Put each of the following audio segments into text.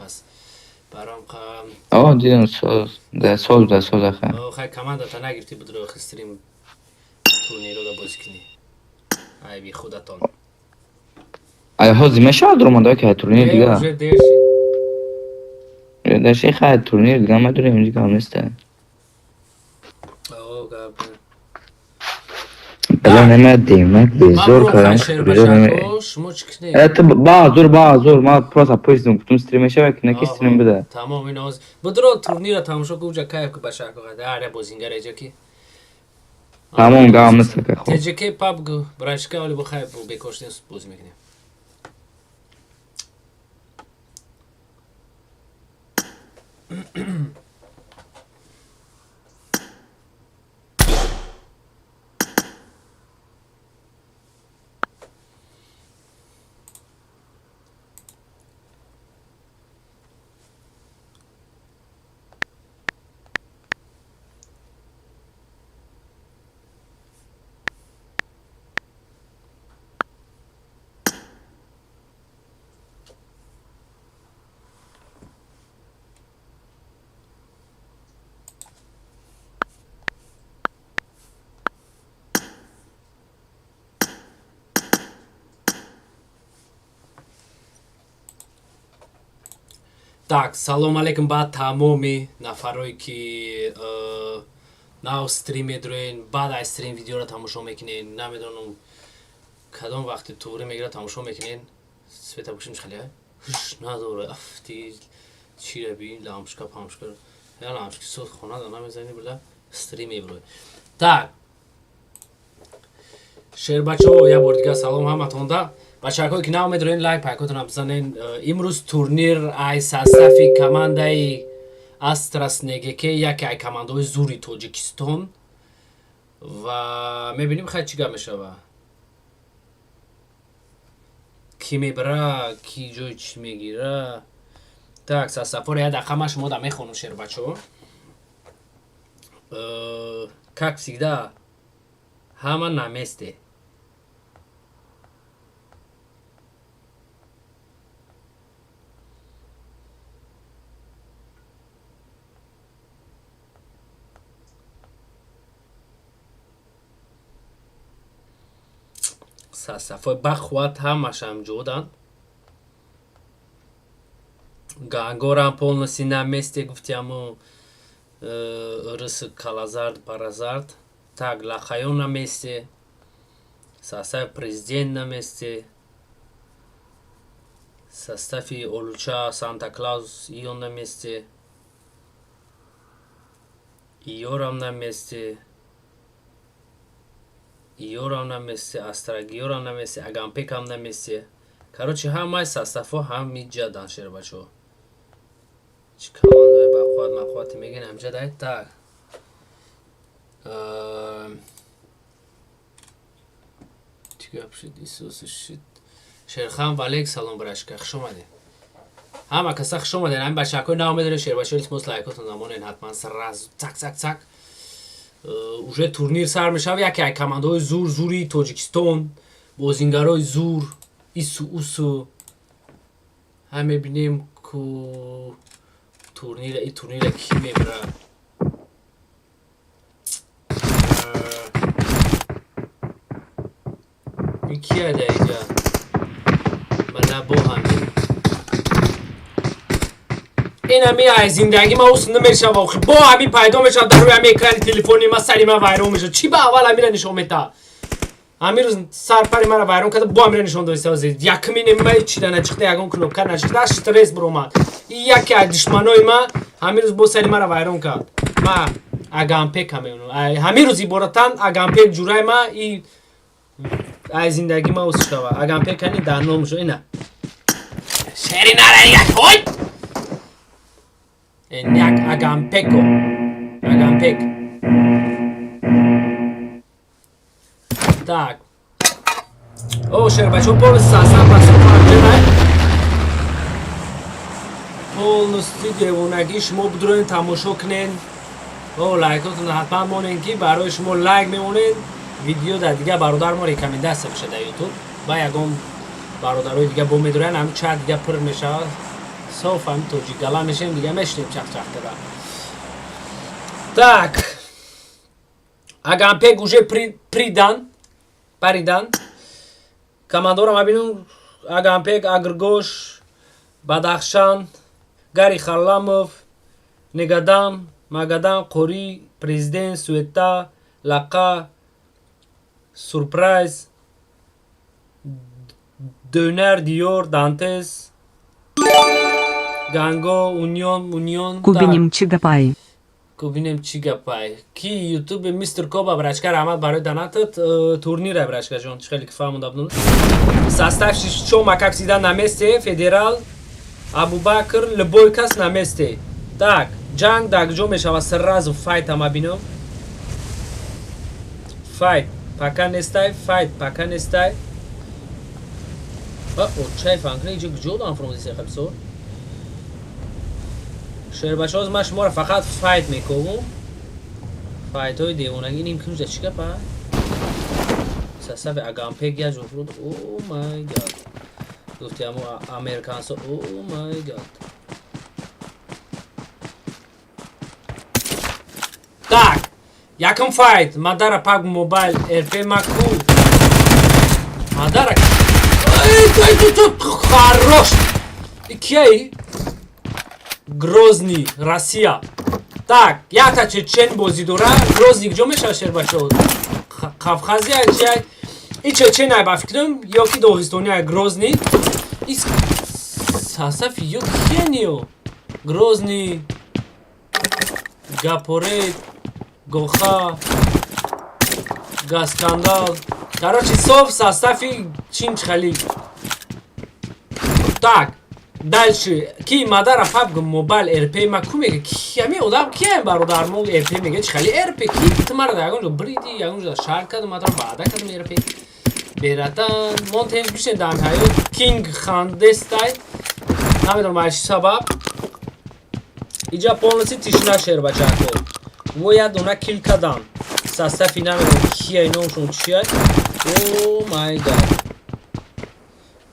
پس برام دیدم ساز آخه خیلی کمانده تا نگرفتی بود رو خستریم تورنیر رو بازی کنی ای بی خودتان هازی مشاهد رو منده که تورنیر دیگه اوژه درشی در شیخ های تورنیر دیگه ما دوریم اینجا که هم نیسته بلا نمه دیمک من بیزور برو خیلی کارم شیر بیزور نمه بشکوش مچ کنی بازور ما پروسا پویستم کتون ستریمشه و کنکی ستریم بده تمام این آز بدرو تورنیر تماشا کو جا کایف کو بشکو قد آره بازینگر ایجا کی همون گام نسته که خوب تجکی پاب براشکه ولی بخیر بکشتین بازی میکنیم Так, салом алейкум ба тамоми нафарои ки нав стрим медроин баъд аз стрим видеоро тамошо мекунен намедонам кадом вақти туғри мегира тамошо мекунен света бошим хеле хуш надоре афти чира бин лампочка пампочка я лампочка сот хона да намезани була стрим меброй так шер бачаҳо я бор дигар салом ҳаматонда бачакҳое ки нав медорен лайк пайкотонам бизанен имрӯз турнир ай састави командаи астрас негеке яке ай командаҳои зури тоҷикистон ва мебинем хай чӣ гап мешава ки мебара ки ҷои чӣ мегира так саставҳоро я дақиқа ман шумо да мехонам шербачаҳо как всегда ҳама на месте сафҳои бахват ҳамашам ҷоданд гангорам полностью на месте гуфтиаму рыс калазард паразард так лахаён на месте состави президент на месте состави олуча санта клаус ион на месте иорам на месте иорам на месте астрагиорам на месте агампекам на месте короче ҳамаи составҳо ҳамиҷадан шербачаҳо чӣ командаҳои бахват махвати мегин ҳамҷадай так чӣ гап шуд исоси шуд шерхан валек салом барашка хуш омадед ҳама каса хуш омадед ҳамин бачакҳои нав медоред шербачаҳо илтимос лайкотон намонед ҳатман сразу цак цак цак уже турнир сар мешава яке ай командаҳои зури тоҷикистон бозингарои зур ису усу ҳам мебинем ку турнира ки мебара кия даиҷа малабо ҳамин ин ҳами ай зиндаги ма ус намешава охи бо ҳами пайдо мешав дар рӯи ҳами экрани телефони ма сари ма вайрон мешав чӣ ба аввал ҳамира нишон метаҳад ҳамирӯз сарпари мара вайрон карда бо ҳамира нишон доистаози якмин ма чида начиқта ягон кнопка начиқта стресс биромад и яке аз душманои ма ҳамирӯз бо сари мара вайрон кард ма агампек ҳамирӯз иборатан агампек ҷураи ма и ай зиндаги ма ус шава агампек ани дар ном шо ина шери нараяк ой як агампеко агампек так о шербачаҳо полностью сасаб пасофарҷанай полностью девонагӣ шумо бидроен тамошо кунен о лайкотон ҳатман монен ки барои шумо лайк мемонед видео дар дига бародар мо рекомендация мешад дар ютуб ба ягон бародарои дига бо медоранд ҳамин чат дига пир мешавад صوف هم توجی گلا میشیم دیگه میشنیم چخ چخ دارم так Агампек уже придан командорам абинум Агампек Агргош Бадахшан Гари Харламов Негадам Магадан Қори президент Суета Лақа Сурпрайз Донер Диор Дантес Ганго Унион Кубиним Чигапай. Кубинем Чигапай. Ки YouTube Мистер Коба брачка рахмат барои донатат турнира брачка ҷон хеле ки фаҳмонда будун. Состав шома как всегда на месте федерал Абубакр Лбойкас на месте. Так, ҷанг дагҷо мешавад сразу файт ама бинем. Файт пока нестай, файт пока нестай. О, чай фанкне иҷо ҷо дам фромдисе хабсо. Шербашоз ма шуморо фақат файт мекунам. Файтҳои девонагӣ имкунҷа чӣ гапа? Сасаби Агампек я ҷофруд. О май гад. Гуфти амо американсо. О май гад. Так, якум файт. Мадара паг мобайл РП Маку. Мадара. Хорош. Кей? Грозный, Россия. Так, я-то чечен бозидора. Грозный, где мешал Шербачов? Кавказия, чай. И чечен ай бафикрим, ёки Дагестания Грозный. И сасаф ёкхенио. Грозный, Гапорет, Гоха, Гаскандал. Короче, сов состави Чинчхали. Так. Дальше ки мадара пабг мобайл РП Маку мега киями одам киями бародар мо РП мега чи хали РП ки тмара да ягон бриди ягон шарка да мадара бада кадам РП бератан монтен бишен дам хаё кинг хандестай намедонам аш сабаб иҷа полностью тишна шербачако во я дона кил кадам состав намедонам кия иношон чия о май гад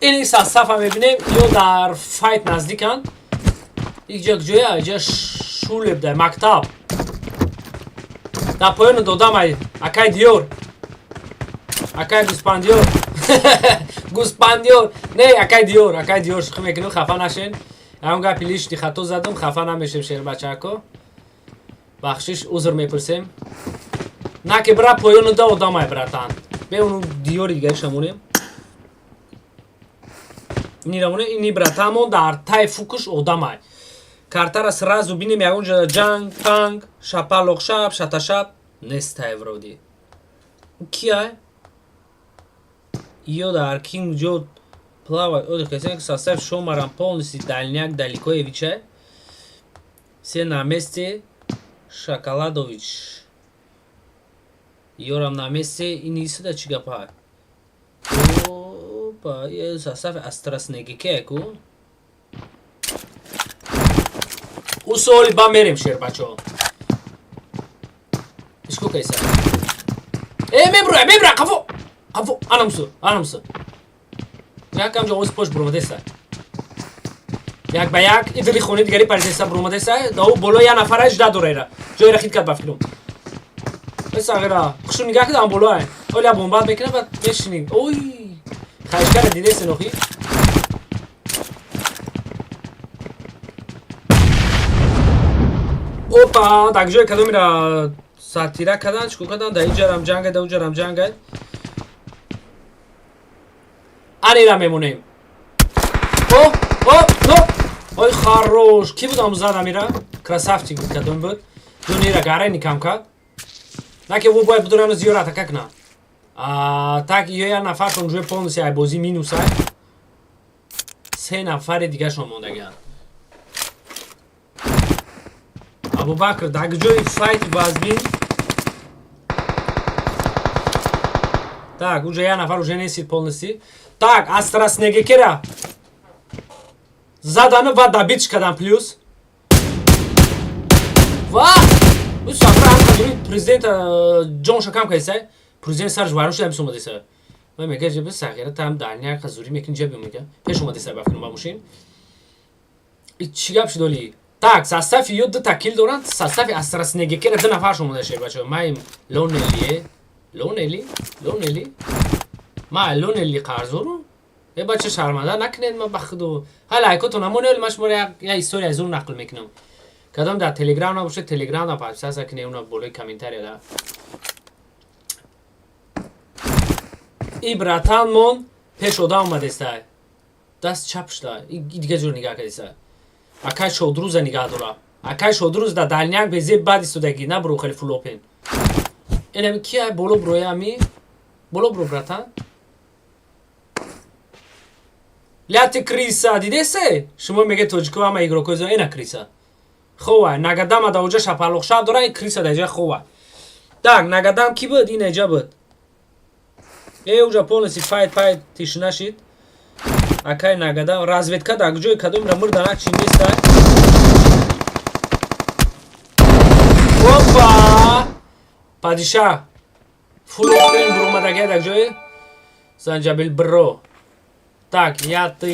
این ساستاف هم میبینیم یا در فایت نزدیکن اینجا کجایا اینجا شولب ده مکتب در پایان دادم ای اکای دیور اکای گوسپندیور گوسپندیور نه اکای دیور شخم میکنم خفه نشین همونگاه پیلیش دی خطو زدم خفه نمیشیم شیر بچه اکو بخشش عذر میپرسیم نه که برا پایان دا آدم ای براتن به اونو دیوری دیگه شمونیم Ini bratamo dar tai fukush odamai. Картара сразу бинем ягонҷа ҷанг, панг, шапалоқшап, шаташап нестай вроди. Кия? Ё дар кинг ҷо плавай. Оди касен состав шомарам полностью Дальняк Даликовича. Все на месте. Шоколадович. Ёрам на месте. Ини сюда чӣ гапа? Опа, я состав Астраснегикеку. Усоли ба мерем шер бачо. Ишко кайса. Мебра, кафо. Анамсу. Якам ҷо оз пош бромадеса. Як ба як идри хони дигари паризеса бромадеса, дау боло я нафараш да дорера. Ҷойра хит кад бафкирум. Эсагера, хушун нигах кадам боло. Оля бомбад мекина бад мешиним. Ой. Хайшкара дидеси нохи. Опа, так ҷое кадомира сатира кадан, чико кадан, да иҷарам ҷангай, да уҷарам ҷангай. Анира мемонем. Ой, хорош. Ки буд омӯзад амира? Красавчик буд кадом буд. Дунира гарай никам кад. Наки во бояд будурану зиёрата как на. Так ё я нафаршон ҷӯе полностью ай бозӣ минусай. Се нафари дигашон мондагианд. Абубакр дар ҷои файти базбин. Так, уҷа я нафар уже несид полностью. Так, Астраснегикера задану ва дабитч кадан плюс. Ва! Ӯ сафра ҳам президент ҷон шакам кайсай. Президент сарш вайрон шуда пеш омадеса. Ман мега ҷаби сағира там дар няк ҳазурӣ мекини ҷаби омега. Пеш омадеса бафкирум ба мошин. چی گپ شدولی так состав ё ду такил доранд состави AstraZeneca ду нафар шумода шер бача маим лонели ма лонели қарзуру е бача шарманда накнед ма бахду ҳала айкотон амонел маш мора я история аз он нақл мекунам кадом дар телеграм набоше телеграм на подписаться кне уна болои комментария да и братанмон пеш одам омадеста даст чап шуда и дига ҷур нигаҳ кардеста акай шодруза нигаҳ дора акай шодрӯз да далняк безе баъди судагӣ набро хеле фулопен инами кия боло броями боло бро братан ляти криса дидесе шумо меге тоҷикова ама игрокозо ина криса хова нагадама да оҷа шапалоқшаб дора и криса да ҷа хова так нагадам ки буд ин эҷа буд уҷа полностью файт тишина шид акай нагадам разведка да ҷои кадомра мурданак чи неста опа падиша фулофен бурумадагия дар ҷои занҷабил бро так яти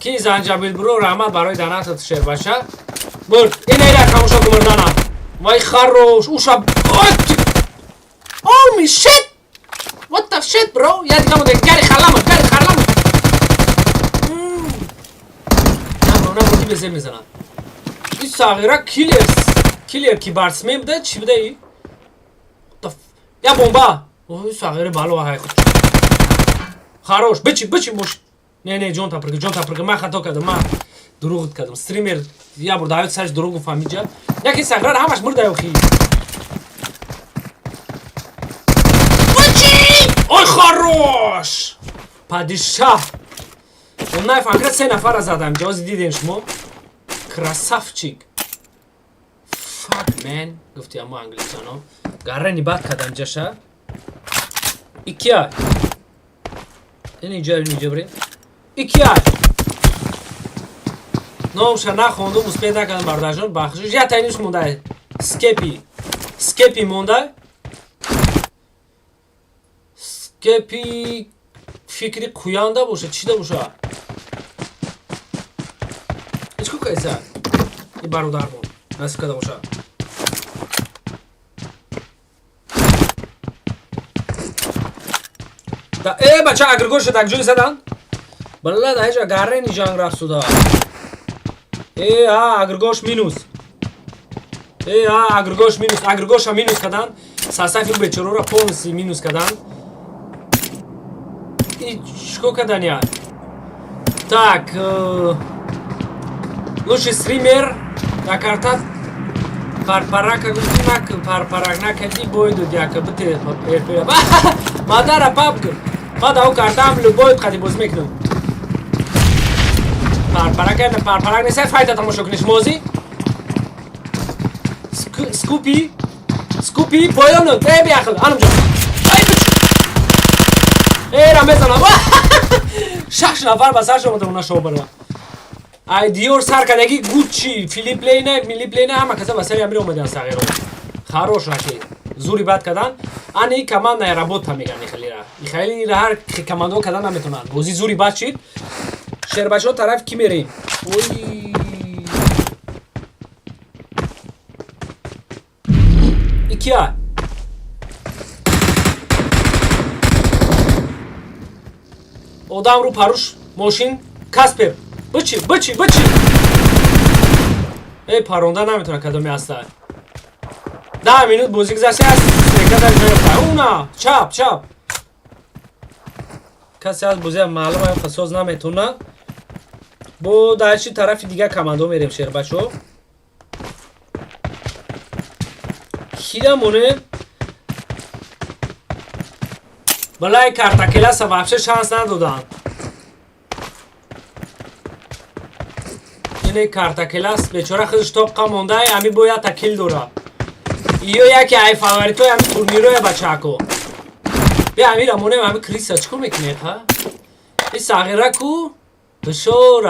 ки занҷабил бро раҳмат барои данатат шербаша бурд инайра камоша гумардана вай харош уша holy shit what the shit bro я дигам де гари харламад набро ки безе мезанад ин сағира киллер ки барсме буда чи буда и я бомба ин сағира бало ҳай харош бичи мош не ҷон таприка ман хато кардам ман дуруғ кардам стример я бурда ҳаёти сараш дуруғ фаҳмиҷа яки сағира ҳамаш мурда ёхи ой харош падишаҳ онай факра 3 нафара задам ҷози дидем шумо красавчик fuck man гуфти амо англисано гаррани бад кадам ҷаша икия ини ҷабри икия номша нахондум успеҳ накардам бардажон бахшиш я тайниш монда скепи монда скепи фикри куянда боша чида боша ичку кайса и бародармон насиб када боша да бача агргоша так ҷои задан балла да ҳеҷа гаррени ҷанг рафсуда агргош минус агргоша минус кадан сасафи бечорора полностью минус кадан и чико кадан я так лучший стример на картат парпарака гуфтинак парпарак накади бойду дяка бите эрпера мадара папка мада о картам любойд хади боз мекунам парпарак неса файта тамошо куниш мози скупи поёну биахил анумҷо эра мезанам 6 нафар ба сар шомада уна шобара ай диор сар кадаги гуччи филиплейна ҳама каса ба сари амир омадан сағиро харош рашид зури бад кадан ани команда работа мегани хелира хелира ҳар командо кадан наметонад бози зури бад шид шербачо тараф ки мерем ой икия одам рӯ паруш мошин каспер бычи паронда наметона кадоме аста 10 минут бози гузашта аст секада уна чап касе аз бози маълум аё фасоз наметона бо дарчи тарафи дига командо мерем шербачо хида моне балай картакеласа вообще шанс надодан ине картакелас бечора худаш тоққа монда ами бояд такил дора иё яке ай фаворитои ами турнироя бачако бе амира монем ами криса чикор мекунед ҳа и сағира ку ҳушор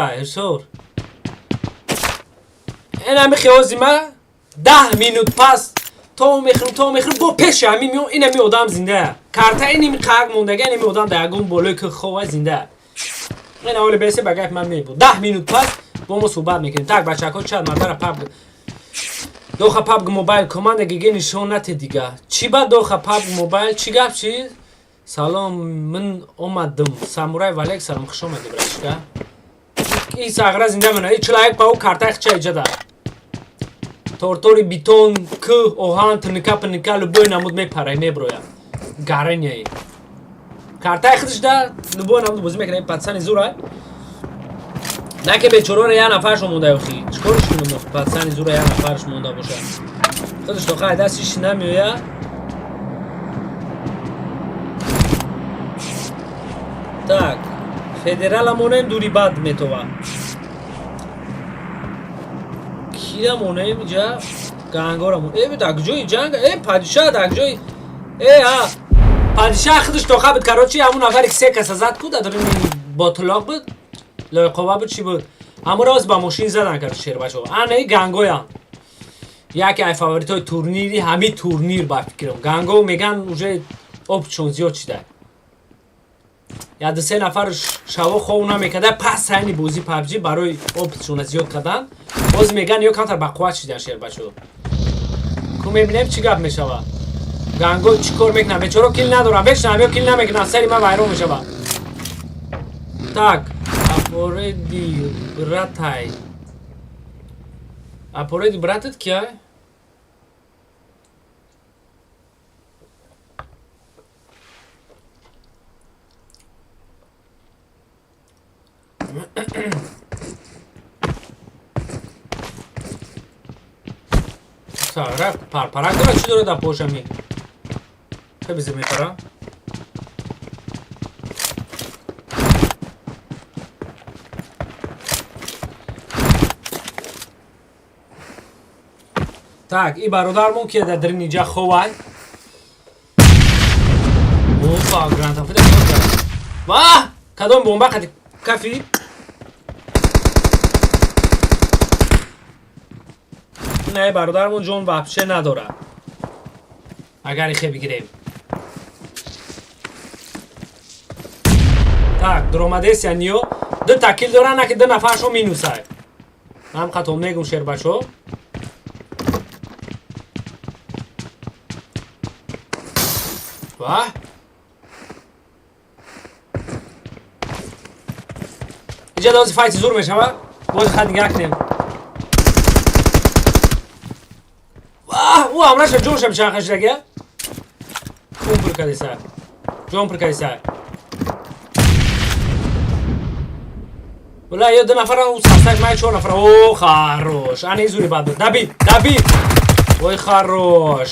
ин ами хиёзима 10 минут пас то мехрум бо пеши ами ин ами одам зиндаая карта иними қарқ мондаган ими одам дар ягон болои ки хова зинда ин аввали беси ба гап ман мебуд 10 минут пас бо мо суҳбат мекунем. Так бачако чад мадара PUBG доха PUBG Mobile команда гиге нишон нате дига чӣ ба доха PUBG Mobile чӣ гап чи салом ман омадам самурай валек салом хуш омадӣ брашка ин сағра зинда мена ин чилаек ба у картаи хича иҷада тортори битон к оҳан тника пника любой намуд мепарай меброя гареняи картаи хидишда любой намуд бозӣ мекунад патсани зурай наке бечорора як нафарш монда охи чикорш кунем патсани зура як нафарш монда боша хидиш тохай дастиш намеоя так федераламонем дури бад метова кирамонем иҷа гангарамон дагҷои ҷанг падиша дагҷои падиша хидиш тоха буд карочи ҳамун нафаре ки се каса зад куда дарин ботулоқ буд лойқова буд чӣ буд ҳамун роз ба мошин задан кард шербачо анаи гангоям яке ай фаворитҳои турнири ҳами турнир ба фикрам ганго меган уже опчон зиёд шида я ду се нафар шаво хов намекарда пас сайни бозӣ PUBG барои опчона зиёд кардан боз меган ё камтар ба қувват шидан шербачо ку мебинем чӣ гап мешава ганго чӣ кор мекунам бечоро кил надорам бешнам ё кил намекунам сари ман вайрон мешава так апореди братай апореди братат кия сагра парпарак дора чӣ дора дар пошами хеле зир мепара так и бародармон ки дар дарин иҷа ховай опа грантафида ва кадом бомба қади кафи не бародармон ҷон вапше надорад агар ихе бигирем так дромадесия ниё ду такил доран наки ду нафаршо минусай ҳам қатом мегум шербашо ва иҷа дози файти зур мешава бози хад нигаҳ кунем او همراش جونش هم چرخش دیگه خون پر کردی سر جون پر کردی سر ولی یه دو نفر اون سستک مای 4 نفر او خروش آن ایزوری بعد دبی وای خروش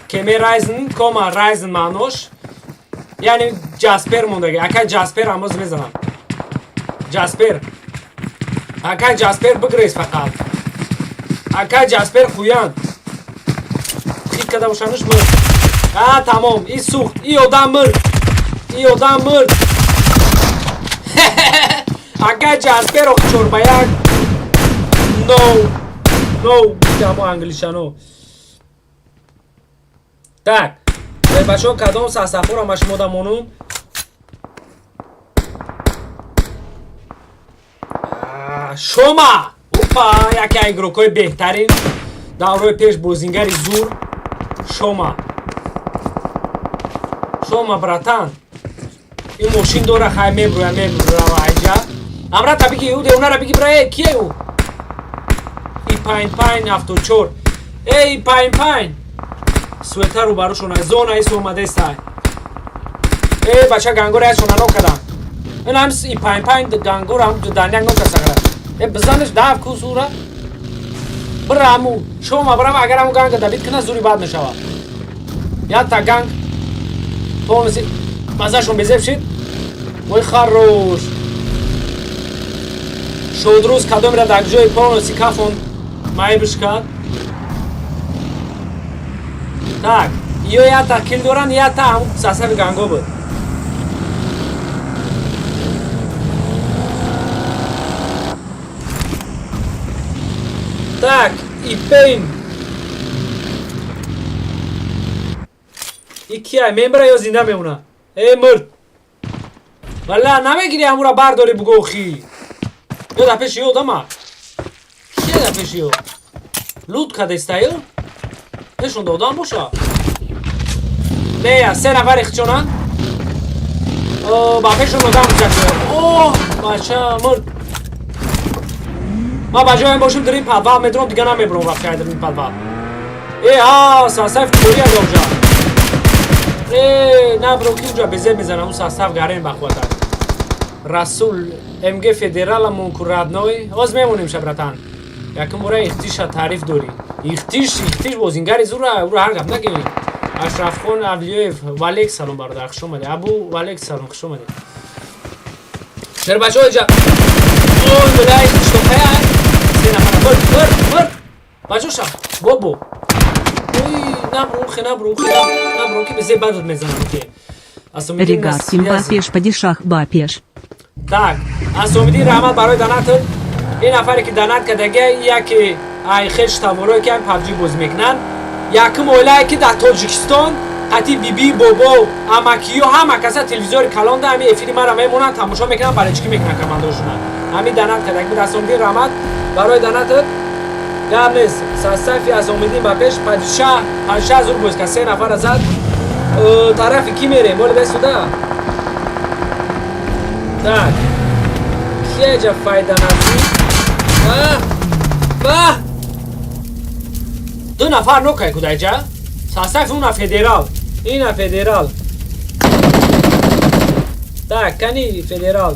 کمی رایزن کما رایزن مانوش یعنی جاسپر مونده اکا جاسپر امروز میزنم جاسپر اکا جاسپر بگریز فقط اکا جاسپر خویان کدا باشنش مرد تمام این سوخت این آدم مرد اگر جاسپر رو چوربا یک نو بیدم و انگلیشانو так بچه ها کدام ساسفور همش مودمونم شما اوپا یکی ایگروکای بهترین даврои пеш бозингари зур шома братан ин мошин дора хай меброя айҷа амра табиги уде унара биги бра кие ӯ и 5574 эй 55 светару барошона зона ис омадестай бача гангора яшона нокадам ин ҳамс и 55 гангора ҳам даняк нокасагара бизанеш дав кусура браму шома брам агар ҳамун ганга дабид кина зури бад мешава якта ганг полностью мазашон безеб шид вой хорош шодрӯз кадомира дар ҷои полностью кафон майбиш кард так ё якта кил доран якта ҳамун сасави ганго буд так и пейн и کیه میمره یا زنده میمونه ای مرد والله نمیگیری همون را برداری بگو خی یا در پیش یو دما کیه در پیش یو لود کده استایو نشون دادم باشه نه 3 نفر اخچونن با پیشون دادم بچه اوه بچه مرد ما بجای باشیم در این پلوال میدرم دیگه نمیبرم وقتی در این پلوال ای ها ساسف کوری از اونجا ای نبرم که اونجا بزه میزنم اون ساسف گرین بخواتن رسول امگه فدرال همون کردنوی آز میمونیم شبرتن یکم برای اختیش تعریف داری اختیش بازینگری زور رو هر گفت نگیمی اشرف خان اولیویف والیک سلام برادر خوش اومدی ابو والیک سلام خوش اومدی چرا بچه ها اینجا اون بلای اختیش تو خیلی سه نفر برد بچه شم بابو نبرو که بزه بدت میزنم که Регар, Симбапеш, Падишах, Бапеш. Так, Асомиди рахмат барои донатт. Ин нафаре ки донат кардага яке ай хел штаморо ки PUBG боз мекунанд. Якум оилае ки дар Тоҷикистон қати биби, бобо, амакиё ҳама каса телевизори калонда ҳами эфири мара мемонанд, тамошо мекунанд, барои чӣ ки мекунанд командошона. Ҳами донат кардага буд Асомиди рахмат барои донатт. Гап нест. Сафи Асомиди ба пеш 50,000 боз ка 3 нафар зад. طرف کی میره مال بسودا так کیه جا فایده نداری دو نفر نوکه کدای جا ساسف اونا فدرال اینا فدرال tak کنی فدرال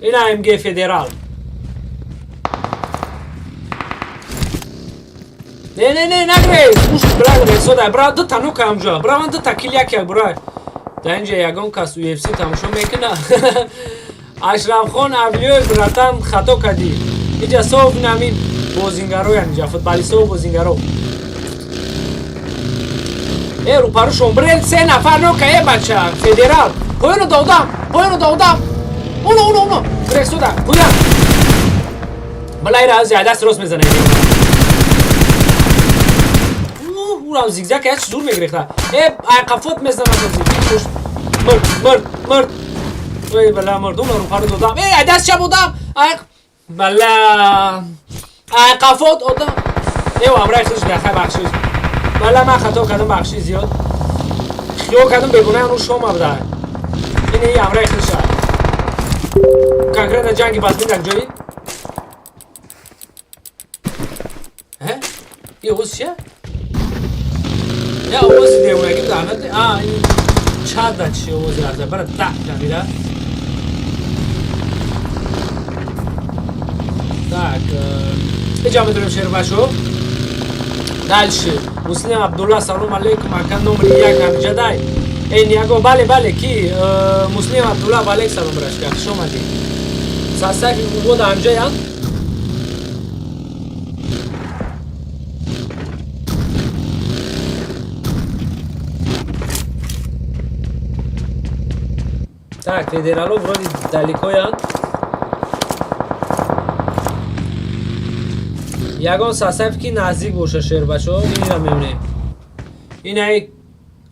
اینا MG فدرال نه نگره اوش برای رسوده برای دو تا نوک همجا برای من دو تا کل یکی برای در اینجا یکم کس UFC تماشا میکنه اشرف خان اولیوی براتن خطا کردی اینجا صوب نمید بازینگرو اینجا فوتبالیستو و بازینگرو ای رو پارو شنبرل 3 نفر نوکه ای بچه فدرال پایونو دادم اونو رسوده پویم بلای را زیاده سروس میزنه اونم زیگزاگ که هیچ زور میگریخته قفوت میزنم خوش مرد وای بلا مردم رو پارو دادم دست چه بودم بلا قفوت آدم امرای خودش بخیر بخشیش بلا من خطا کردم بخشی زیاد خیال کردم بگونه اونو شما بده این امرای خودش کنکرت جنگی باز میدن جایی یه حوز چیه؟ یا اوزی دیونه که دانت این چاد چی اوزی از برای دک کنیده так اجازه دارم شیر باشو دالش مسلم عبدالله سلام علیکم مکان نمره 1 همینجا دای این یگو بله کی مسلم عبدالله علیک سلام برش کرد شما دی ساسک بود همجا یا так федералу вроде далекоянд ягон сасаф ки наздик боша шербачо инро мебинем ин ай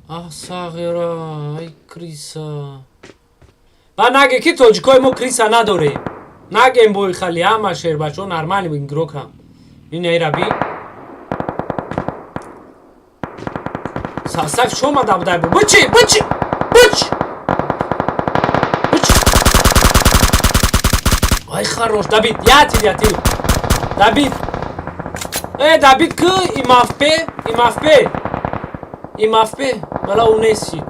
сағира ай криса ва наге ки тоҷикои мо криса надорем нагем бои хали ҳама шербачо нормали грокам ин ай раби сасаф шома дабдай бу бучи ай хорош Давид яти Давид Давид ки имафпе бала унеси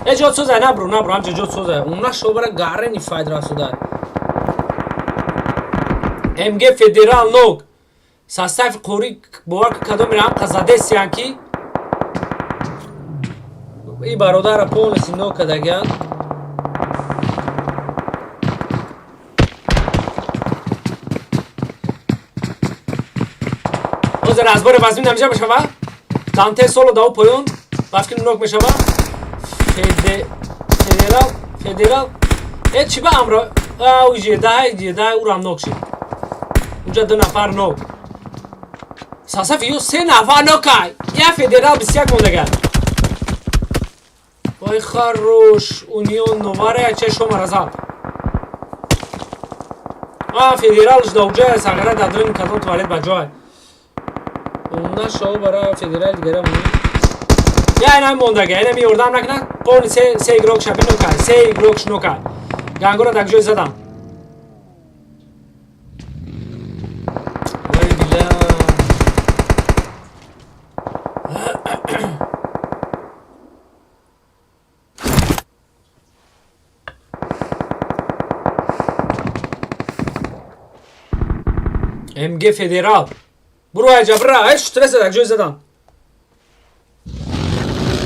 эҷод созай набро ҳамча ҷод созай уна шобара гарени файдра суда МГ федерал нок састафи қори бовар ки кадом мирам қазадесиян ки и бародара полностью нок кадагян разбори вазмин намиҷа мешава данте соло дав поён бафки нок мешава федерал чӣ ба амро даҳ урам нок шид унҷа ду нафар нок ساسفیو سه نفر نکای یه فدرال بسیار موندگه وای خروش اونیون نواره چه شما رزاد فدرالش دوجه ساگره دادرین کدوم توالت بجای اونا شو برای فدرال دیگره مونی یا این هم موندگه این هم یوردم نکنه پون سه گروک شبی نکای سه گروکش نکای گنگو را دک جای زدم وای بیلا MG فدرال برو اجبره اش ترس دک جای زدم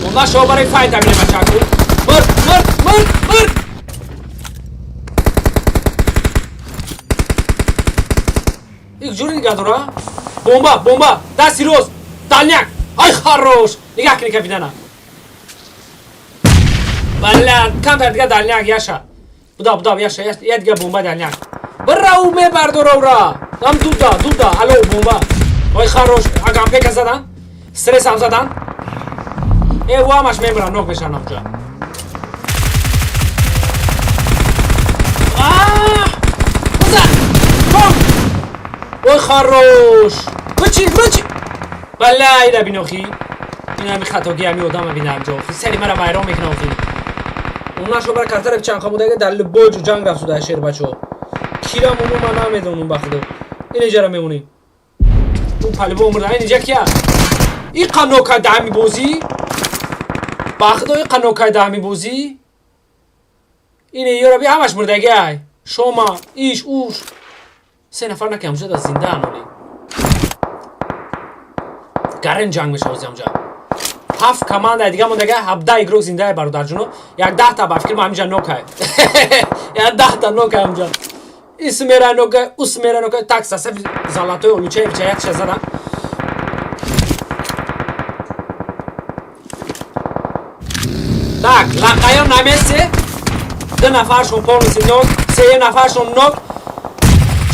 اونها شو برای فایت همینه مچاکو مرد یک جوری نگاه داره بمبا دستی روز دالنیک آی خروش نگاه کنی که بیدنه بله کم تا دیگه دالنیک یاشا بودا یاشا یه دیگه بمبا دالنیک برو می بردارو را دم دودا الو بمبا آی خروش اگم پیک زدن استرس هم زدن ای وامش میبرن نوک بشن همجا وای خروش بچی بله ایره بینوخی این همی خطاگی همی آدم بینم جا سری مرا ویران میکنه آخی اونا شو برای کارتر بچن خموده که در بوج و جنگ رفت سوده شیر بچه کیرم من نمیدونم بخدو این اینجا را میمونیم اون پلیبا امرده این اینجا کیا این قنوکای دهمی بوزی بخدو این قنوکای دهمی بوزی اینه یه را بی همش مردگی های شما ایش اوش سه نفر نکم شد از زنده انولی گرن جنگ میشه از همجا 7 کمانده دیگه مونده 17 ایگروک زنده برادر جونو یک 10 تا بفکر ما همینجا نوک های یک 10 تا نوک همجا اس میره نوک تاکس اصف زالاتوی اولوچه بچه یک چه زدن tak lakayo namese 2 نفرشون پولسی نوک 3 نفرشون نوک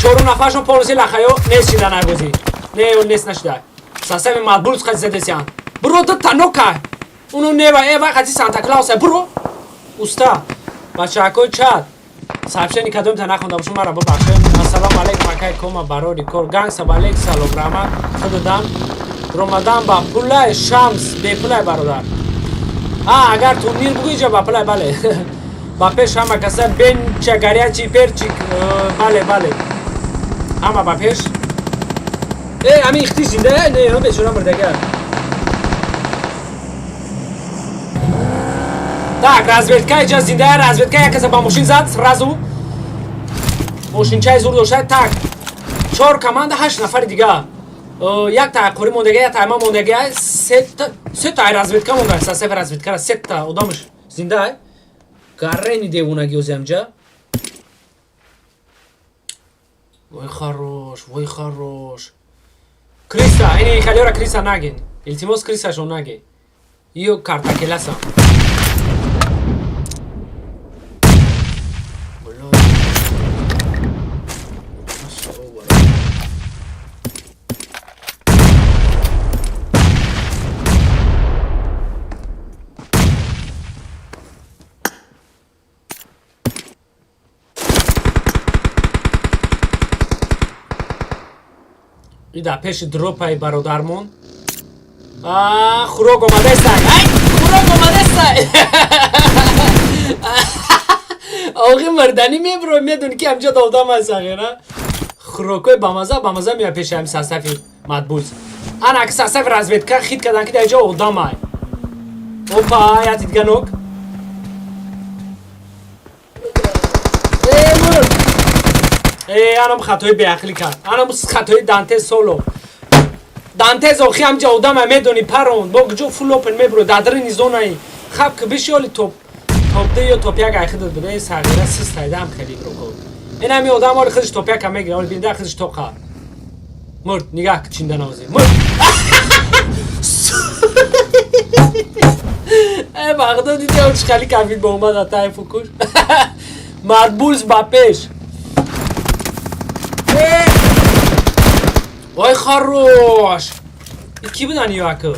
4 نفرشون پولسی لakayo نشیدن نگوزی نه اون نشده ساسم مادبولس خد زدسیان برو دو تا نوکای اونو ایوا خدی سانتا کلاوس برو اوستا بچه‌کو چات صاحبشنی کدوم تا نخوندم شما را ببخشید السلام علیکم مکای کوما برادری کور گنگ سبالیک سالوگراما خودم رمضان با پولای شمس به پولای برادر اگر تورنیر بگویی جا با پولای بله با پیش همه کسا بین چگریا چی پر چی بله همه با پیش همین اختی زنده نه هم بچورم بردگر tak разведка اینجا زنده разведка یک کسی با ماشین زد رازو ماشین چای زور داشته tak 4 کمانده 8 نفر دیگه یک تا قوری موندگی یک تا ما موندگی 3 تا разведка مونده سه разведка 3 تا آدمش زنده گرنی دیوونگی از اینجا وای خروش کریستا اینی کالیورا کریستا نگین التیموس کریستا شون نگی ایو کارتا کلاسا ایده پیش دروپای برادرمون خوراک اومده سای آقای مردنی میبرو میدونی که همجا دادم از نه خوراکای بامزه میاد پیش هم ساسفی مدبوز انا که ساسف разведка خید کردن که اینجا آدم های اوپا یا دیگه نوک انم خطای بیعقلی کرد انم خطای دانته سولو دانته زوخی همجا آدم میدونی پرون با جو فول اوپن میبرو دادرینی زونایی خب که بشیالی توپ ده یا توپ یک ایخی داد بده ساگره سیستایده هم خیلی برو کن این همی آدم ها خودش توپ یک هم میگیره ولی بینده خودش توپ خواه مرد نگاه که چینده نوزی مرد ای بغداد دیدی اونش خیلی کفید با اومد اتای فکوش مدبولز با پیش وای خروش کی بودن یاکو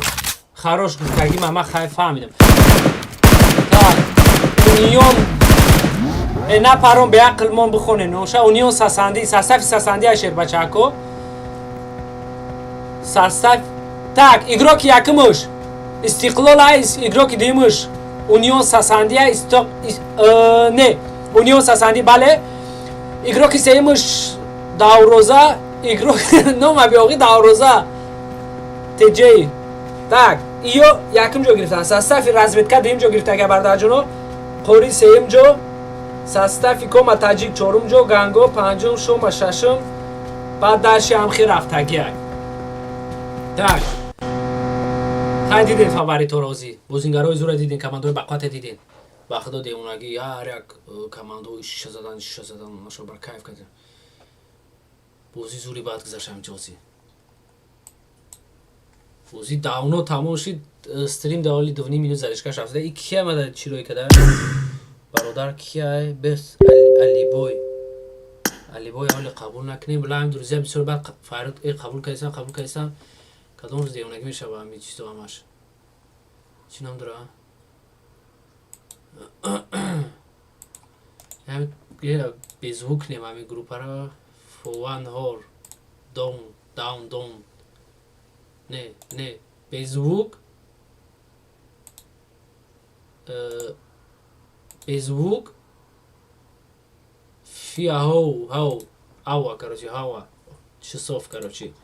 خروش گفتگی من خیلی فهمیدم اونیون نه پرون به عقل من بخونه نوشه اونیون ساساندی ساساندی اشیر بچاکو ساساف tak igrok yakmış istiklal igrok demiş Union Sasandiya ne Union Sasandi bale igrok iseymiş davroza igrok no ma biogi davroza tj tak iyo yakim jo giriftan sastafi razvedka dim jo girifta gabardajono qori seyim jo sastafi koma tajik chorum jo gango panjum shoma shashum bad dashi am khiraftagi tak های دیدین فاوریتو روزی بازیگرای زور دیدین کماندوی بقات دیدین وقتا دیونگی یار یک کماندوی شش زدن ماشو بر کیف کردن بازی زوری بعد گذاشتم جوزی بازی داونو تمام شد استریم داولی 2.5 مینوت زدشکش رفته ای کیه مدد چی روی کده برادر کیه بس علی بوی حال قبول نکنیم بلا هم دروزی بسیار بعد فرد قبول کردن کدوم روز دیونگی میشه با همی چیز تو همش چی نام داره همین بیزوک نیم همین گروپ را فوان هور داون نه بیزوک فی هوا کروچی هوا چه صوف کروچی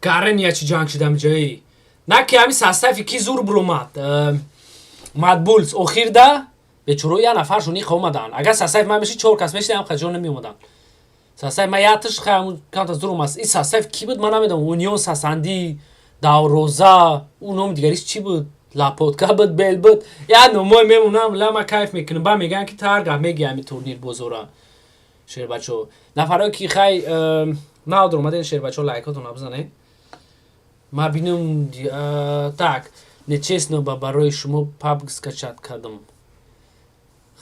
Karen ya çijank şidam jay. Nak ki hami sastaf iki zur brumat. Madbuls oxirda be churo ya nafar shuni khomadan. Agar sastaf man beshi 4 kas beshi ham khajon nemiumadan. Sastaf ma yatish kham kant az durumas. Is sastaf ki bud man namedam Union Sasandi Davroza unom digarish chi bud Lapotka bud bel bud. Ya no moy memunam lama kayf mekinim ba megan ki targah megi hami turnir bozora. Sherbacho nafaroy ki khay na durmaden sherbacho likeatun abzane. ما بینم так нечестно барои шумо пабг скачат кардам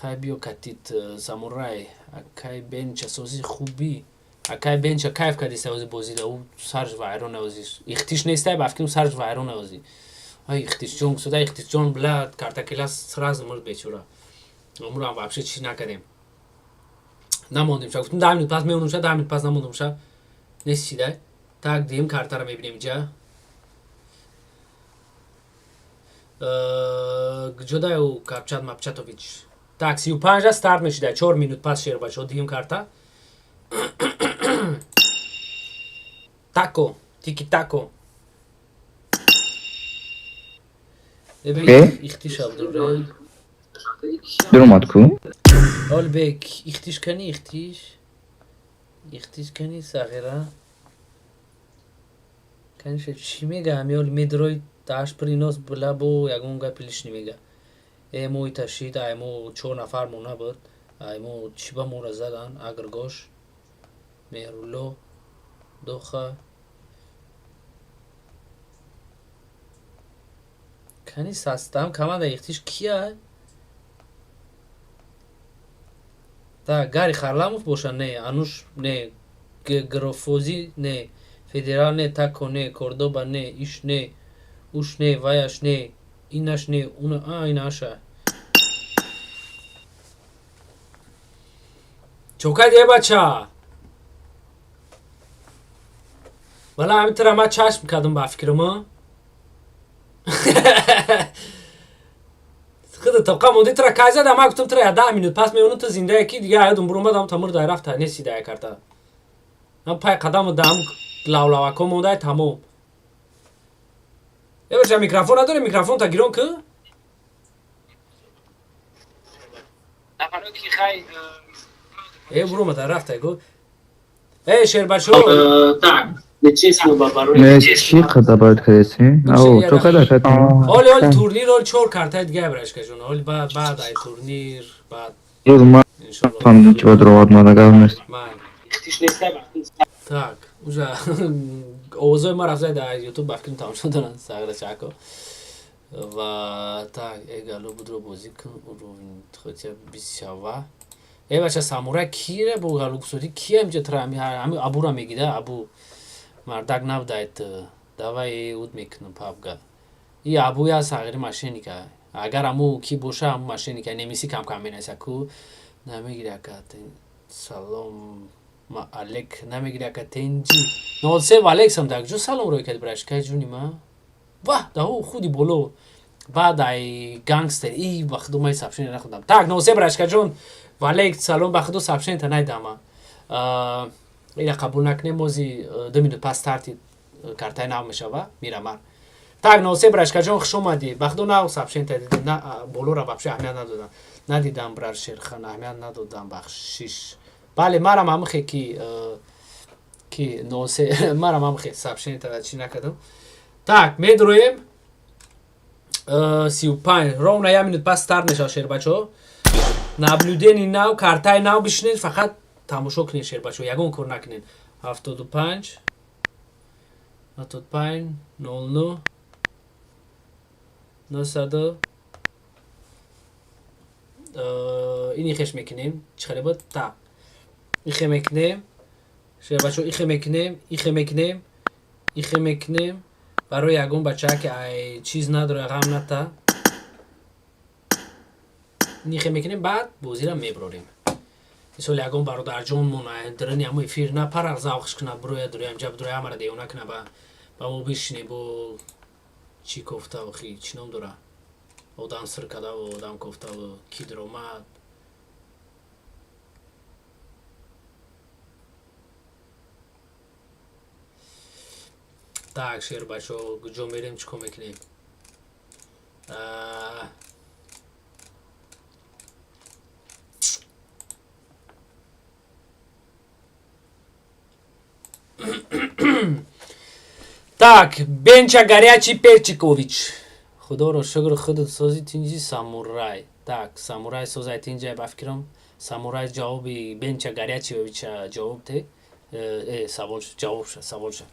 хай биё катит самурай акай бенча сози хуби акай бенча кайф кади саози бозида у сарж вайрон ози ихтиш нестай бафкин сарж вайрон ози ай ихтиш ҷон суда ихтиш ҷон бла картакилас сразу мурд бечура умрам вообще чи накадем намондим ша гуфтам 10 минут пас меонам ша 10 минут пас намондам ша несидай так дим картара мебинем инҷа Gjodayu Kapchat Mapchatovic. Так, 35 старт мешида 4 минут пас Шербачо дигим карта. Тако, тики тако. Ихтиш абдуррей. Durmadı. Olbek, ихтиш kani ихтиш. ихтиш kani сагира. Kanske çi mega amiol medroy Taş prinos bula bu yagunga pilishni mega. Emo itashida emo 4 nafar mona bud. Emo chiba mona zadan agrgosh. Merulo doxa. Kani sastam kamada ihtish kiya? Ta gari Kharlamov bosha ne anush ne Grofozi ne Federal ne Taco ne Cordoba ne ish ne ush ne, vayash ne, inash ne, این aşağı. چوکا دیه بچه ولی همین طرح من چشم کردم با فکرم خیلی طبقه مونده طرح که زده من گفتم طرح 10 minut پس میونم تو زنده یکی دیگه هایدون برون بدم تا مرد رفت نسی دیگه کرده من پای قدم دم لاولاوکو مونده تمام بچه میکروفون نداره میکروفون تا گیرون که نفرات که خیلی برو مدر رفته گو شیر بچه tak Ne çi kadar باید کردی؟ آو تو kadar کردی؟ حال تورنیر حال 4 کارت دیگه برش کشون حال بعد ای تورنیر بعد روز ما فهمیدم که باید روات مادگاه نیست так уже اوضاع ما رفته در یوتیوب بفکریم تمام شد دارن ساگر چاکو و так егало будро бозӣ кун уровень хотя бисява бача самурай кире бо галуксори кия имҷа трами ҳами абура мегида абу мардак навдайт давай уд мекунам пабга и абуи аз сағири машиника агар аму ки боша аму машиника немиси камкам менасаку намегиракат салом алек намегиракат тенҷи нолсе валексам дакҷо салом рой кад браш кайҷунима ваҳ даҳо худи боло баъд ай гангстер и бахудо май сабшини нахудам так нолсе брашкаҷон валейк салом бахудо сабшинита найдама ина қабул накунем бози 2 минут пас старти картай нав мешава мирамар так нолсе брашкаҷон хуш омадӣ бахудо нав сабшинита дидем болора вабше аҳамият надодам надидам брар шерхан аҳамият надодам бахшиш бале марам амхе ки нолсе марам амхе сабшинита чи накардам так медроем 35 ровно 1 минут пас старт мешава шербачо наблюдени нав картай нав бишинед фақат тамошо кунед шербачо ягон кор накунед 75 75 00 900 ини хеш мекунем чихелеба та ихе мекунем шербачо ихе мекунем ихе мекунем ихе мекунем барои ягон бача ки ай чиз надора ғам ната нихе мекунем баъд бозира меброрем мисол ягон бародарҷонмон драни амо эфир на парақ завқш куна буроя дураям ҷаб дураям ара деона куна ба мо бишине бо чи кофта охи чӣ ном дора одам сиркадаву одам кофтаву ки дуромад так шербачо ҷо мерем чико мекунем так бенча горячий перчикович худоро шукр худат сози тинҷи самурай так самурай созай тинҷа ба фикрам самурай ҷавоби бенча горячевича ҷавоб те савол савол шуд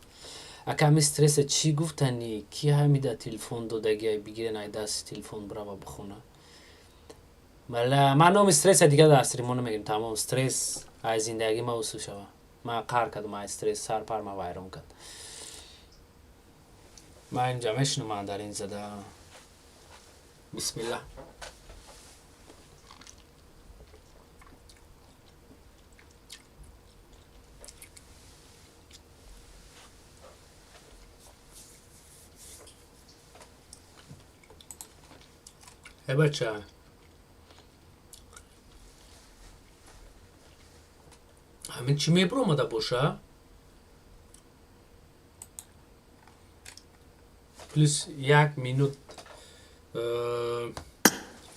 аками стресса чӣ гуфтани ки ҳамида телефон додагия бигирен ай даст телефон бурава бихона ман номи стресса дига дастри мо намегирем тамом стресс ай зиндагӣ ма усул шава ман қар кардам ай стресс сар пар ма вайрон кард ман инҷа мешинам дар ин зада бисмилла бача ҳамин чӣ мебуромада боша плюс 1 минут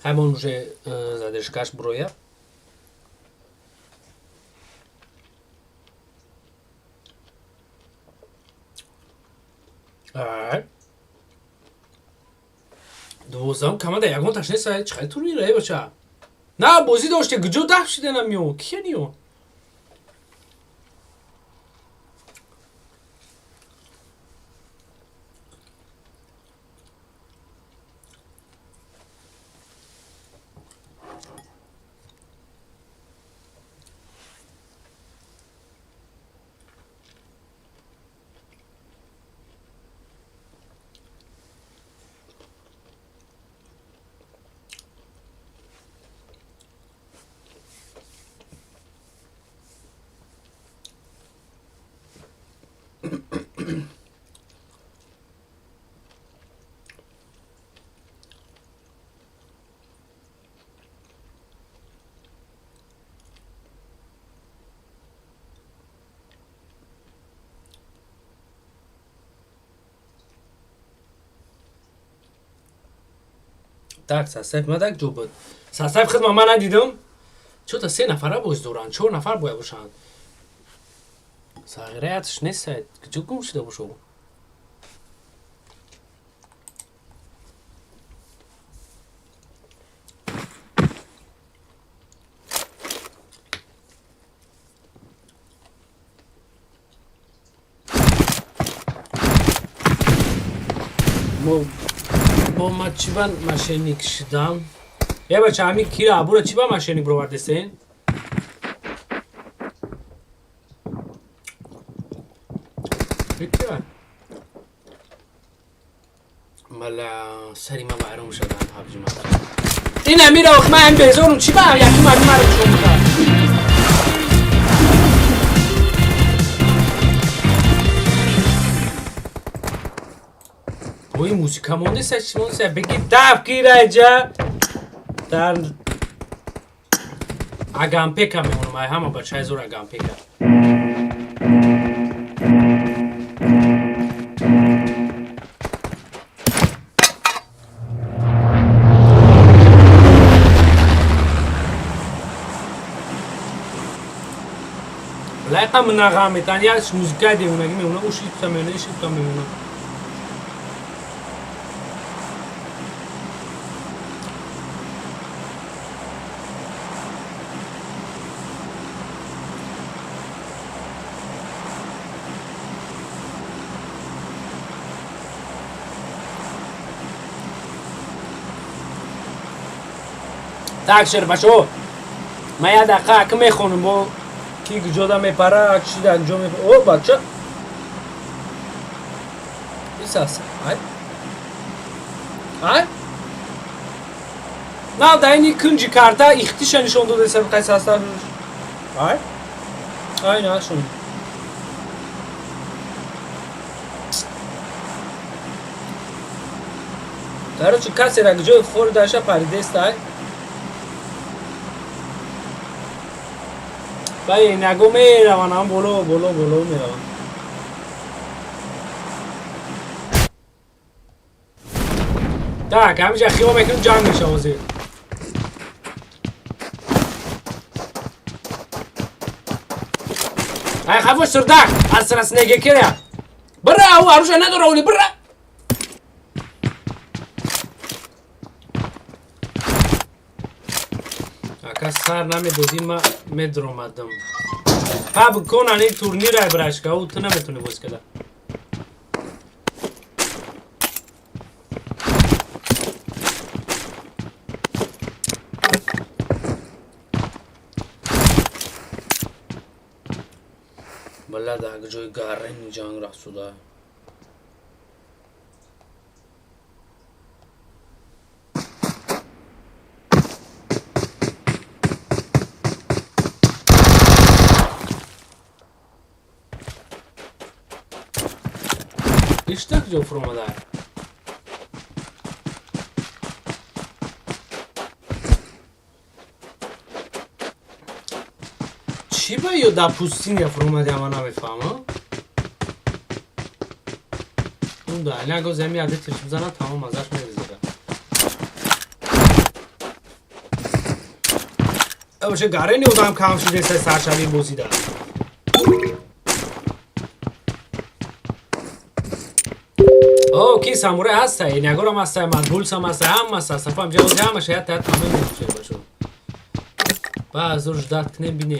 ҳамон уже задержкаш буроя дувоздаҳум камада ягон ташнеса чихел турнира бача на бозӣ доште гуҷо даҳ шиданамё кияниё так састайф мадак ҷо буд састайф хидма ман надидам чота 3 нафара боз доранд 4 нафар бояд бошанд сағираятш несад куҷо гум шуда бошо мо با ما چی با ماشینی کشیدم یه بچه همین کیره برو چی با ماشینی برو وردستین بکیره مالا سری ما برام شدن حبجی من این امیر آخ من بزارم چی با یکی من شما بودم وای موسیقی مونده سچ مونده بگی دف گیره جا در اگام پیکا میمونم های همه بچه های زور اگام پیکا لایقا من اگام میتن یا موسیقی دیونه میمونه او شیفتا میمونه شیفتا میمونه tak شر بچه‌ها من یه دقیقه اگه میخونم با کی جدا میپره اکشی در جا میپره او بچه بیساس های نه در اینی کنجی کرده اختیش نشون داده سر قیس هسته های نه شون داره چه کسی را جای خور داشته پریده است های بایی نگو میروان هم بولو میروان tak همینجا خیابان میکنم جمع میشه وزیر های خفوش سردک از سرس نگه کرده برا او عروش نداره اولی برا اکا سر نمیدوزی ما میدرومدم پا بکنن این تورنیر های برش که او تو نمیتونی بوز کده بله ده جای گرین جنگ رخ شده İşte güzel formada. چی باید دا پوستین یا فرمده اما نمیفهمم اون دا الان اگه زمین عده تیش بزنم تمام ازش میریزه او چه گره نیودم کم شده سه سرشوی بوزیده او کی ساموره هسته این اگرم هسته مدبولس هم هسته هم هسته صفا هم جاوزی همه شاید تاید تمام نمیشه باشو با زورش داد کنه بینه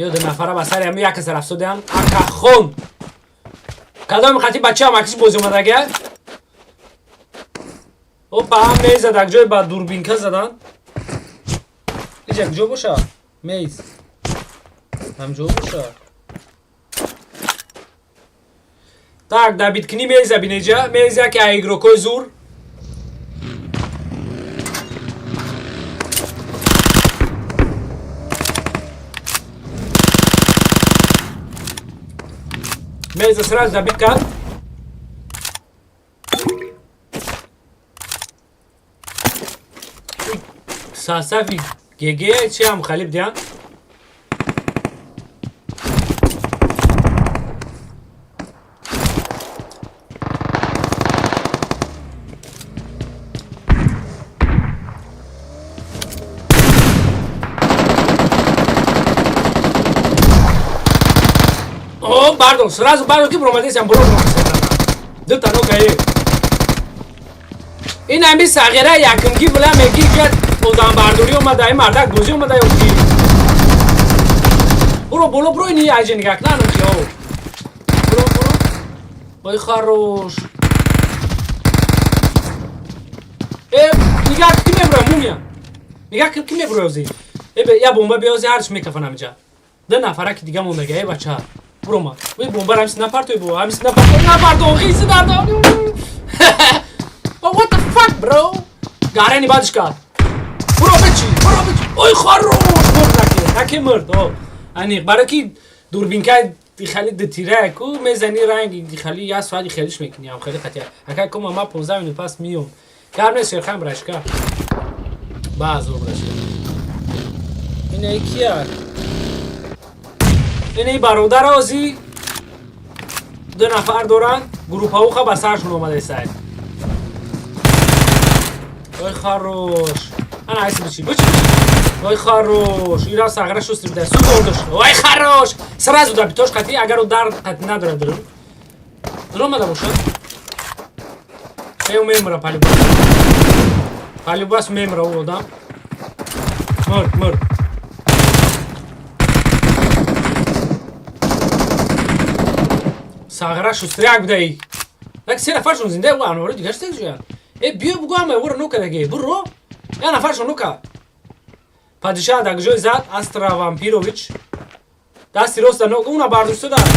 یه دو نفره بسر همه یک سر افسوده هم اکا خون کدام خطی بچه هم اکیش بازی اومده گه او پا هم میز زد اک جای با دوربینکه زدن ایچ اک جو باشه میز هم جو باشه tak da bitkini میز بینیجا میز که ایگروکوی زور میز سراج دا بیت کرد ساسافی گیگه چی هم خلیب دیان خب بردار سراز بردار که برامده سیم برو دو تا نوکه این همی ساغره یکمگی بلا میگی که اودان برداری اومده این مردک گوزی اومده یکی برو اینی عجی نگه کنن برو بای خروش نگه کی میبره مومیا نگه کی میبره اوزی یا بومبا بیازی هرچ میکفن همینجا ده نفره که دیگه مونده گه بچه برو ما وی بومبا همسی نپر توی بو همسی نپر تو خیسی در داریم what the fuck bro گاره بعدش کرد برو بچی اوی خروش مرد نکه مرد انیق برای که دوربین که خیلی دتیره کو میزنی رنگ خیلی یا سوادی خیلیش میکنی هم خیلی خطیه اگه کم ما 15 minut پس میام کار نیست شرخم برش کار باز رو برش اینه کیه اینه برادر آزی دو نفر دارن گروپ ها خواه بسرشون اومده سعی وای خروش انا عیسی بچی وای خروش ایران ساغره شستی بده سو دوردش وای خروش سراز بوده بیتوش قطعی اگر او در قطعی نداره درون مده باشه ایو میمره پالی باس میمره او آدم مرد ساغره شستی یک بده ای لکه سه نفرشون زنده او انواره دیگه شده جویان بیا بگو همه او رو نوکه دگه برو یا نفرشون نوکه پادشاه دگجوی زد استرا وامپیروویچ دستی راست نوک اونا برداشته دار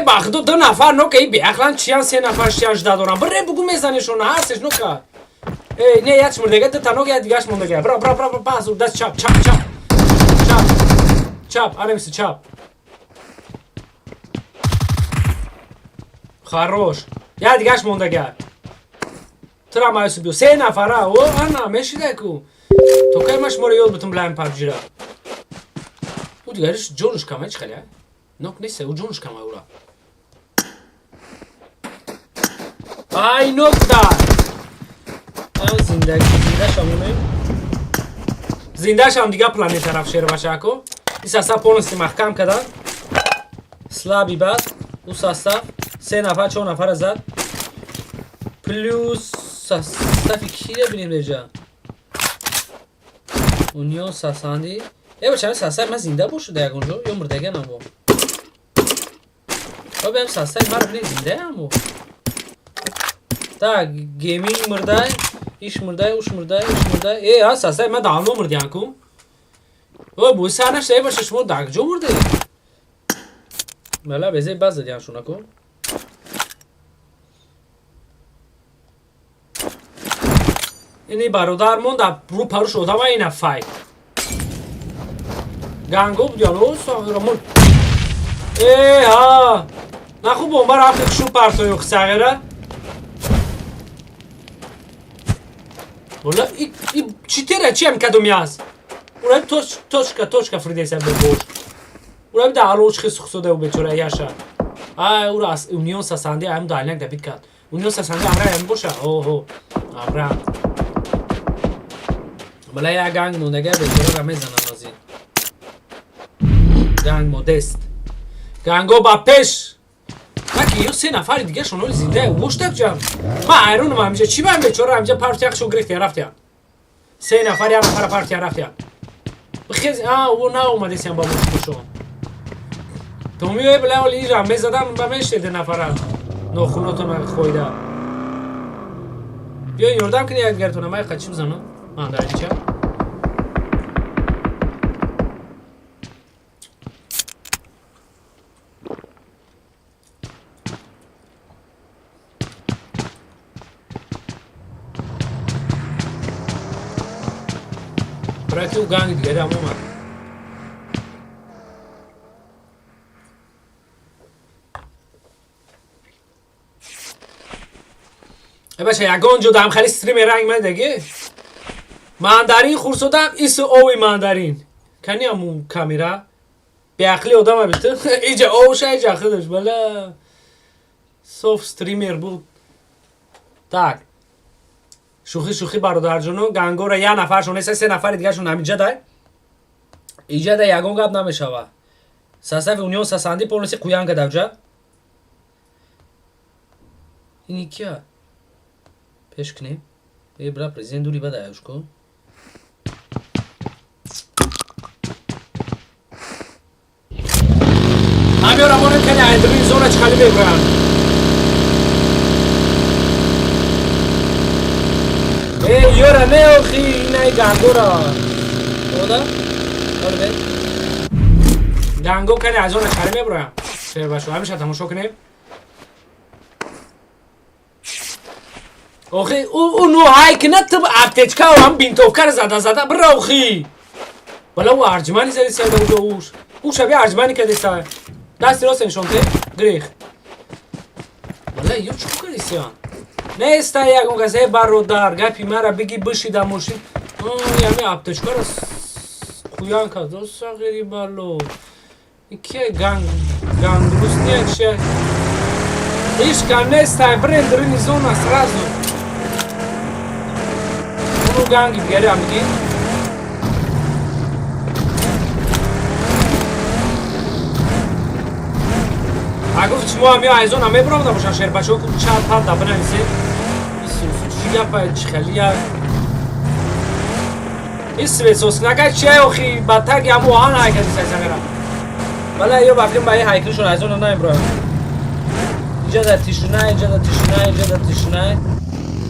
باخدو دو نفر نوکه ای بیاخلان چیان سه نفر شیانش دادورن بره بگو میزنیشون هستش نوکه نه یادش مرده گه تا نوکه دیگهش مونده گه برا پاس دست چپ آره میشه چپ خروش یا دیگهش مونده گه ترا مایوس بیو سه نفره او انا میشیده کو تو که مش مورد یاد بتون بلایم پابجی را او دیگرش جونش کمه چی خیلی نوک نیسته او جونش کمه او را آی نوک دار زنده شامونه زنده شام دیگه پلانی طرف شیر باشه کو این ساسا پونستی محکم کردن سلابی بعد او ساسا سه نفر چون نفر زد پلوس ساسا فکری بینیم دیجا اونیون ساساندی بچه ساسا ما زنده باشه دیگه اونجا یا مردگه نمو بهم ساسا ما رو بینیم زنده همو تا گیمینگ مرده ایش مرده اوش مرده ها ساسا ما داونو مرده کو او بوسانش ای باشه شما دگجو مرده ملا بزه باز دیان شونا کو اینی برادر موند رو پروش شده و این فای گانگو بیانو سامون ها نخو بمبا رفت شو پرتو خساغره ولا ای چی تره چی هم کدومی هست اونم توشکا فریدیسه ببوش اونم ده آلوچ خیس خسوده و بچوره یاشه او را اونیون ساسانده هم دالنگ دبید کرد اونیون ساسانده امره هم باشه اوه امره بلا یا گنگ موندگه بچوره را میزنن آزی گنگ مودست گنگو با پیش مکی یو سه نفر دیگه شنو زنده وشتک جام ما ایرون ما میشه چی بهم بچوره همجا پارتیاخشو گرفت رفتیا سه نفر یا نفر پارتیا رفتیا بخیز او نه اومده سیم با مشکشو تو میوه بلا ولی را میزدم با میشه ده نفر نخوناتون خویده بیا یوردم کنی اگر تو نمای خدشی بزنم من در اینجا برای که او گنگ دیگه دم اومد بچه یگان جو دم خیلی استریم رنگ من دیگه ماندارین خورسودم ایس اوی ماندارین کنی همون کامیرا بیاقلی آدم بیشتر ایجا اوشه ایجا خودش بله صوف استریمر بود tak شوخی برادر جونو گنگو را یه نفر شونه سه نفر دیگه شون همینجا دای اینجا دا یگان گپ نمیشوه Сасави унион сасанди полностью куянга давжа. Ини кия? Пеш кнем. Бра зендури бада яушко. Ами рамонем кани айдри зона чхали бебран. Йора не охи най гангора. Ода? Орбе. Ганго кани аз зона чхали мебран. Шер башо ҳамиша тамошо кунем. охи уну ҳайкна тиб аптечка ҳам бинтовкар зада бра охи. Бала у арҷмани зади сада уҷо уш шаби арҷмани кадиста. Дасти рост нишонте грех. Бала ё чӯ кадисиян? Неста ягон газе бародар гапи мара биги бишида мошин. Ями аптечкара куян кард сағири бало. Икия гангрусния чия. Ишка неста брендри зона сразу. Уну ганги бгари амиги. Агуф чмо ами айзона мебравда боша шербачо ку чат пат да бнависе. Чига па чхалия. Исвесос нага чай охи батаг яму ан айка дисагара. Вала ё бафим бай хайклишон айзона наймбра. Иҷада тишнай, иҷада тишнай, иҷада тишнай.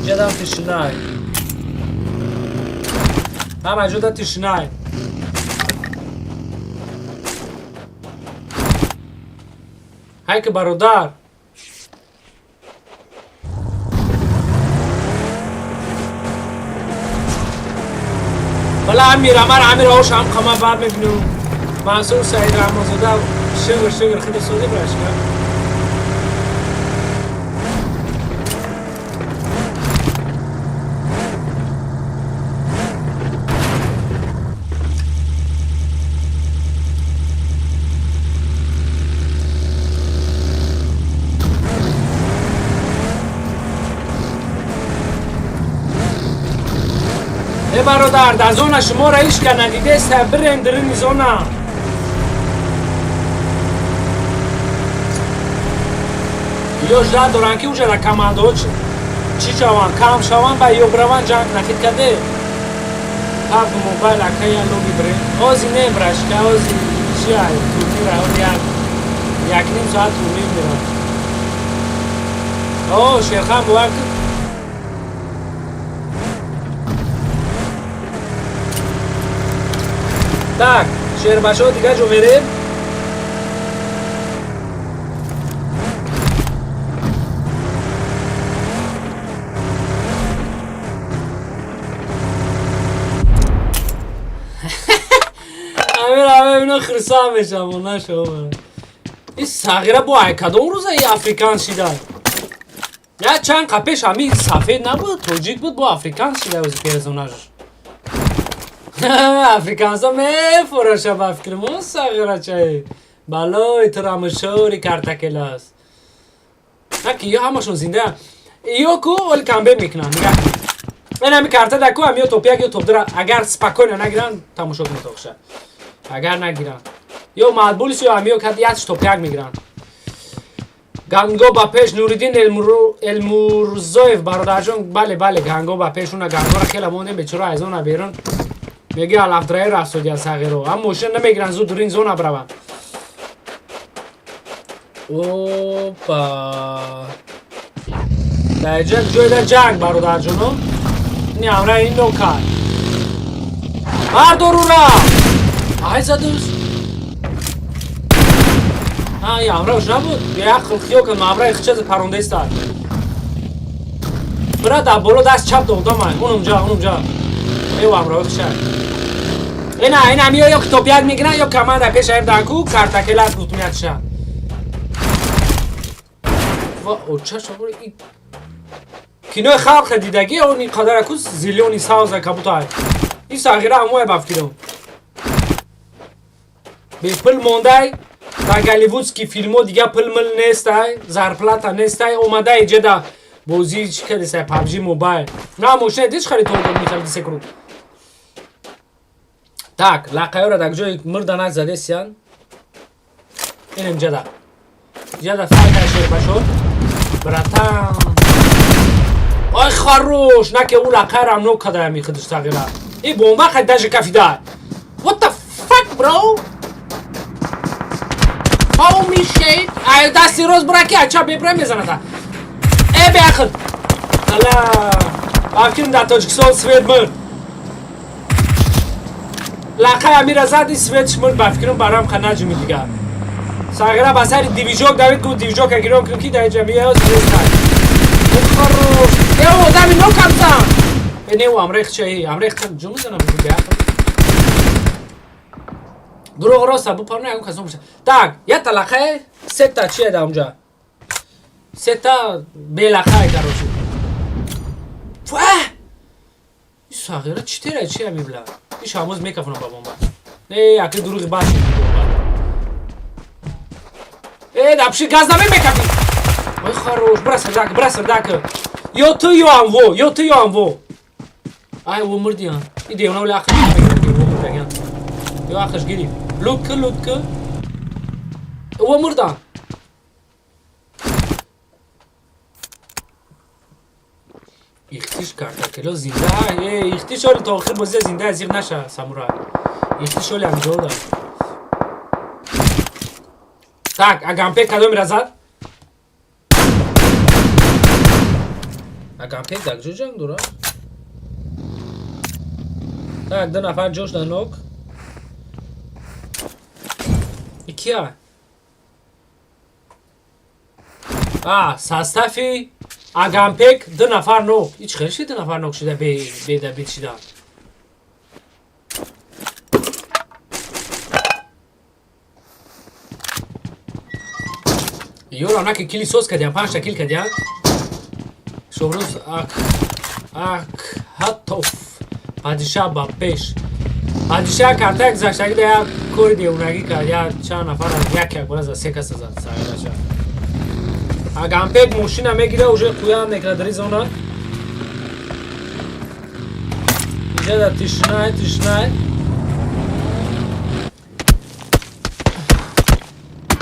Иҷада тишнай. Ҳама иҷада тишнай. Хайка бародар. Вала амир ош ҳам қама бар мебинум. Мансур Саид Рамазода шигр хида сози брашка. برادر در زون شما را ایش که ندیده سبرین درین زونه یا جدا دارن که اوجه را کمانده چی شوان کم شوان با یو بروان جنگ نخید کده هفت موبایل اکه یا لوگی برین آزی نمرش که آزی چی های تورنیر های یک نیم ساعت تورنیر میرن اوه شیرخان باور کد Так, шербашо дига ҷо мерем. Амир ино хирсон мешам нашо. Ин сағира бо ай кадом рӯза и африканс шида. Я чанд қапеш ҳами сафед набуд, тоҷик буд бо африканс шида ози перезонаж. африканса мефуроша ба фикри мо сағирачаи балои турамушори картакелас таки ё ҳамашон зинда ё ку оли камбе мекунанд нигаҳ ин ҳами карта даку ҳам ё топ-1 ё топ-2 агар спокойно нагиранд тамошо кунед охша агар нагиранд ё матбулис ё ҳами ё кадиятш топ-1 мегиранд ганго ба пеш Нуриддин Элмурзоев бародарҷон бале ганго ба пеш уна гангора хела мондем бечора аз он берун меги алафдраи рафсоди аз сағиро ҳам мошин намегиранд зуд дур ин зона браванд опа даҷа ҷойда ҷанг бародарҷоно ини амра ин нокар бардорура ай задус ай амраш набуд як хилхиё кан амраи хичази парондестад бира дар боло даст чап додамай унумҷа эу амраи хичад ина ҳами ё топ-1 мегиранд ё команда пеш аиб данку картакелас гутмиятша ва оча шабори ин кинои халқ дидагӣ он ин қадараку зиллиони савза кабутай ин сағира ҳамоя бафкиром бепил мондай дар голливудски филмо дига пилмил нестай зарплата нестай омадай ҷеда бозии чӣ кадесай PUBG мобайл на мошина диш харитода мехалди секрут так лақаёра дар ҷои мурда нак задесиян اینم جدا فرقش باشو براتان آی خروش نکه اون لقرم نو کده میخدش تغییره این بومبا خیلی دژ کفی دار what the fuck bro holy shit ای دستی روز براکی اچا ببرم میزنه تا ای بیاخد الله بافکرم در تاجیکستان سوید مرد لقه امیر زدی سویدش مرد بافکرم برام خنج می دیگه ساغره بسر دیویژوک داوید کو دیویژوک اگرام کنم کی در جمعیه ها سوید کرد خروش یه آدمی نو کمسم اینه و امریخ چهی امریخ تن جو میزنم بگو بیاخد دروغ راسته بو پارو نگم کسان بشه tak یه تلقه سه تا چیه ده اونجا سه تا بلقه کروشی فوه این ساغره چی تیره چیه میبلا این شاموز میکفونه با بومبا نه یکی دروغی باشه ای دپشی گاز نمی میکفی ای خروش برا سردک یا تو یا هم و ای و مردیان این دیونه ولی آخرش گیریم یا آخرش گیریم لوک و مردان ایختیش کرده کلو زنده ایختیش حالی تا آخر بازی زنده ازیق نشه سامورای ایختیش حالی همجا دار tak اگمپه کدوم میرزد اگمپه دک جو جنگ دورا tak دو نفر جوش دنوک ایکیا ساستافی اگمپک دو نفر نوک هیچ خیلی دو نفر نوک شده بیت شده یورا نکه کلی سوز کدیم 5 تا کل کدیم شوروز هاتوف پادشاه با پیش پادشاه کارتک زشتگی دیا کوری دیونگی که یا چند نفر از یک برز از 3 کس از سایده شد اگمپک موشین هم میگیره اوجه قویا هم نکره داری زونه اینجا در تشنای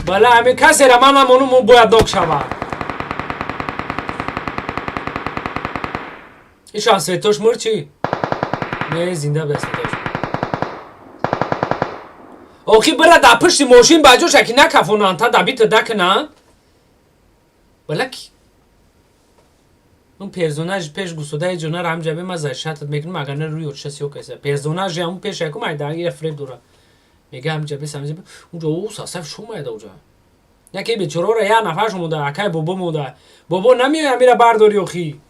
بله همین کسی را من هم اونو باید نوک شود ایشان سویتوش مرد چی؟ نه زنده به سویتوش اوکی برا در پشت موشین باجوش اکی نکفونن تا دبیت دک نه بله کی؟ اون پرزوناج پیش گوسوده جونه را هم جبه مزه شتت میکنم اگر نه روی ارچه ها کسی پرزوناج همون پیش اکو مایده یه فریب دوره میگه هم جبه سمیزه اونجا او ساسف شو مایده اونجا یکی بیچاره را یه نفرش مونده اکای بابا مونده بابا نمیه میره برداری اخی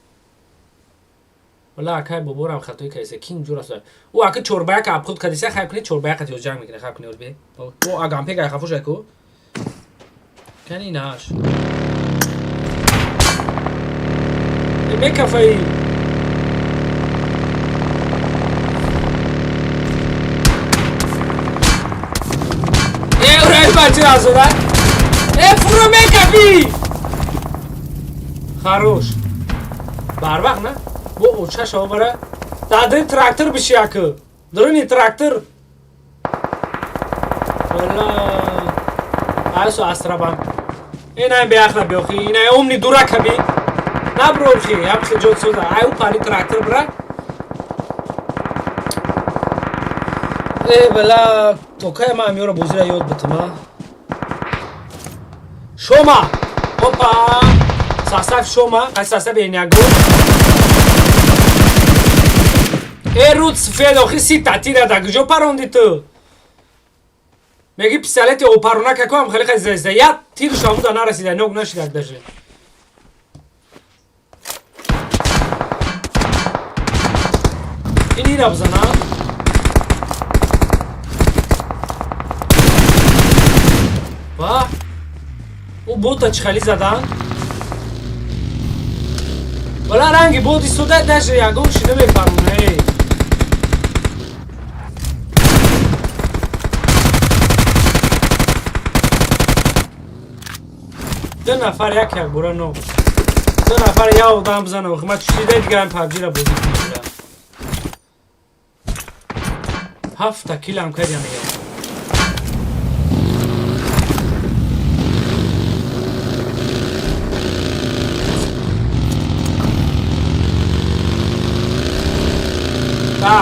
ولی اکای بابا را هم خطوی کیسه کی اینجور است او اکای چوربه که ابخود کدیسه خیب کنی چوربه که تیوز جنگ میکنه خیب کنی بی او اگم پیک ای خفوش اکو کنی ناش میکفایی بچه آزاده فرو میکفی خروش بر وقت نه بو اوچه شما بره داده تراکتر بشی اکه درونی تراکتر والا ایسو استرابم این هم بیاخلا بیاخی این هم امنی دورا کبی نبرو خی هم خی جود سوزه ایو پالی تراکتر بره ای بلا توکای ما همیو رو بوزیره یاد بتما شما اوپا ساسف شما قصد ساسف اینیگو ای رود سفید آخی 30 تا تیره دا کجا پروندی تو میگی پیستالتی اوپارونه که کنم خیلی خیلی زیسته یا تیر شامو دا نرسیده نوگ نشیده دشه اینی را بزنم واه او بوتا چه خیلی زدن ولی رنگی بودی سوده دشه یکون شده میفرمونه دو نفر یک برو نو دو نفر یا آدم بزنه و خیمت شیده دیگه هم پبجی را بودی کنید 7 تا کیل هم کردیم دیگه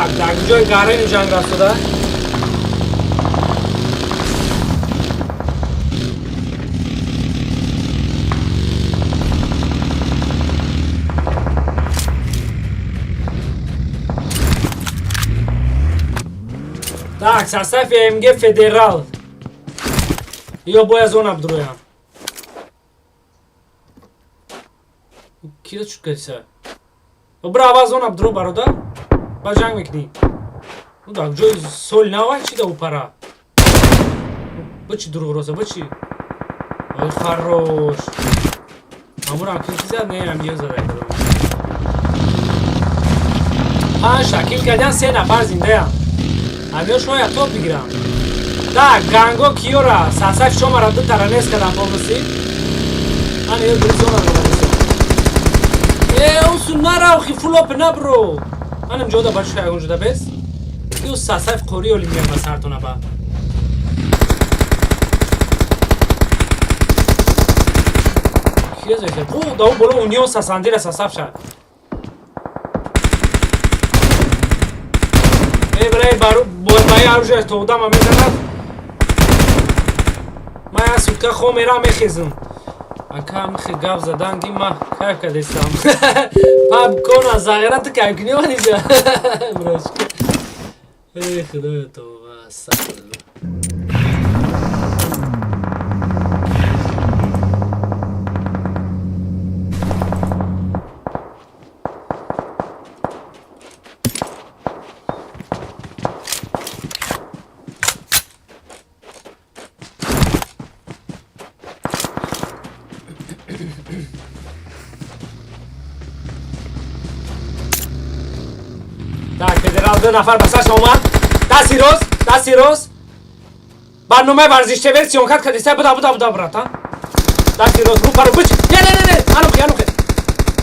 Так, در جای گرین جنگ رفته. Так, состав МГ Федерал. Ее боя зона обдруя. Кида чуткайся. Браво зона обдру барода. Ба жанг мекни. Ну так, джой соль навай чи да упара. Бачи друг роза, бачи. Ой, хорош. Амурам килкизад не ам ее задай. Шакил кадян 3 нафар зиндаям. Амио шояд топ бигирам. Так, ганго киора сасаф шомара ду таранес кадам полностью. Ан ее друзона нарадеса. Усун нарав хи фулоп набро. Анам жода бачу ягун жода бес. Ки сасаф қори оли миям ба сартона ба. Кия зайшад? О, дау боло унион сасандира сасаф шад. Блядь, бои оружие товда ма мезанад. Ма я сутка хо мерам мехезм. Ака мехе гав задан ди ма кайф кадестам. Паб кона загират кайф кини ма нижа. Брашка. Эй, худая това, сакла. Так, федерал 2 нафар ба сарш омад. Дасти рост. Барномаи варзишча версион кад кадиста буда брата. Дасти рост, ру пару буч. Не. Анухи.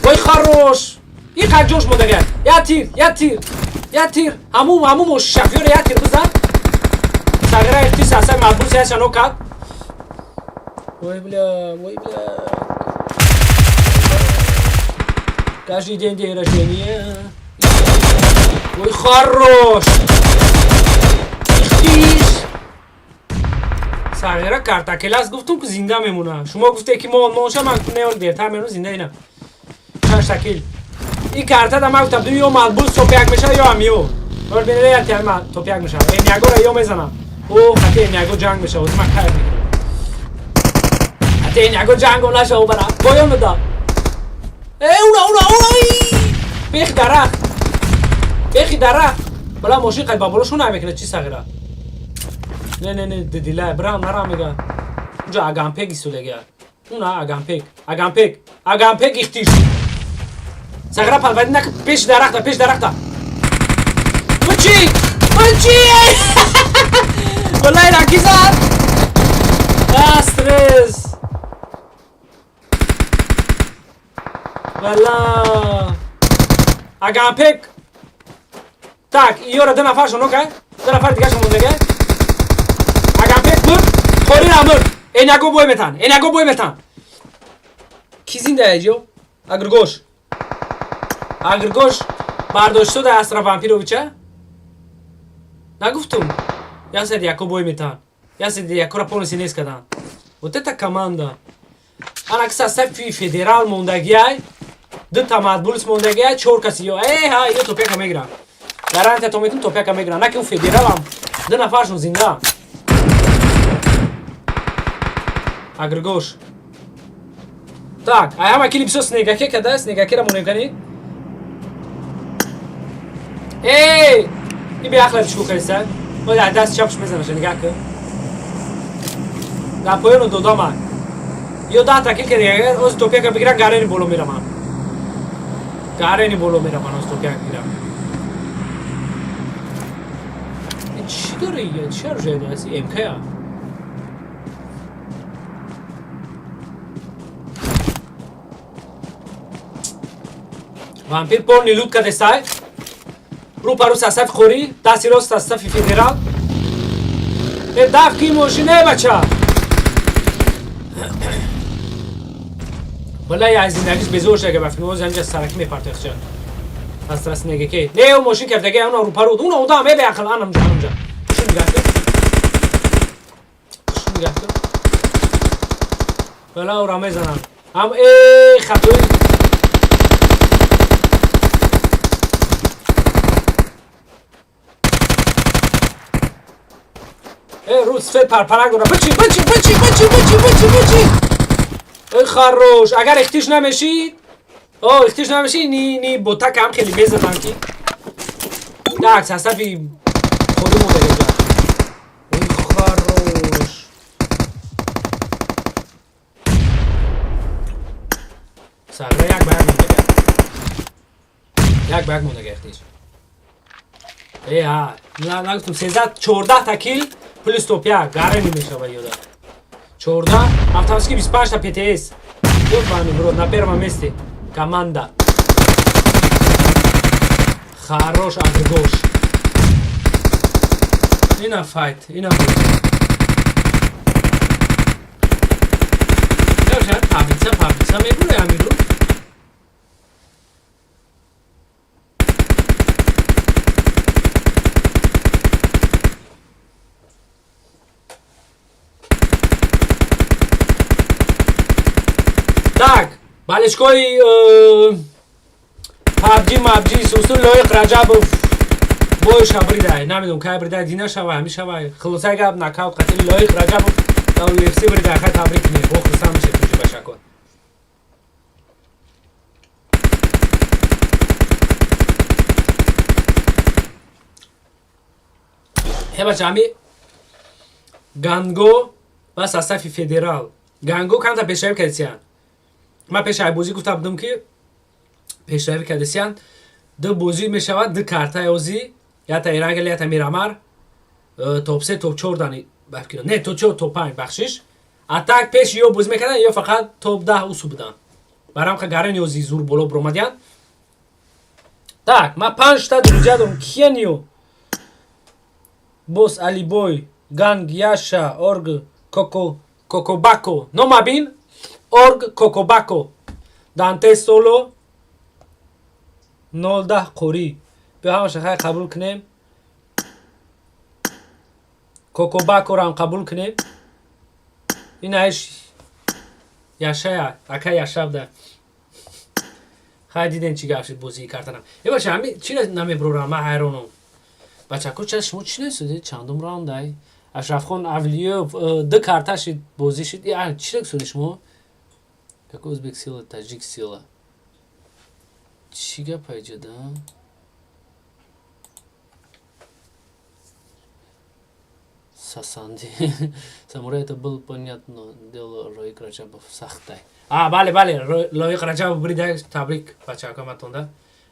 Ой, хорош. И как жош модага. Я тир. Аму шофёр я тир бизан. Сагра ихти саса мабус я шано кад. Ой, бля. Каждый день рождения. Ой, хорош! Ихтиш! Сагира картакелас гуфтум ки зинда мемуна. Шумо гуфте ки мо ноша ман неол бертар мену зинда ина. Чаш шакил. И карта да ман гуфтам ё малбус топяк меша ё амио. Ор бинере я тема топяк меша. Эмяго ра ё мезанам. О, хате эмяго janг меша. Озма кайф. Хате эмяго janг ола шо бара. Боё мда. Уна. Бехи дарах. Бала мошин қайд ба болошо намекунад чи сағира. Не дидила бра нара мега. Унҷа агампек исулега. Уна агампек ихтиш. Сағира палвади нак пеш дарахта. Мучи. Валай ракизад. Стресс. Вала. Агампек. Так, иёра 2 нафар шуно кай? 2 нафар дига шундага? Агампек бур, қори намур. Эняго бой метан. Ки зинда аҷо? Агргош. Бардошто да Астра Вампировича? Нагуфтум. Я сед яко бой метан. Я сед якора полностью не скадан. Вот это команда. Ана ки состав федерал мондагиай. 2 тамадбулс мондагиай, 4 каси ё. Ха, ё топека мегирам. Гарантия то метун топяка мегирам. Наки у федералам 2 нафаршун зинда. Агргош. Так, ама ки липсо снегаке када? Снегакера монекани? Эй! И биахлад чуку кайса? Ода даст чапш мезанаш негаке. Да поено додама. Ё дата ки керия, оз топяка бигирам гарени боло мирамам. Оз топяка бигирам. چی داره یه؟ چی оружие هست؟ МК یا؟ Вампир полный лут каде стай. Ру пару состав хори, дасти рост состав федерал. Давки машине бача. Валай аз зиндагиш безор шага бафтим, оз анҷа сараки мепартехча. از راست نگه که نه اون ماشین کرده که اون رو پرود اون اوندا همه به عقل آنم جانم جا شو نگاه بلا او رامه زنم هم خطوی روز سفید پرپرک دارم بچی خروش اگر اختیش نمیشید اختیش نمیشید نی بوتک هم خیلی میزدن که نه عکس هستفی خودمون بگه جا خروش سرده یک برگ مونده گه اختیش نگفتم 14 تکیل پلیس توپ یک گره نمیشه با یودا 14 автоматически 25 تا ПТС ебаный в рот на первом месте команда хорош Агдош ина файт ина будет я таблица мебуре амиру так балечкои пабджи сусу лоиқ раҷабов бой шабридай намедонам кай бридай дина шава ҳами шава хулосаи гап накаут қатили лоиқ раҷабов да UFC бридай хай табрик не бо хурсанд меша туҷи башакон бача ҳами ганго ва состави федерал ганго камта пешравӣ кардисиян من پیش بازی گفتم بودم که پیشروی کردسیان دو بازی میشود دو کارت یازی یا تا ایرانگل یا تا میرامر توپ 3 توپ 4 دانی بفکر نه توپ 4 توپ 5 بخشش اتاک پیش یا بازی میکردن یا فقط توپ 10 اوسو بودن برام که گارن یازی زور بالا برآمدن так من 5 تا درجه دادم کیانیو بوس علی بوی گانگ یاشا اورگ کوکوباکو نو مابین Org Cocobaco Dante Solo 010 قوری بیا همش خیلی قبول کنیم کوکوباکو رو هم قبول کنیم این هایش یاشا اکا یاشا بده خیلی دیدن چی گفت بازی کردنم یه باشه همی چی نمی برورم من حیرانم بچه که چه شما چی نسودید چندم راندای اشرف خان اولیو دو کارتاش بازی شد یه چی نسودید شما Какой узбек сила, таджик сила? Чига пойдет, да? Сасанди. Самурай это было понятно. Дело Роик Раджабов Сахтай. Бале. Роик Раджабов бридай табрик бачака матонда.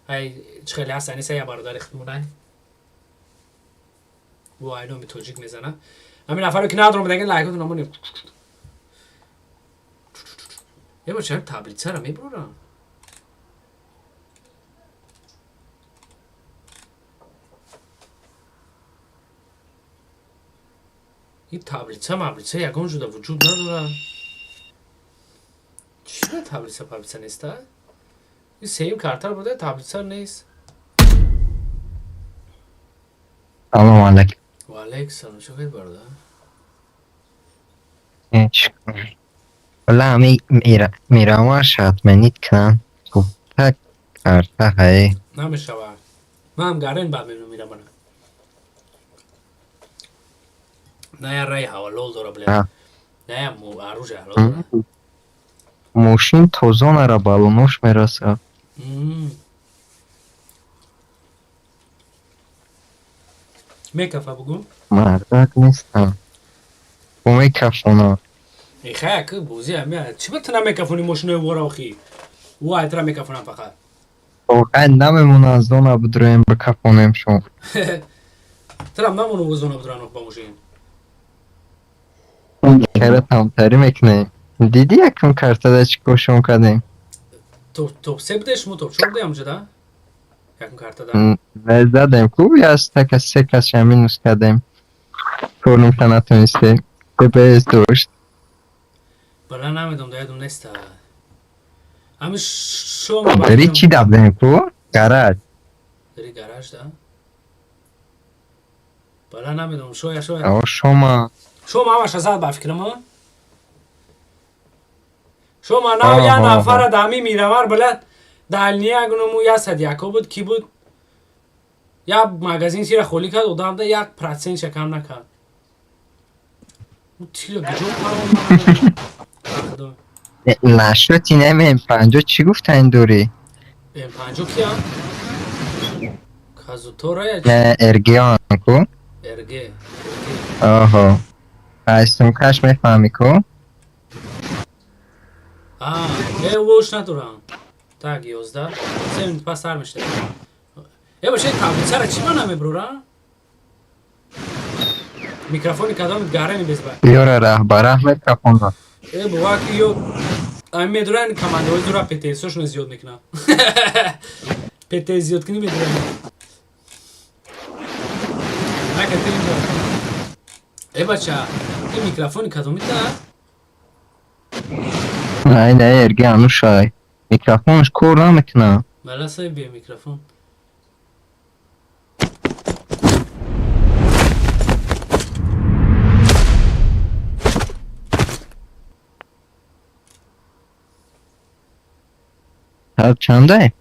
Ай, чхели хасани се я бародари хитмунай. Вай, номи таджик мезана. Ами нафаро ки надром деген лайкот номони. یه بار چند تابلیتسه رو میبرورم این تابلیتسه یکان جدا وجود ندارم چی به تابلیتسه نیسته؟ این سیم کارتر بوده تابلیتسه نیست سلام علیکم و علیکم سلام چه خیلی برده؟ والله همه میراماش حتما نیت کنن خب تک کارتا های نمیشه من هم گرین بعد میرم نه یا رای حوالول داره بله نه یا عروج حوالول داره موشین توزان را بالونوش میرسه میکفه بگو مردک نیستم با میکفونا ای خیلی که بوزی همه چی بتونم میکفونی ماشینه وارا آخی وای ترا میکفونم فقط واقعا نمیمونه از دونه بدرویم بکفونیم شما ترا نمونه از دونه بدرانو با ماشین کره تمتری میکنیم دیدی یکم کارتا چی کشون کردیم توپ سه بدهش مو توپ چور دیم جدا یکم کارتا دا زدیم خوبی از تک از سه کس همین نوز کردیم کارنم که نتونستیم بپیز داشت بلا نمیدونم دایدون نیسته همه شما داری چی دبدیم کو؟ گرد بری گراژ ده بالا نمیدونم شویا آقا شما همش ازت با فکرم شما نه آه، یه آه، نفر دمی میرمر بلد دلنیه اگنمو یا صدیکو بود کی بود یا مگزین سیره خولی کرد ادام ده 1% شکم نکرد تیره گجو پرام نشوتی نمیم پنجا چی گفت این دوری؟ ام پنجو کیا کازوتورا یا چی نه ارگیان کو؟ ارگه آها هستم کش میفهمی کو؟ ووش ندارم tak 11 7 pas sarmıştı. باشه تابلت سر چی منم برورا میکروفون کدام گاره بزبا بیاره رهبره میکروفون بابا که یو میدونن کماندوی دورا پتی سوشون زیاد میکنه پتی زیاد کنی میدونن نکته اینجا بچه این میکروفون کدامی تا نه ارگیانو شای میکروفونش کور نمیکنه بلا سای بیا میکروفون هر چنده؟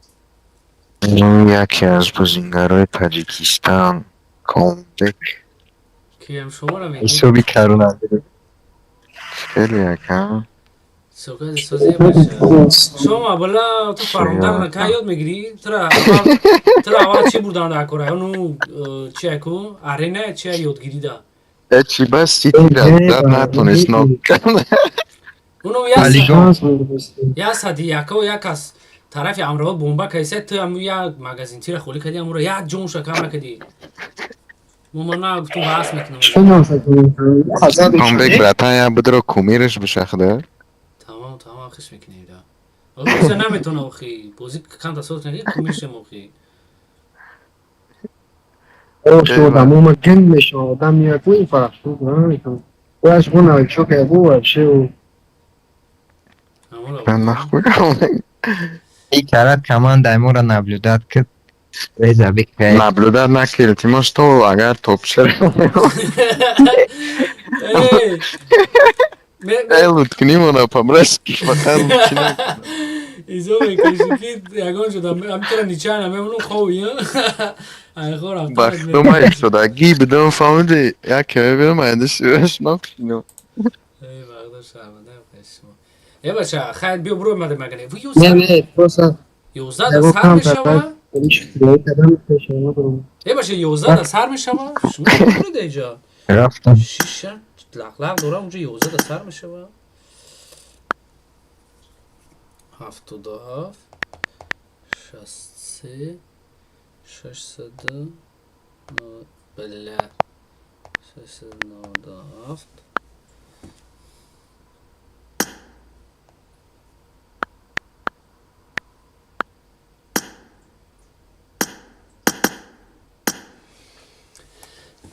این یکی از بازیگرای تاجیکستان کامبک کیم شما رو میگی ایسو کرونه خیلی یکم سوکا سازی باشه شما بالا تو فرماندار نکه یاد میگیری ترا اول چی بودن دا کره اونو چی اکو ارینه چی یادگیری دا چی بس سیتی رد نتونست ناک کنه اونو یا سادی یکو یک از طرف امرو بمبا کیسه تو هم یا مگزین تیر خولی کردی امرو یا جون شکم نکدی ماما تو بحث میکنم کامبک براتن یا بده رو کومیرش بشخده تمام خش میکنی دا بوزه نمیتونه اخی بوزی کم تصورت نگی کمیشه موخی آدم ما گن میشه آدم میاد این فرق شد نمیتونه باش بنا شو که بو شو من نخویم ای کرد کمان دایمو را نبلودد که ریزه بکره نبلودر نکیل تیماش تو اگر توپ شده لوت کنیم اونا پامرس کش فقط لوت کنیم ایزو میکشی که یگان شدم هم ترا نیچه همه اونو خوبی ها خورم بختو مایک شده گی بدون فهمیدی یا که بیرم اینده شیرش نکنیم ای بغداد شرمنده پشما بچه خیلی بیا برو مده مگنه و نه پروسا 11 در سر میشوه کدام پیشنهاد باشه 11 در سر میشوه شما برو دیجا رفتم شیشه لق دورم اونجا 11 در سر میشوه 77 63 600 بله 697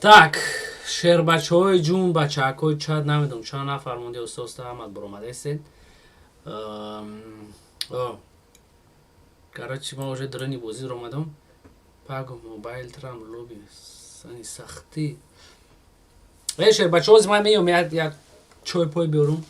Так, шер бачаҳои ҷун бачаҳакҳои чад намедонам чанд нафар монди устоз аҳмад баромадаистед короче ман уже дарани бозӣ омадам паго мобайл трам лоби сани сахтӣ шер бачаҳоз ман меём як чой пой биёрум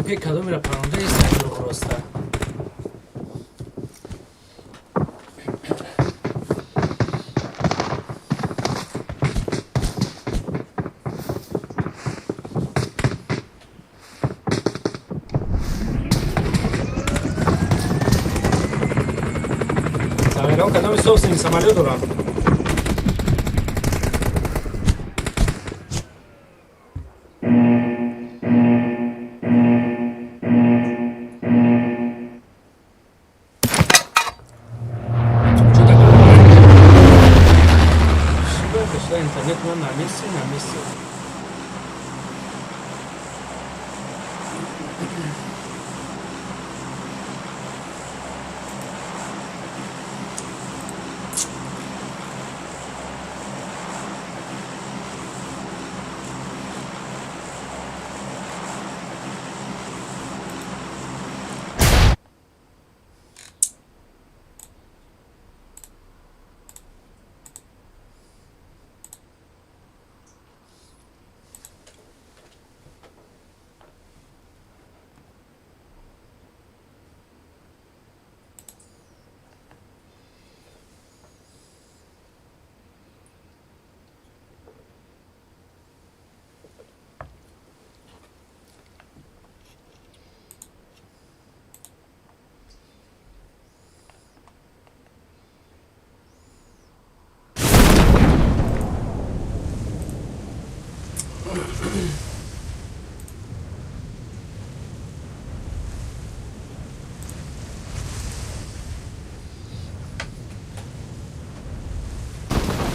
пек кадом мира паронда есть роста. Заверон кадом собственный самолет дурак. Интернет на месте, на месте.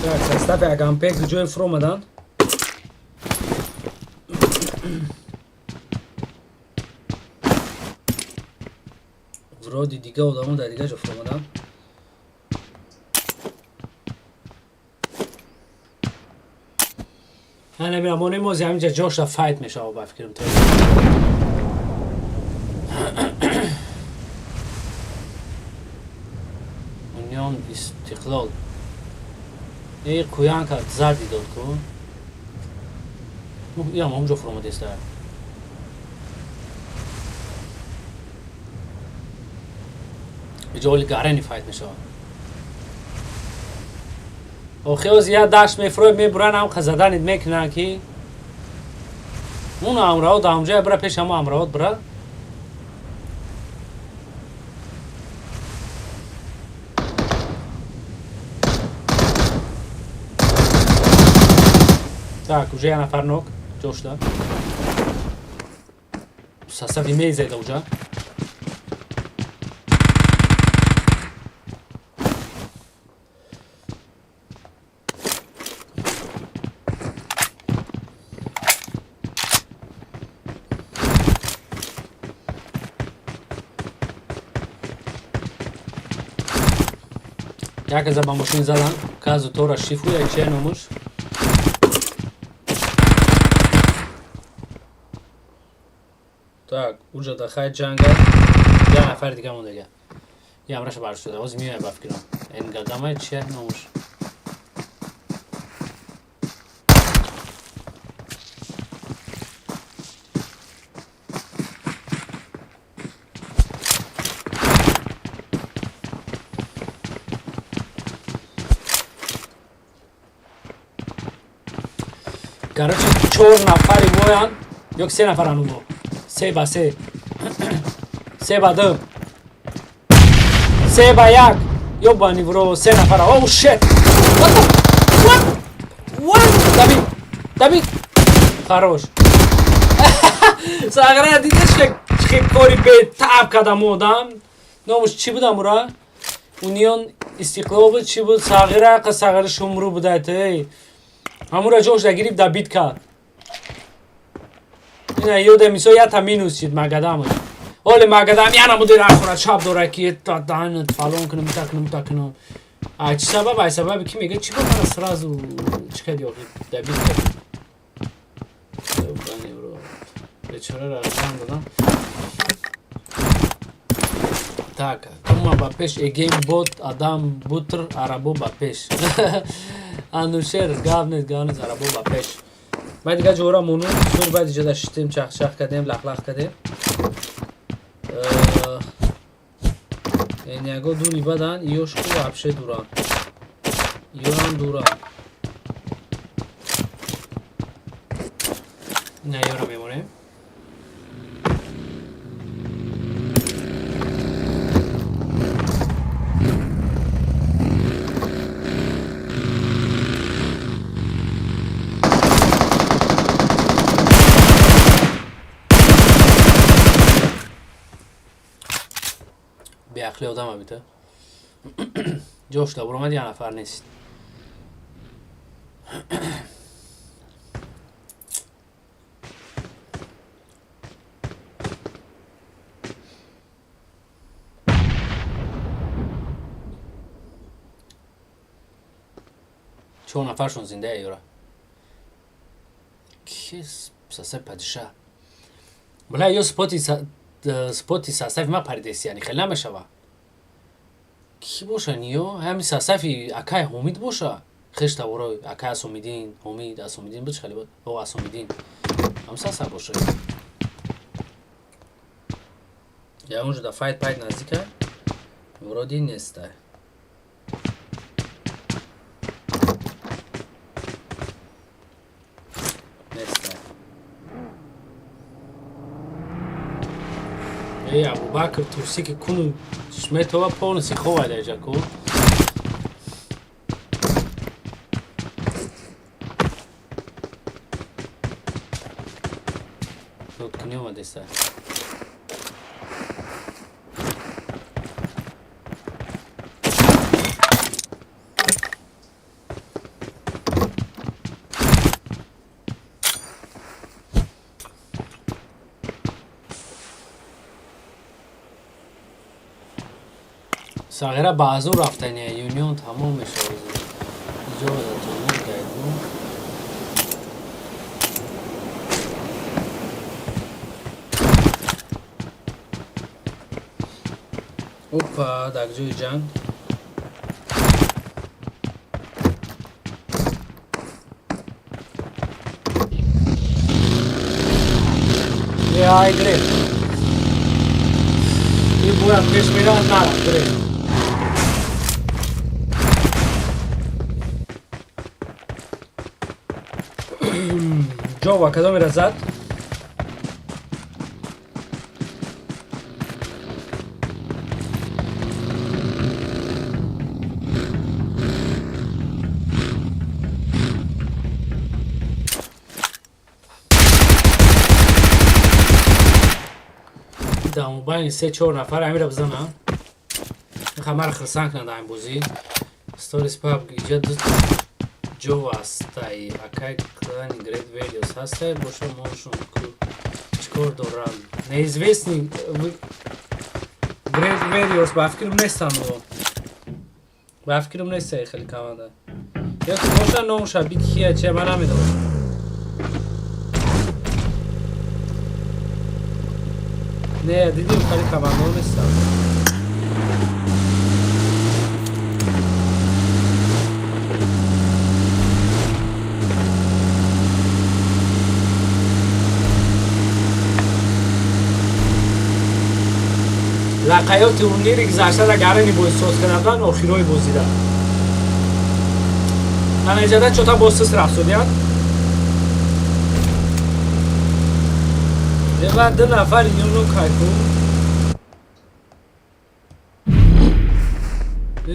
Так, составь агампек с Джоэл Фромадан. Вроде дига одамон дар дига ҷофт омадан. من نمیرم ما نمیازی همینجا جاش را فایت میشه و بفکرم تو اونیان استقلال ای کویان که زردی داد کن یا ما اونجا فرامده است در اینجا ولی گرنی فایت میشه خیلی زیاد داشت میفروی میبرن هم خزدنید میکنن که اون امراض همونجا برای پیش همه امراض برای так уже я на фарнок جوشتا ساسا میزه دوجا як за бамбушин задан казу тора шифуя че номуш так уже дахай джанга я нафар дига мондага я амраш бар шуда оз миёя бафкирам ин гадамай че номуш короче 4 нафари воян ёк 3 нафаран умо 3 ба 3 3 ба 2 3 ба 1 ёбани бро 3 нафара оу shit what давид хорош сагра дидеш чӣ кори бетаб кардам одам номуш чӣ будам ура унион истиқлол буд чӣ буд сағира қа сағира шумру будад ҳамура ҷош да гирифт да бит кард ина ёда мисо ята минус шид магадам оли магадам яна мудир ахора чап дора ки дан фалон кунам такнам а чӣ сабаб ай сабаби ки мега чӣ бо мана сразу чикад ёғи да бит кард ёбани бро бечора рафтан дадам так тума ба пеш эгем бот адам бутр арабо ба пеш анушер гавнес арабо ба пеш ما دیگه جورا مونو سور بعد اینجا داشتیم چخ کردیم لخ کردیم این یکو دوری بدن ایوش کو وابشه دوران ایوران دوران نه یورا میمونه بیاخلی آدم هم بیده جوش دا برو یه نفر نیست چون نفرشون زنده ایورا کیس ساسه پادشاه بلا یو سپوتی ساسفی ما پردیسی یعنی خیلی نمیشه کی باشه نیو همین ساسفی اکای همید باشه خشت برای اکای اسومیدین همید اسومیدین بچ خیلی بود او اسومیدین هم ساسف باشه یا اونجا دا فایت نزدیکه ورودی نیسته ای ابوبکر توسی که کنو شمت و پونسی خواه دیجا کو دود کنی اومده سر ساغره بازو رفتنیه یونیون تمام میشه اینجا تمام کردیم اوپا دکجوی جنگ یه های گریب این بورم پیش میره نرم گریب جوا کدام میره زد دامو باین 3-4 نفر امیره بزنم میخوام مرا خرسان کنند این بوزی ستوریس پاپ ایجاد جو هستی اکای کلانی گرید ویدیوز هستی باشم موشون چکار دارم نیزویستنی گرید ویدیوز با فکرم نیستن با فکرم نیسته خیلی کمانده یا که باشن نوشا بی کیه چه من نمیدونم نه دیدیم خیلی کمانده نیستن لقیات اونی گذشته را گرانی باید سوز کردن آخیروی بازیدن من ایجاده چطور بازسس رفت سودیان دیگه دو نفر یونو کایکو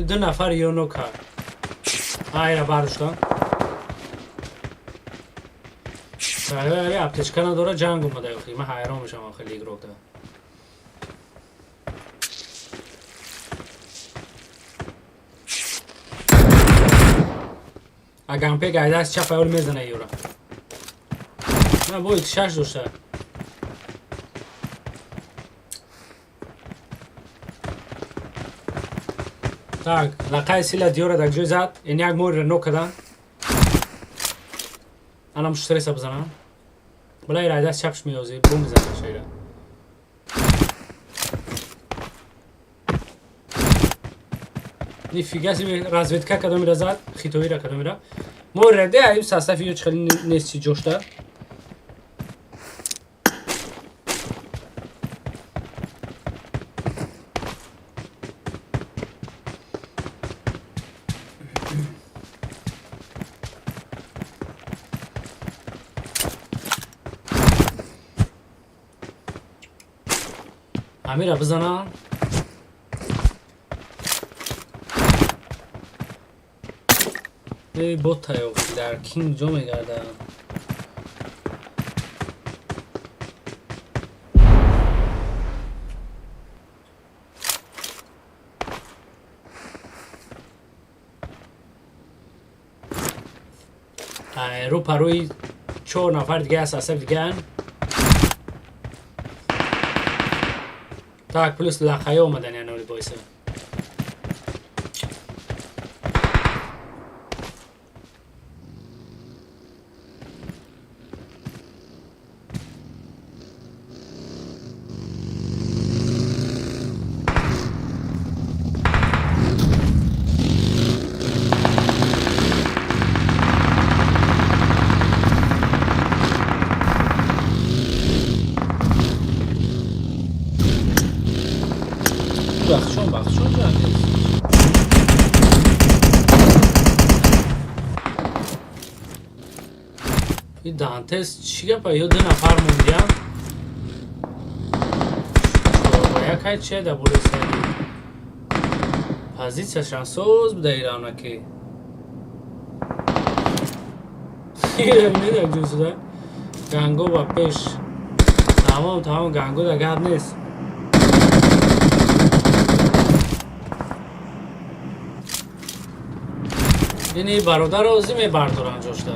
دو نفر یونو کای ایره برداشتن خیلی اپتشکنه داره جنگ اومده اخی من حیران میشم خیلی گروه ده اگه هم پیگ ایده از چپ اول میزنه ایورا نه باید 6 داشته tak لقای سیلا دیوره دک جوی زد این یک موری رو نو کدن الان مشتری سا بزنم بلا ایره ایده از چپش میوزی بوم بزنه شایره نی فیگاسی رازویدکا کدام میره زد خیتوی را کدام میره Morede aí sasaf eu chkhali nesse joshta. Amira bzana. ای بوت تایو در کینگ جو میگردم رو پروی 4 نفر دیگه هست اصف دیگه هن تاک پلوس لخیه اومدن یعنی اولی بایسه بخشون این دانتس چیه پا یه 2 نفر موندیم باید که چیه ده بوده سایی پازیت شانسوز بده ایرانه که یه میده جوزه ده گنگو با پیش تمام گنگو ده گرد نیست اینی برادر رو زیمه بردارن جاشته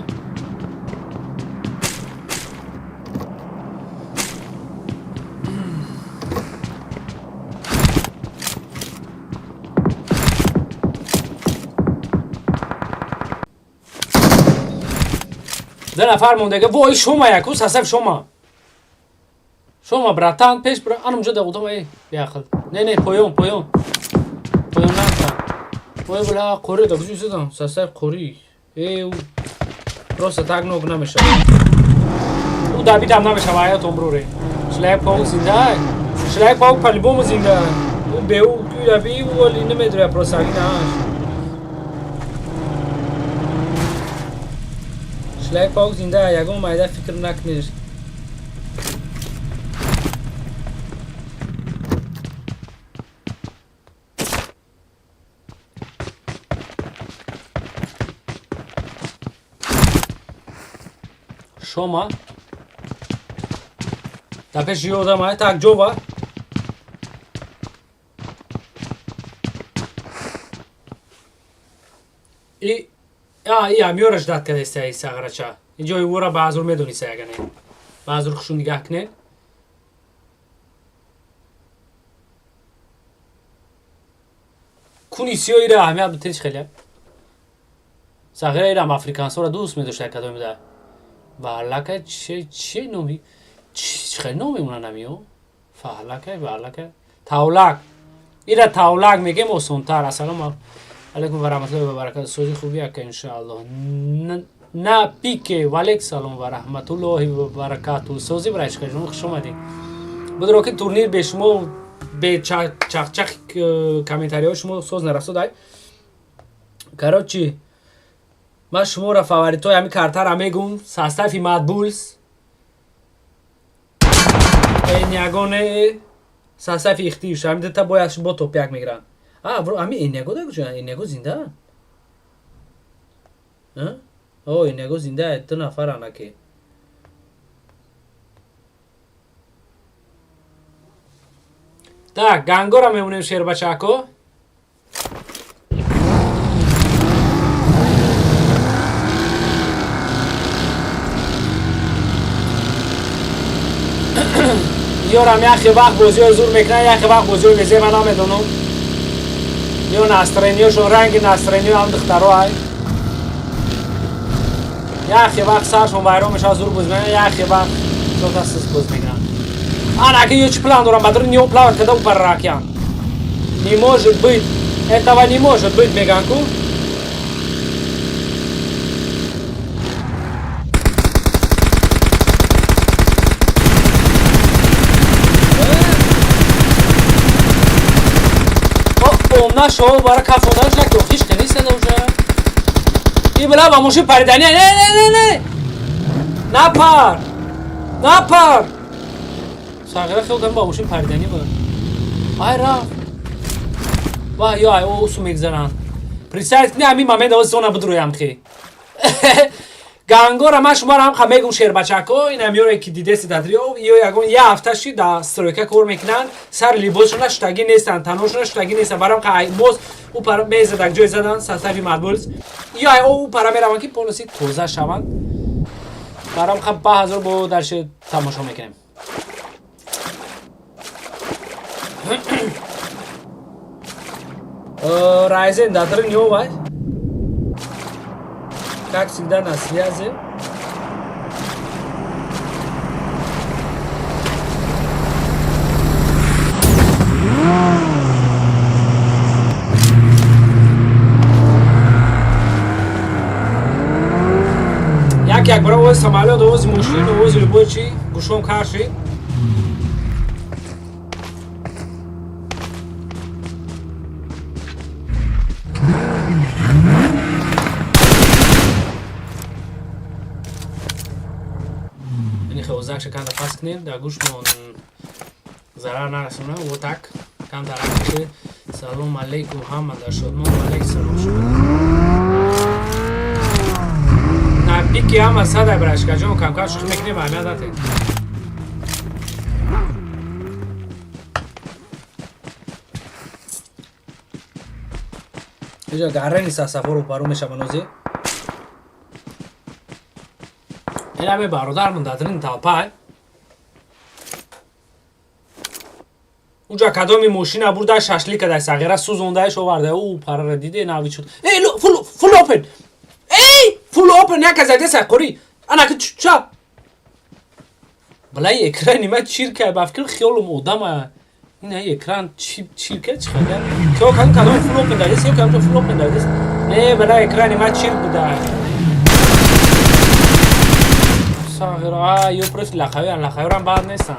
ده نفر مونده که وای شما یکوس حسب شما براتان پیش برا انم جده قدام ای بیاخل نه پایون نکن وای بلا قوری دا کجوی زدم سسر قوری ای راست تاگ نوگ نمیشه او دبی دم نمیشه وای تو امروره شلای پاو زنده شلای پاو پلیبوم زنده او به او توی دبی ولی نمیدونه پروساگی نهاش شلای پاو زنده یکم مایده فکر نکنیش شما تپش یودم های تاک جو با ای میورش داد که دسته ای ساغره چه اینجا ای ورا بازور میدونی ساگه نه بازور خشون نگاه کنه کنیسیو ایره همه بتریش خیلی ساغره ایرم افریکانس را دوست میدوشته کدوم میده فهلکه چه نومی خیلی نومی مونه نمیو فهلکه تاولک ایره تاولک میگم اوسونتر السلام علیکم و رحمت الله و برکاته سوزی خوبی که انشاءالله نه پیکه و علیک سلام و رحمت الله و برکاته سوزی برایش کنیم خوش اومدین بدرو که تورنیر به شما به چخ کامنتاری های شما سوز نرسو دای کارو چی من شما را فاوریتو همین کارتر همه گون ساستافی مادبولز این یگانه ساستافی اختیرش همین دتا بایدش با توپیک میگرن برو همین این نگو ده کجا این نگو زنده این نگو زنده 2 نفر انا که tak گنگو را میمونیم شیر بچاکو یارم یخی وقت بازی زور میکنه یخی وقت بازی ویزه من نمیدونم یو نسترینیوشون رنگ نسترینیو هم دخترو های یخی وقت سرشون ویرو میشه زور بوز میکنه یخی وقت شو دستس بوز میکنه انا که یوچ план дурам بدر نیو плавать когда упар ракян не может быть этого не может быть меганку نشو برای کفوندنش نکن هیچ که نیست دوشه این بلا با ماشین پریدنی نه نپر ساغره خیلی کنم با ماشین پریدنی بود آی رفت وای یا او سو میگذارن پریسایت نه همین مامه دوست زونه بود رویم خی گانگور ما شما هم خب میگم شیر بچکو این همیاره که دیده سیدادری او یه هفته شی دا استرویکا کار میکنن سر لیبوسشون اشتگی نیستن تنوشون اشتگی نیستن برام که موز او پر میز دک جای زدن ساستفی مدبولز یا او پر میرم که پلیسی توزه شوند برام خب 5000 با درش تماشا میکنیم Ryzen датыр не бай. Как всегда на связи. Як брав ось самоліт, ось машину, ось любой гушом каші. خوزک شکن دفاس کنیم در گوش من ضرر نرسونه و تک کم طرف که سلام علیکم محمد شد من علیک سلام شد نه بیکی هم از صدای برش که جان کم کم شخ میکنیم همه داته اینجا گره نیست سفر رو پارو میشه منوزی این همه برادرمون دادرین تاپای اونجا کدامی ماشین برده ششلی که در سغیره سوزوندهش آورده او پره را دیده ناوی شد ای فول اوپن ای فول اوپن یک از ایده سکوری انا که چا بلای اکرانی ما چیر که بفکر خیالم آدم این های اکران چیر که چی خیلی که کدام فول اوپن دادیست یا کدام فول اوپن دادیست نه بلای اکرانی ما چیر بوده ساغره یو پرس لخوی هم بعد نیستن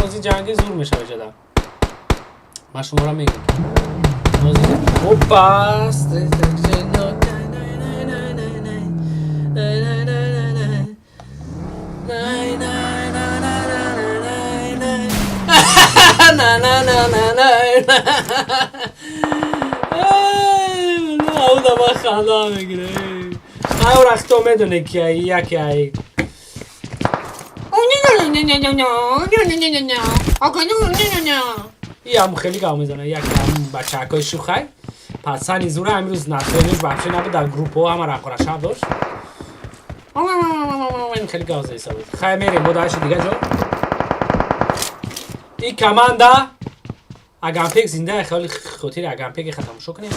نوزی جنگی زور میشه بجده من شما را میگم نوزی اوپا او دا با خنده میگیره او رختو میدونه که یکی ای این همون خیلی گام میزنه یکی همون بچه هکای شوخی پس سنی زوره امروز نسلونیش بخشه نبود در گروپ ها همه رقم رشب داشت این خیلی گازه ایسا بود خیلی میریم بودهش دیگه جا این کمانده اگمپیک زنده خیلی خطیر اگمپیک ختم شو کنیم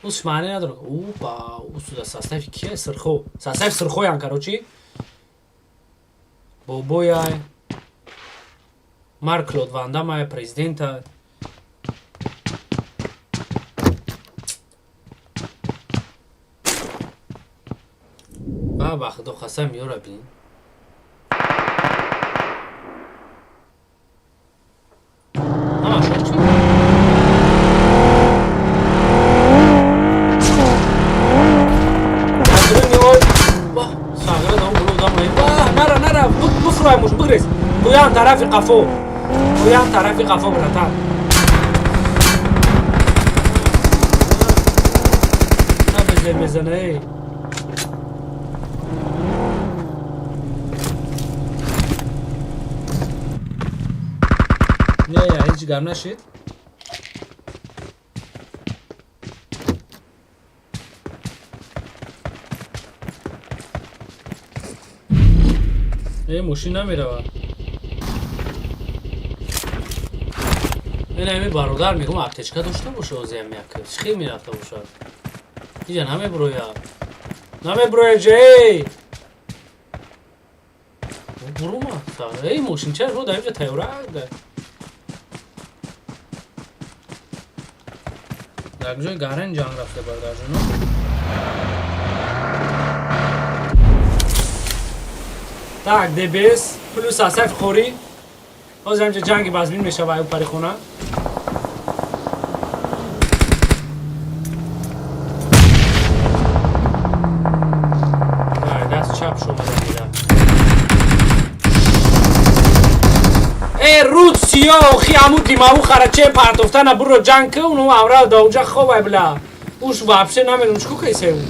اوش معنی نداره اوپا اوسو ساستفی کیه سرخو ساستف سرخوی هم کروچی بوبویای Марк Клод Ван Дамма, президента. Бах, до хасам юра бин. Шо чи? Сагра дам було дамай. Нара, бufрай муш бирес. Буян тарафи қафо. Буян тарафи қафо братан. Набезер мезане. نه هیچ گرم نشید ماشین نمیره این همه برادر میگم اپتچکا داشته باشه از هم یک خیلی میرفته باشه اینجا نمی برویا جی برو ما ای ماشین چه رو در اینجا تیوره در جای گارن جان رفته بردار جنو tak DBS plus asaf خوری باز همینجا جنگ بازبین میشه و او پری خونه چپ شما میدم ای رود سیاه خی عمو دیماو خرچه پرتفتن برو جنگ که اونو امرا دا اونجا خوبه بلا اوش واپشه نمیدونم چکو کیسه اون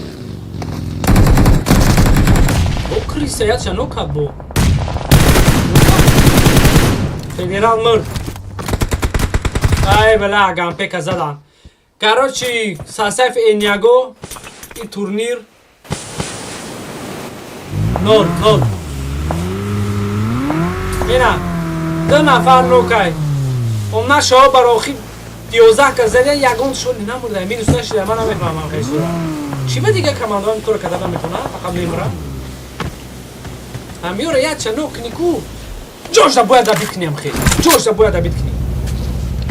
او کریسه یاد چنو کد بو فدرال مرد ای بلا گمپه زدن Короче, состав Эньяго и турнир 0. Ина, 2 нафар нокай. Он нашо барохи 12 казали ягон шо намурда. Минус нашли, ман намефаҳмам хесура. Чӣ ба дига командон то када метона? Фақат мемра. Амиора я чанок нику. Джошда бояд добит кнем хе. Джошда бояд добит кнем.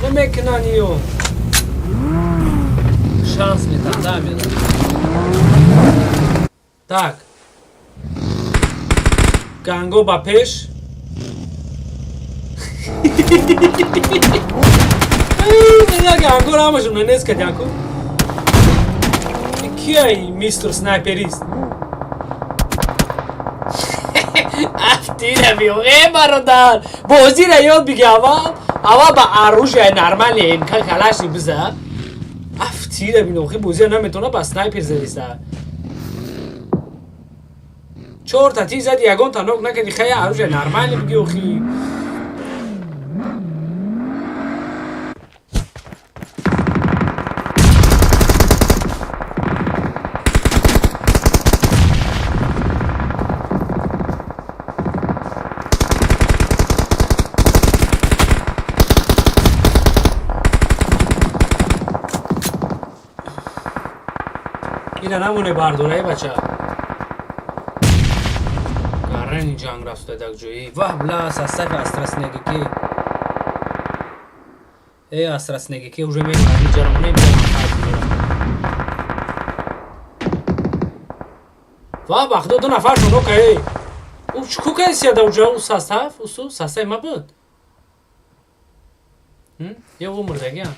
Намекнаниё. Шанс мне там, да, мне. Так. Ганго ба пеш. Я ганго рамашум на неска дяку. Кияй мистер снайперист. Афтира био, бародар. Бозира ёд биги аввал ба оружие нормальное МК калашник биза. Афтира бино, хи бозира наметона ба снайпер зависта. Чорта ти зади ягон танок накади хай оружие нормальное биги охи. اینا نمونه برداره بچه گرن جنگ رفته دک جویی واه بلا سستف استرسنگی که ای استرسنگی که اوجه میگه اینجا رو نمیدونم واه بخدا 2 نفر شنو که او چکو که سیاده اوجه او سستف او سستف ما بود یا او مردگی هم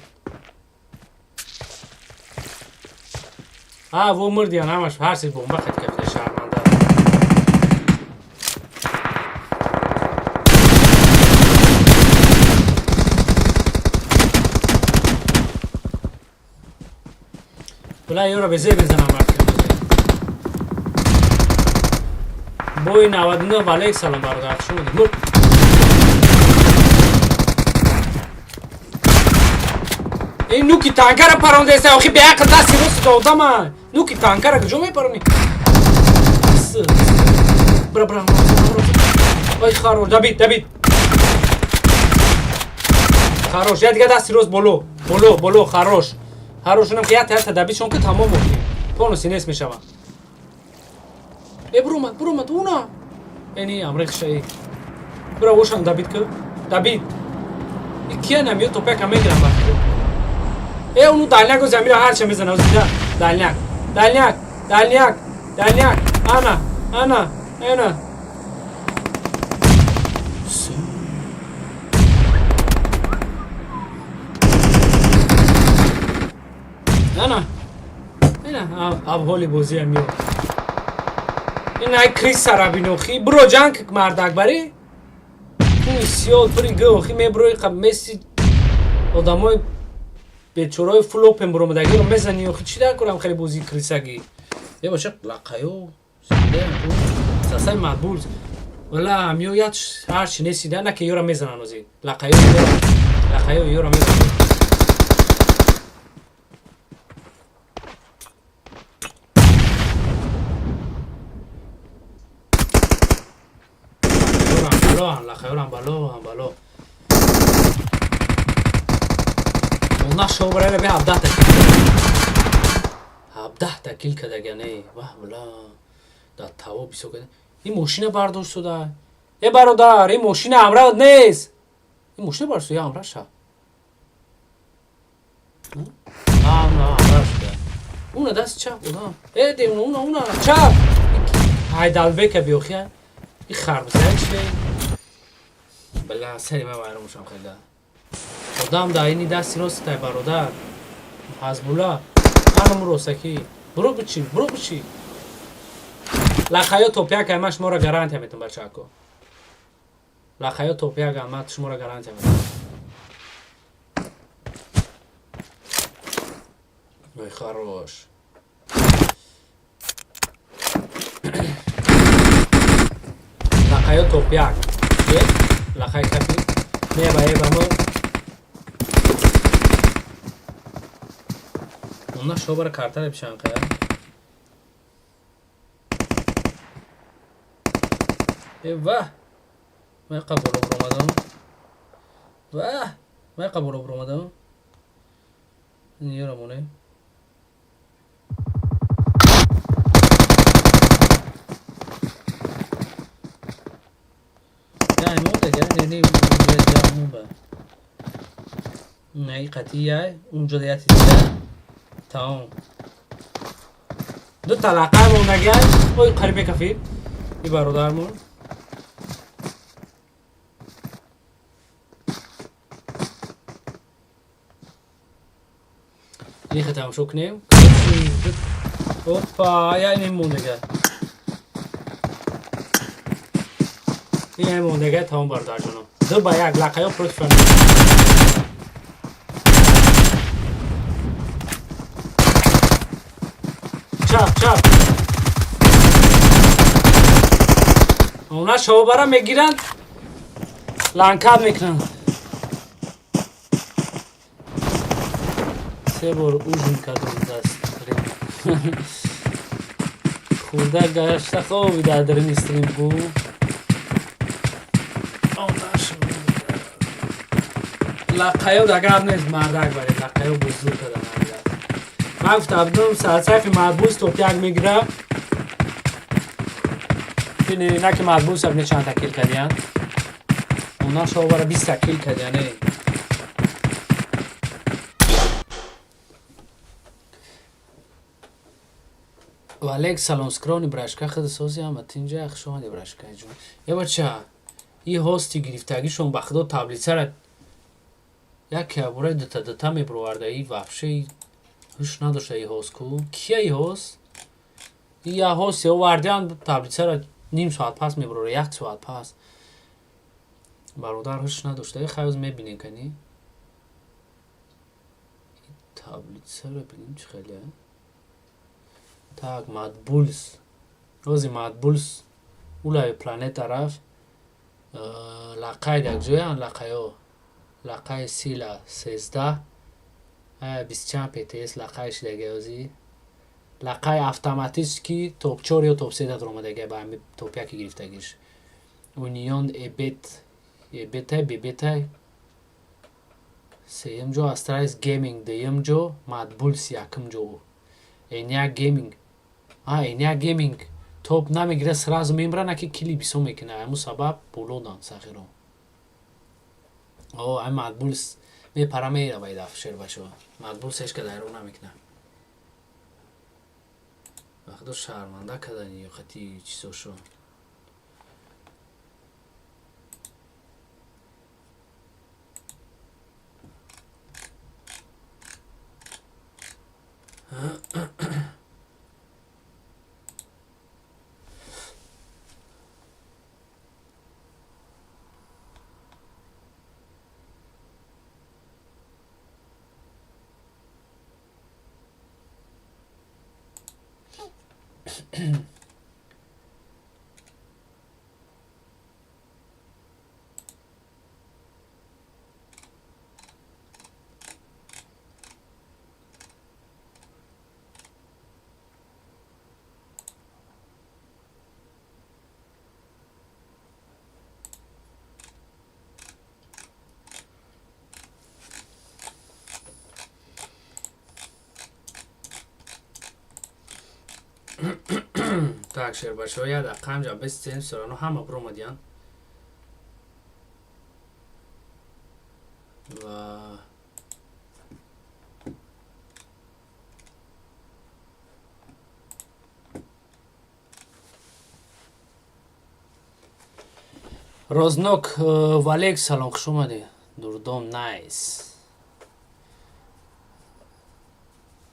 वो मर दिया ना मश बाहर से बॉम्बा खत के अपने शर्मांदा बोला योरा बेजे बेजना मार के बोई नावदनो वाले एक सलाम बारगार शो मुर این نوکی تانکر پرونده است آخی به عقل دستی روست دادم من نوکی تانکر کجا میپرونی برا آی خروش دبید خروش یا دیگه دستی روست بلو خروش خروشونم که یه دبید چون که تمام بودی پانوسی نیست میشم ای برو اومد اونا اینی امریک شایی برا وشم دبید که دبید این کیه نمیاد توپک هم میگیرم بخیر ای اونو دالنیک رو زمین رو هرچه میزنه او زیده دالنیک انا اب هولی بوزی هم میاد این های کریس سرابینو خی برو جنگ مردک بری اون سیاد بری گو خی می بروی قب میسی آدمای بچورای فلوپ هم برو مدگی رو میزنی و چی در کنم خیلی بوزی کریساگی یه باشه لقایو ساسای مدبول ولی همیو یاد هرچی نسیده نه که یورا میزنن اوزی لقایو یورا میزنن لقایو هم بالو والله شو برای به 17 تا کیل کردگانه واه بلا دا تاو بیسو کنه این ماشین برداشت شده ای برادر این ماشین امراد نیست این ماشین برداشت یا امراد شد نه امراد شده اون دست چپ ای دی اون چپ های دلبه بیوخی این خربزه چیه بلا سری من بایرموشم خیلی آدم دا اینی دستی راست تای برادر حزبولا هنم روستکی برو بچی لخیا توپیک همش ما را گارانتی میتون بچه‌ها. لخیا توپیک همش شما را گارانتی میتون. وای خروش. لخیا توپیک. لخیا کافی. نه بامو. Onlar şobara kartal bir şanka ya. Eyvah. ما يقبلوا برمضان. واه ما يقبلوا برمضان. يرموني. يعني مو ده يعني ني مو به. نهاية قتية ونجديات الدنيا. تمام. دو طلاقه مونگل اوی قریبه کفی ای برادرمون این ختم شو کنیم اوپا یا این مونگل این مونگل تمام برادر جانم دو با یک لقه پروت فرمی چپ اونا شوبره میگیرن لانکاب میکنن سه بار اوزون کدوم دست خورده گشته خوبی دادرین استریم بو اونا شوبره لقیو دگر نیست مردک برید لقیو بزرگ کدن من گفتم صفی محبوس توپیک میگیره نه که محبوس ابنه چند تکیل کردین اونا شوبره 20 تکیل کردین و علیک سلام سکرانی برشکه خود سازی هم اتینجا اخشوانی برشکه جون یه بچه این هاستی گریفتگی شون بخدا تبلیت سر یک کبوره دوتا میبرورده ای وحشه هوش نداشته ای هاست کو کیه ای هاست؟ یه هاست یا وردیان تبلیت سر نیم ساعت پس میبروره یک ساعت پس برادر هوش نداشته ای خیوز میبینین کنی تبلیت سر بینیم چه خیلی تاک مدبولس روزی مدبولس اولای پلانت طرف لقای یک جویان لقای سیلا 13 25 PTS لقایش دیگه ازی لقای автоматически توپ 4 یا توپ 3 در اومده دیگه با همین توپ یکی گرفتگیش اونیون ایبت بیبت سیم جو استرایز گیمینگ دیم جو مدبولس یکم جو اینیا گیمینگ اینیا گیمینگ توپ نمیگیره سرازو میمرنه که کلی بیسو میکنه همون سبب بولودان سخیرو او این مدبولس میپره میره باید افشر بشو مدبولسش که دایرو نمیکنه وقتا شرمنده کدنی یا خطی چیزو شو Так, шер большой я да камжа без цен все равно хама промадян. و روزنوک والک سلام خوش اومدی دوردوم نایس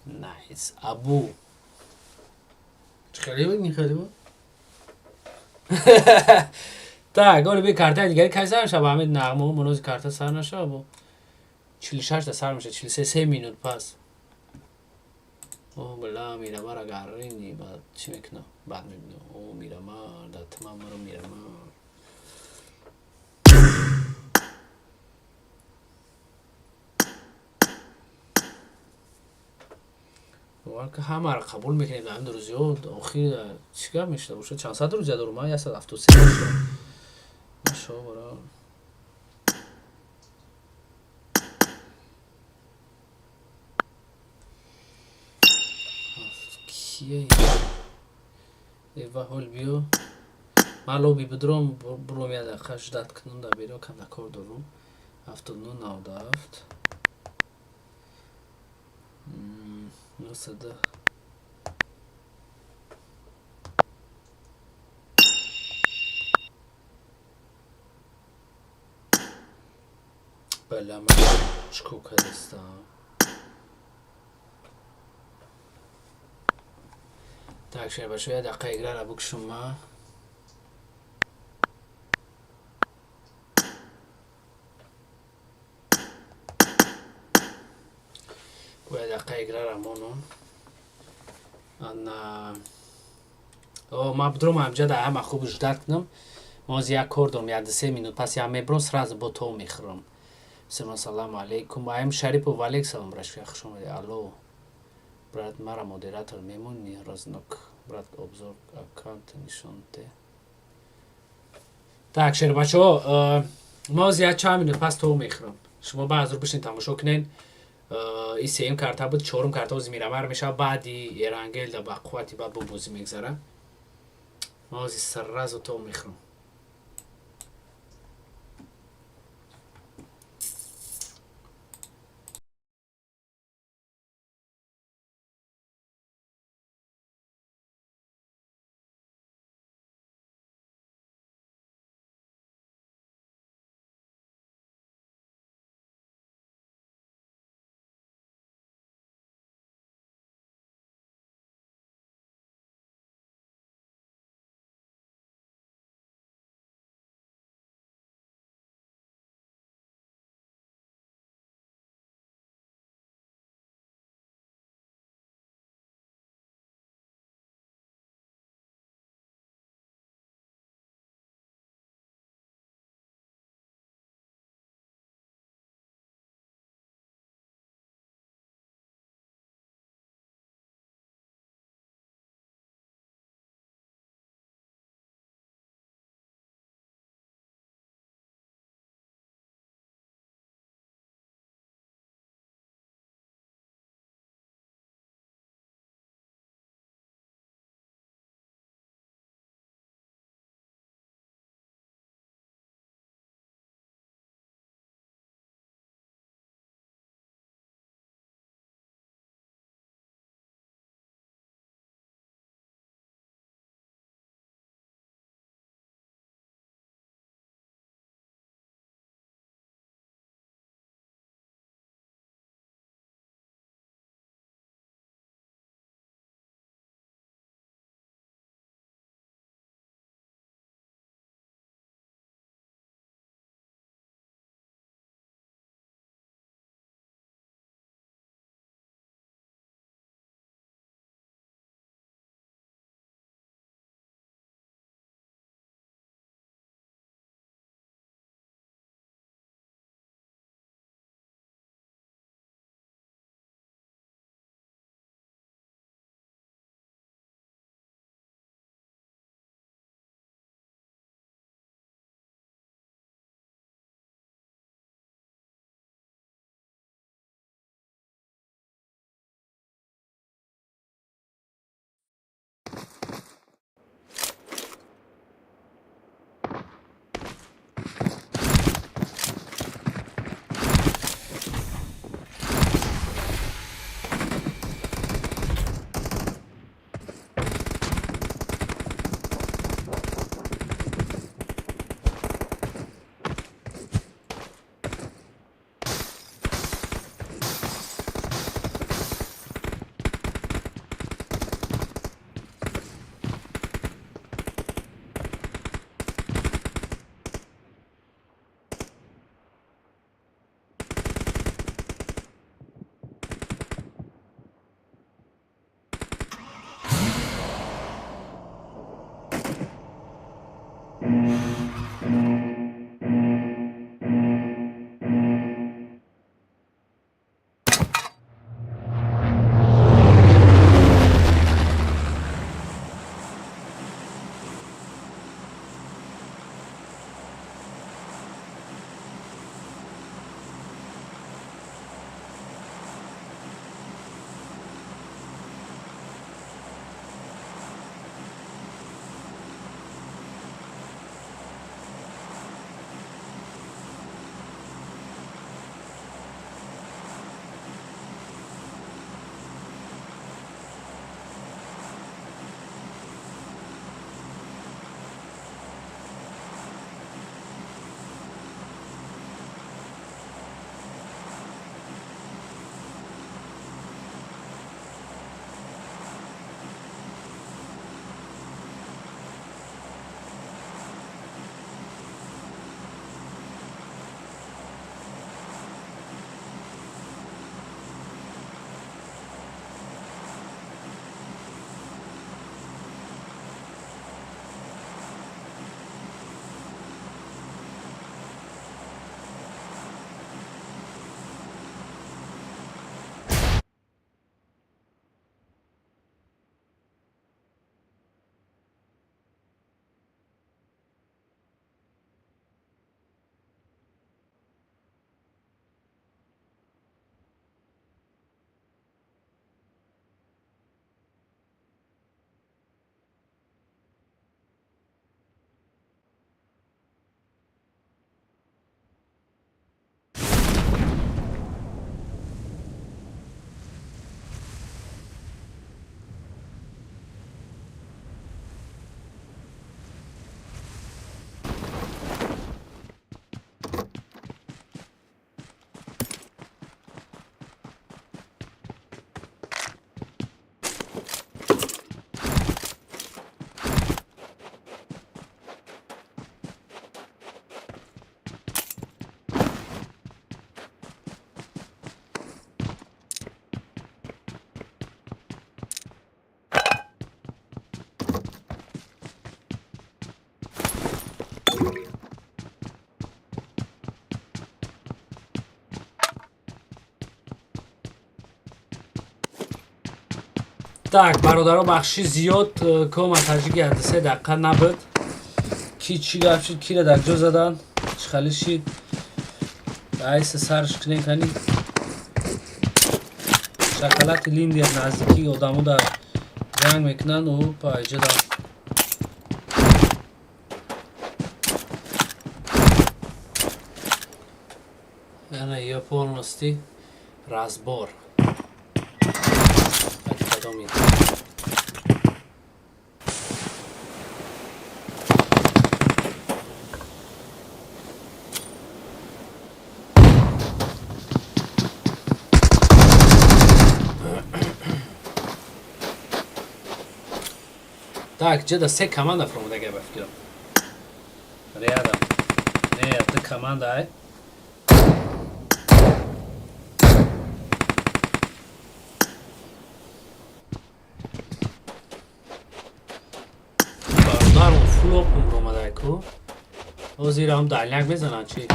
نایس ابو خیلی بود خیلی بود Так, говорю би карта دیگری کی سر میشه با همین نغمه و منوز کارتا سر نشه با 46 تا سر میشه 43 مینوت پس اوه بلا میرم را گرینی بعد چی میکنه بعد میبینه اوه میرم در تمام رو میرم ولی که همه را قبول میکنیم در این روزی ها آخیر چیکار میشه باشه چند ساعت روز دارم ما 173 باشه ماشا برا کیه ایوه هول بیو مالو بی بدروم بروم یاد خش داد کنم دا بیرو کم نکار دارم 79 97 نصده بله من چکو کردستم tak şöyle başa ya dakika girer abuk şuma bu ya dakika girer amonu ana o ما بدرم همجا در همه خوب جدت کنم ما از یک کار دارم 3 minut پس یا میبرم سراز با تو میخورم سلام علیکم با هم شریف و والیک سلام برش که خوش اومدی الو برات مرا مدیراتور میمونی رازنک برات ابزور اکانت نشونته так شیر بچه ها ما از یک چند minut پس تو میخورم شما بعد رو بشین تماشا کنین این سیم کارتا بود چهارم کارتا از میرامر میشه بعدی ایرانگل در بقواتی بعد با بوزی میگذره ما از سرراز تو میخورم Так, бародаро бахши зиёд коматажи гарда 3 дақиқа набуд. Ки чӣ гап шид, киро дар ҷо задан, чхали шид. Айса сарш кунем кани. Шакалати линди наздики одамо дар ҷанг мекунанд, у пайҷа дар. Яна ё полностью разбор. Так, где-то 3 команда фромда геба фикром. Рядом. Не, это команда, ай. Бардар он флоп умромадай ку. О зира ҳам дальняк мезананд чи?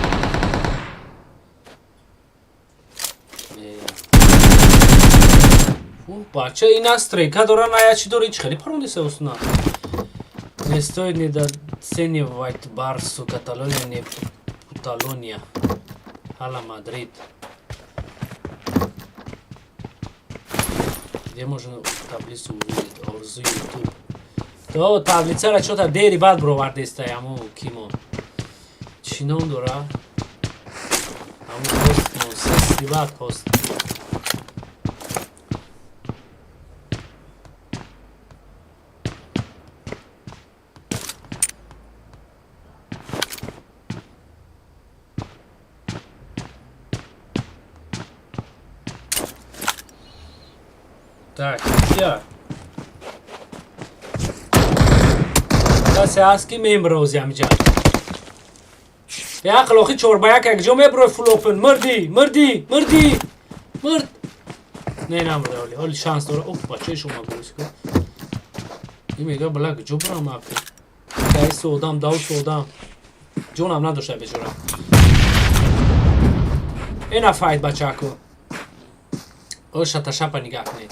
Бача ин астрейка дора ная чи дори чи хеле парондиса устна. Не стоит не да цени White Barsu Каталония не Каталония. Hala Мадрид. Где можно таблицу увидеть? Орзу YouTube. То таблицара чё-то дери бад бровардиста яму кимо. Чинон дора. Аму пост но сеси бад пост. Так, все. Касе ҳаст ки мемрози ҳамҷа. Як лохи чорбаяк якҷо меброи флопен. Мирди, мирди, мирди. Мирд. Не намрда оли. Оли шанс дора. Оф, бачаи шумо гӯз кун. Ин мега бала кҷо бурам афти. Даи одам, давс одам. ҷонам надошта бечора. Ина файт бачаку. Оша ташапа нигах не.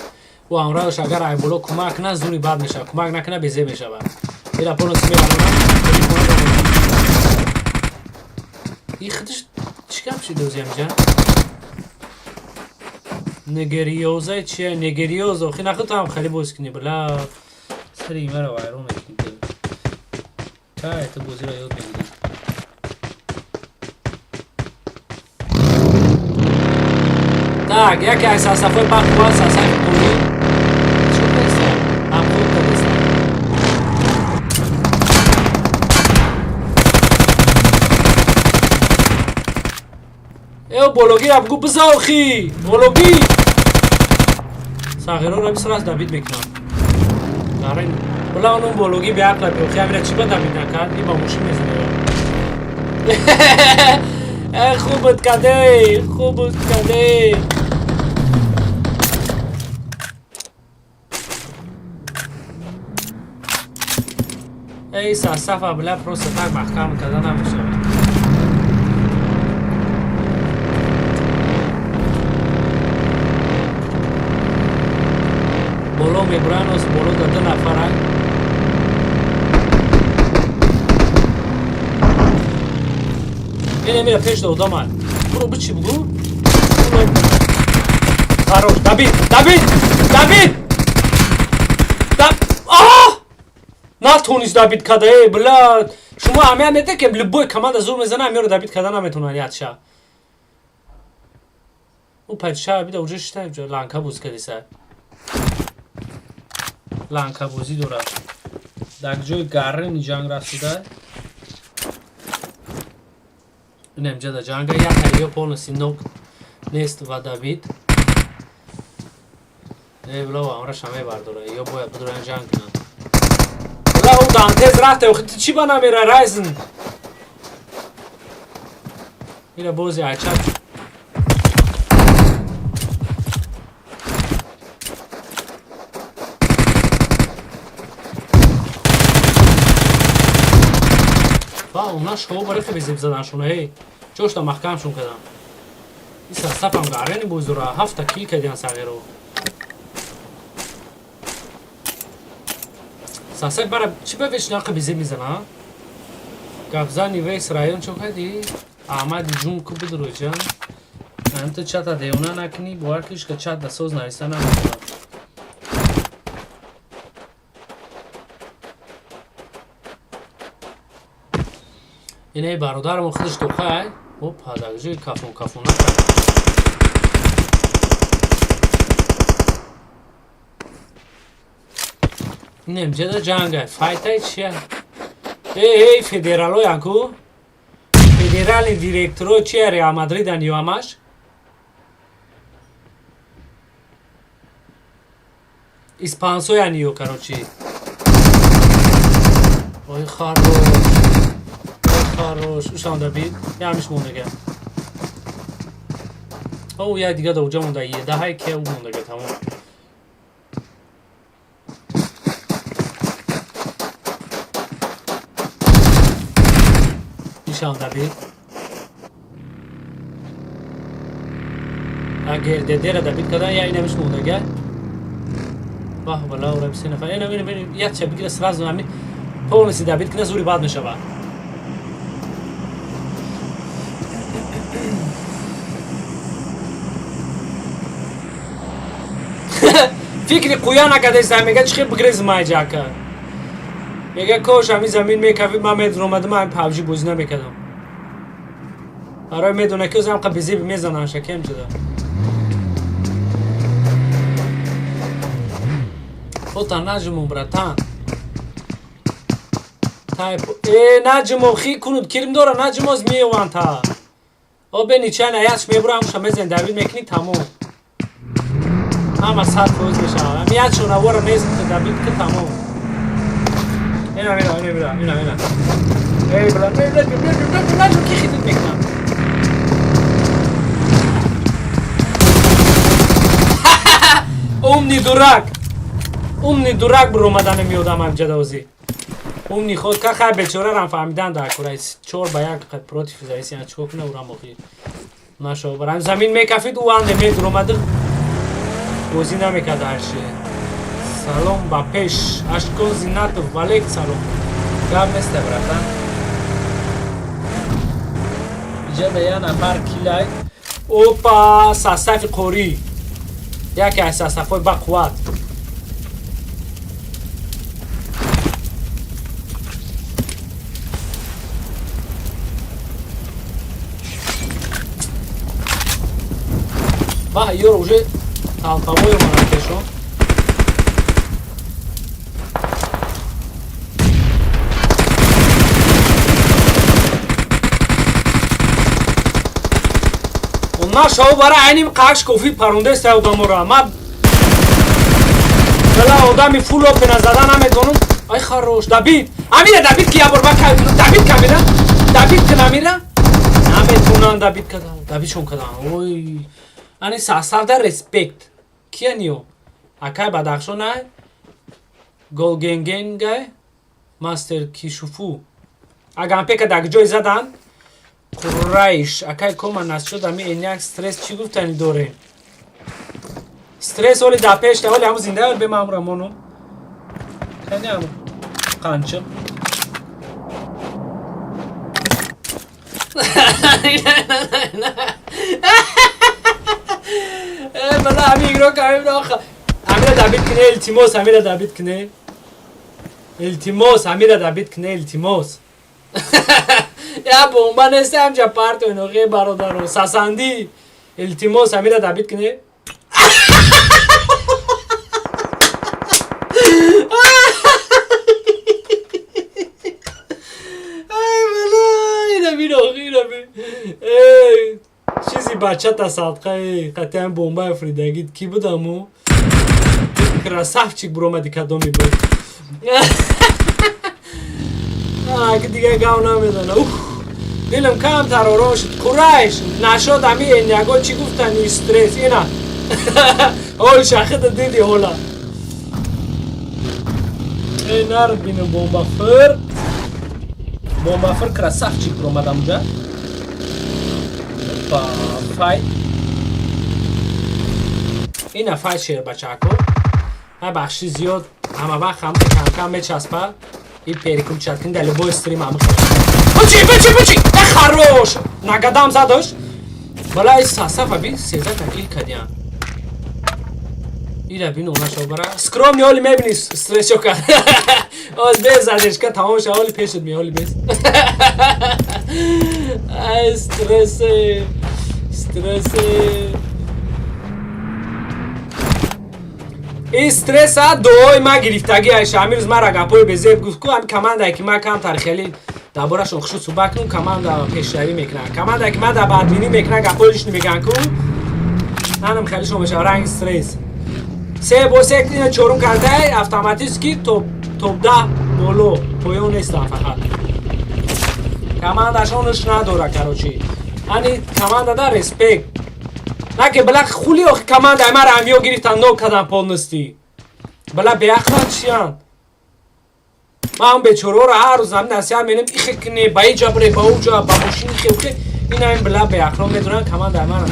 و امروز اگر ای بالا کمک نه زوری بد میشه کمک نکنه بیزه میشه با اینا پولس میارن این خودش چیکار میشه دوزی همجا نگریوزای چیه نگریوزو خیلی نخود هم خیلی بوز کنی بلا سری مرا وایرو میکنی چای تو بوزی را یاد میگیری tak یکی از صفحه بخواه صفحه کنی ای بولوگی را بگو بزاو خی بولوگی ساغیرو را بسر از دابید میکنم دارین بلا اون بولوگی به عقل بیوخی همیره چی با دابید نکرد این با موشی میزنه خوبت کده خوبت کده ای صفحه بلا پروسه تک محکم کده نمیشه بولو میبرانوس بولو داده نفره این میره پیش دو من برو بچی بگو خروش دابید آه نتونیست دابید کده ای بلاد شما همه میده که لبوی کمند زور میزنه همه رو دابید کده نمیتونه یاد شا او پدشا بیده اوجه شده لانکا بوز کدیسه لانکا بوزی دوره در جای گرن جنگ رسیده این امجا در جنگ یک هریو پولنسی نوک نیست و دابید ای بلا و امرش همه برداره یا باید بدورن جنگ کنن بلا او دانتز رفته و خیلی چی با نمیره رایزن اینه بوزی عچک اونا شو برای خیلی زیب زدنشونه ای جوش تا محکمشون کدن این سرصف هم گرنی بوزدوره 7 کیل کدین ساقی رو ساسای برای چی بفش ناقه بیزی میزنه گفزانی ویس رایون چو کدی احمد جون کو بود رو جان انت چتا دیونا نکنی بوارکش که چت دسوز نایسته نمیکنم اینه برادرم خودش دوخه او پادگجوی کافون نکنه نمیشه دا جنگه فایتای چیه ای فدرالو یکو فدرال دیرکترو چیه ریا مدریدن یو همش اسپانسو یعنی یو کروچی اوی خاروش اوشان دبید یه همیش موندگه او یه دیگه دوجه مونده یه ده های که او موندگه تمام ایشان دبید اگر دیره دبید کدن یا این همیش موندگه واه بلا و ربسی نفر اینو یه چه بگیره سراز نمی پولنسی دبید کنه زوری باد میشه با فکری قویا نکده ایستم میگه چخی بگریز مای جاکر میگه کوش همی زمین میکوی من میدون اومده من پاوجی بوزی نمیکدم برای میدونه که اوزم قبیزی میزنم شکم جدا خودتا نجمون براتان نجمو خی کنود کریم داره نجموز میوان تا او بینی چه نیاش میبرم شما زندوی میکنی تموم همه سر فوز میشه همیت شونه وارا نیزم که دبید که تموم اینا ای بلا نجم کی خیدید میکنم اومنی دورک بر اومدن میودم هم جدوزی اومنی خود که خیلی بچوره رم فهمیدن در کره چور با یک قد پروتی فیزایسی یعنی چکو کنه او رم مخیر نشو برم زمین میکفید او هم نمید اومده بوزی نمیکرد هرشی سلام با پیش اشکو زینت و ولیک سلام گم نسته براتن اینجا به یه نفر کلای اوپا ساستف قوری یکی از ساستفای با قوت واه یه روژه تالتابوی منکشون اونا شو برای اینیم قاش کوفی پرونده است آدمو را ما بلا آدمی فول اوپن زدن نمیتونم ای خروش دبید امیر دبید کیا بربا کردن دبید کمیره دبید که نمیره نمیتونن دبید کدام دبید چون کدام اوی ani sastav da respect kya niyo akay badakhsho na golgengen gay master kishufu agam peka dagjoy zadan quraish akay koma nasshod ami enyak stress chi guftani dore stress oli da pesh oli ham zinda be mamra mono khani am qancha بلا همین رو کاریم آخه امیر دبید کنه التیموس امیر دبید کنه التیموس امیر دبید کنه التیموس یا بومبا نسته همجا پارت و اینوغه برادر و ساساندی التیموس امیر دبید کنه ای بلا اینه بین آخه اینه بین چیزی بچه تا صدقه قطعا بومبا افریدگید کی بود امو؟ کراسافچیک برومدی کدومی بود که دیگه گاو نمیدونه دلم کم ترارو شد کرایش نشد همی اینیگو چی گفتن استرس اینا اول شاخه دیدی حالا اینا رو بینم بومبا فر کراسافچیک برومدم جا فای اینا فای شیر بچه ها کن ها بخشی زیاد Ама вақт ҳам кам мечаспа ин перикум чаткин дали бо стрим ҳам бучи харош нагадам задош бала ин сасафа би сеза такил кадиам ира бин онашо бара скромни ҳоли мебини стрессшо кар оз без задешка тамом ша ҳоли пеш шуд меҳоли без ай стрессе ин стресса дуои ма гирифтагӣ айша ҳамирӯз мара гапҳои безеб гуфт ку ҳами командае ки ма камтар хеле дар борашон хушуд суҳбат кунум команда пешравӣ мекунад командае ки ма дар бадбинӣ мекунад гапҳоишни мегӯянд ку манам хелишон мешавад ранги стресс се бо се чорум кардаи автоматически топ 10 боло поён нестам фақат командашонаш надора карочи ани команда да респект наке бала хули охи команда мара ҳамиё гирифтан нок кадан полностью бала беақлан чиян ма ҳам бечораро ҳар рӯз ҳам насиҳат менем ихе кине ба иҷа бире ба уҷа ба мошини хелхе ин ҳамин бала беақлон медонан команда мара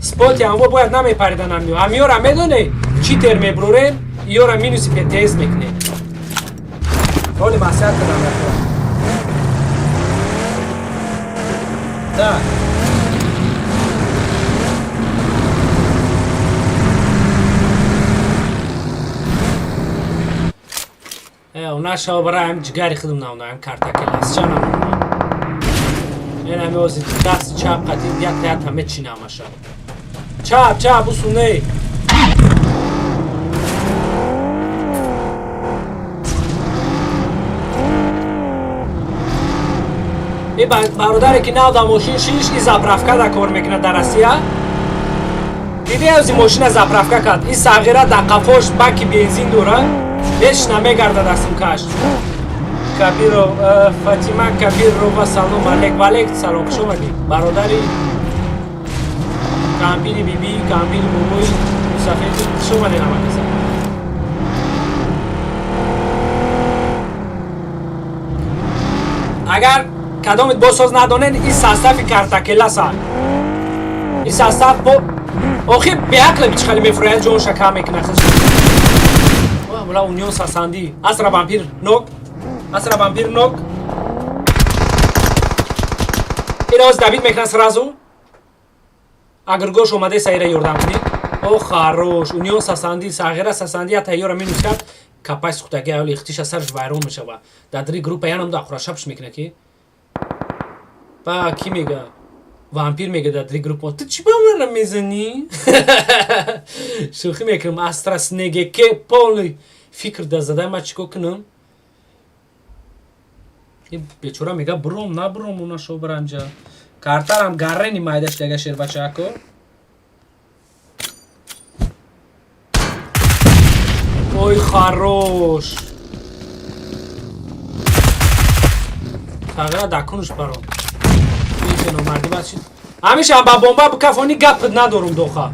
споти ҳамво бояд намепаридан ҳамиё ҳамиёра медоне чӣ тер мебурорем иёра минуси птс мекунем ҳоли масиҳат кадам да наша бара ҳам ҷигари худам намуна ҳам картакеласча намуна ин ҳами ози даст чап қати як даята мечинам аша чап усуне ин бародаре ки навда мошин шиш и заправка да кор мекунад дар Россия диде ози мошина заправка кард ин сағира дар қафош баки бензин дорад беш намегардад аз сумкаш кабиро фатима кабирова салом алек валек салом хуш омадӣ бародари кампини биби кампини бобои мусафири хуш омадӣ намакаса агар кадомит босоз надонед ин состафи картакеласа ин состав бо охи беақлами чӣ хеле мефурӯяд ҷон шакар мекунад Бula Union Sasandi. Asra vampir knock. Ироз Давид мекунад сразу. Агар гош омаде сайра ёрдам кунӣ. О харош. Union Sasandi, Сағира Sasandi ата ёра минус кард. Капай сухтаги ҳоли ихтиша сарш вайрон мешава. Дар дри группа янам да хурашабш мекунад ки. Ба ки мега? Вампир мега дар дри группа. Ту чӣ ба мана мезанӣ? Шӯхӣ мекунам Астра Снегеке полный фикр да задай ма чико кунам ин бечора мега буром набуром унашо баранҷа картарам гаррени майдаш дага шербачако ой харош тағира дакунуш баром ин номарди бачи ҳамешам ба бомба кафони гап надорум доха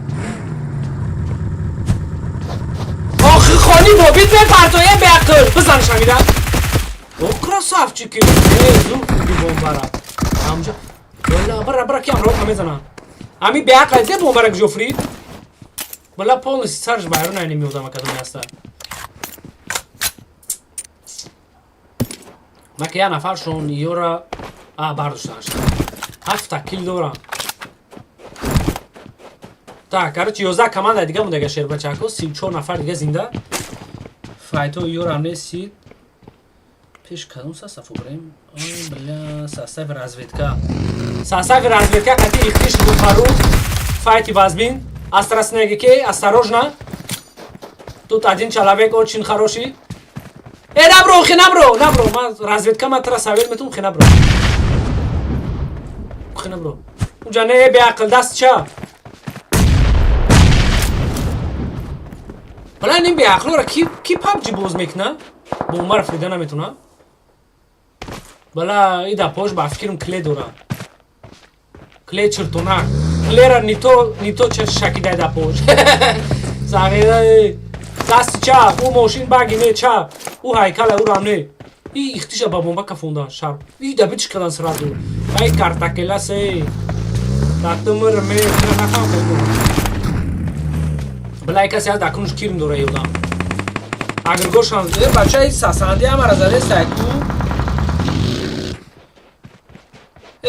خانی بابید به پرتویه بیاکتر بزن شمیدن او کراسافچی که زور خوبی بومبارا همجا بلا برا کیم رو همه زنن همی بیاکتر ده بومبارا جوفری بلا پولنسی سرش بایرون اینی میودم کدوم هسته ما که یه نفر شون یورا برداشتنش 7 کیل دورم Так, короче, 11 команда дига мунда Шербачако, 34 нафар дига зинда. Файто ёрам несид. Пеш кадом состав убрем? Ой, бля, состав разведка. Состав разведка, кати ихтиш бухару. Файти базбин. Астраснегике, осторожно. Тут один человек очень хороший. Набро, хинабро. Ма разведка ма тра савел метум хинабро. Хинабро. Унҷа не беақл даст ча. حالا این به اخلاق کی پابجی باز میکنه با عمر فریده نمیتونه بلا ایده پاش با فکرم کلی دوره کلی چرتونه کلی را نیتو چه شکیده ایده پاش زغیره دست چپ او ماشین بگی نه چپ او هیکل او رام نه ای اختیشه با بومبا کفونده شب ایده بیچ کدن سرا دو ای کارتاکلا سی داتمر میکنه نخوام کنم بلای کسی از دکنوش کیرم دوره یودم агргошан бачаи сасанди ҳамара заде сайку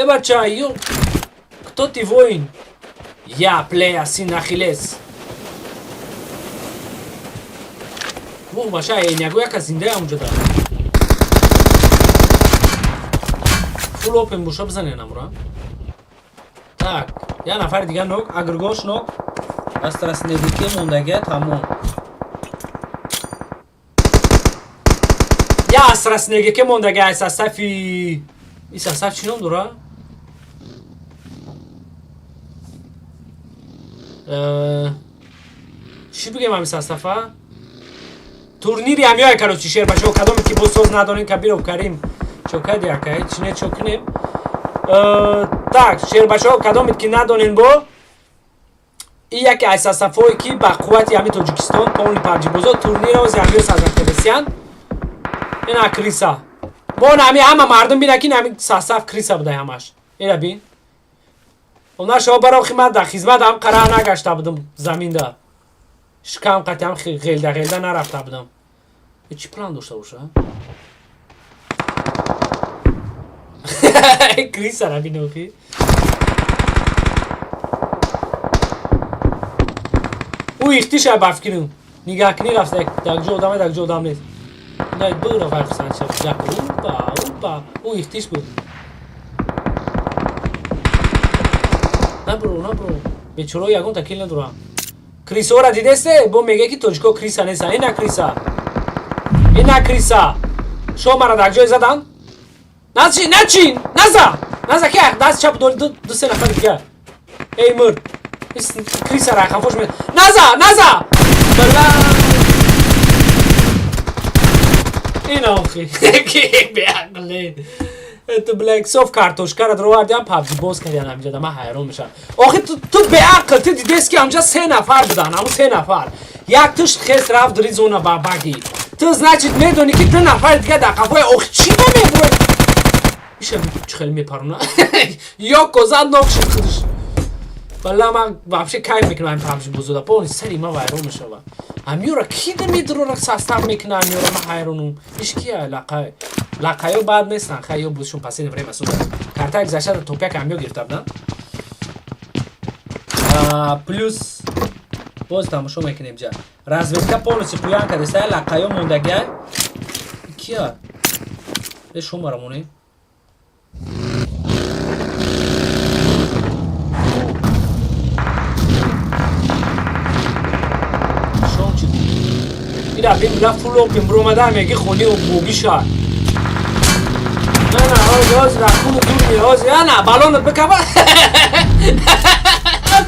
бача ё кто ты воин я плея син ахиллес бача нягӯ яка зиндаи ҳамуҷо дара фул опен боша бизанен амура так я нафари дига нок агргош нок астрасnedike мондагия тамом я астрасnedike мондагия сасафи и сасаф чӣ ном дора чӣ бигем ҳами сасафа турнири ҳамёе карочи шербашо кадоме ки бо соз надонем кабиров карим чокади акай чине чокинем так шербашо кадоме ки надонем бо и яке аз сасафое ки ба қуввати ҳами тоҷикистон полни парҷибозо турниро ҳамё сазартебесиян ина криса бо ҳами ҳама мардум бина ки ҳами сасаф криса будай ҳамаш ира бин она шоҳ барохи ман дар хизмат ҳам қараа нагашта будам заминда шикам қатиам ғелда нарафта будам чӣ план дошта боша крисара бинохи ӯ ихтиша бафкиру нигаҳкунӣ рафта дагҷо одаме дагҷо одам нест дай дура фарқсанча упа ӯ ихтиш буд набро бечораҳо ягон такил надорам крисора дидесте бо меге ки тоҷико криса неста ина криса шо мара дагҷое задан начин наза ки даст чап дори ду се нафар дига эй мурд криса рахафош ме наза бала ина охи ки беақле تو بلک صاف کارتوشکار رو آوردیم پابجی باز کردیم همینجا دم حیران میشم آخه تو به عقل تو دیدیست که همینجا 3 نفر بودن همون 3 نفر یک توش خیس رفت داری زونه با بگی تو значит میدونی که 2 نفر دیگه در قفای آخه چی نمیبره میشه چه خیلی میپرونه یا کوزان نوک شد خودش والله من вообще کайф میکنم این پابجی بزرده پاونی سری ما ویران میشه همیورا کی نمیدرونه ساستم میکنه همیورا ما حیرانم ایش کیه лақаё бад нестан хаё будшун последнее время суда карта гзашта топяк ҳамё гирифта будан плюс боз тамошо мекунем ҷа разведка полностью пӯян кардеста лақаё мондагия кия шумара монем шончи ира бимра фуло бимромада меги хони богиша نه آجاز رخون دور میراز نه بالون بکبر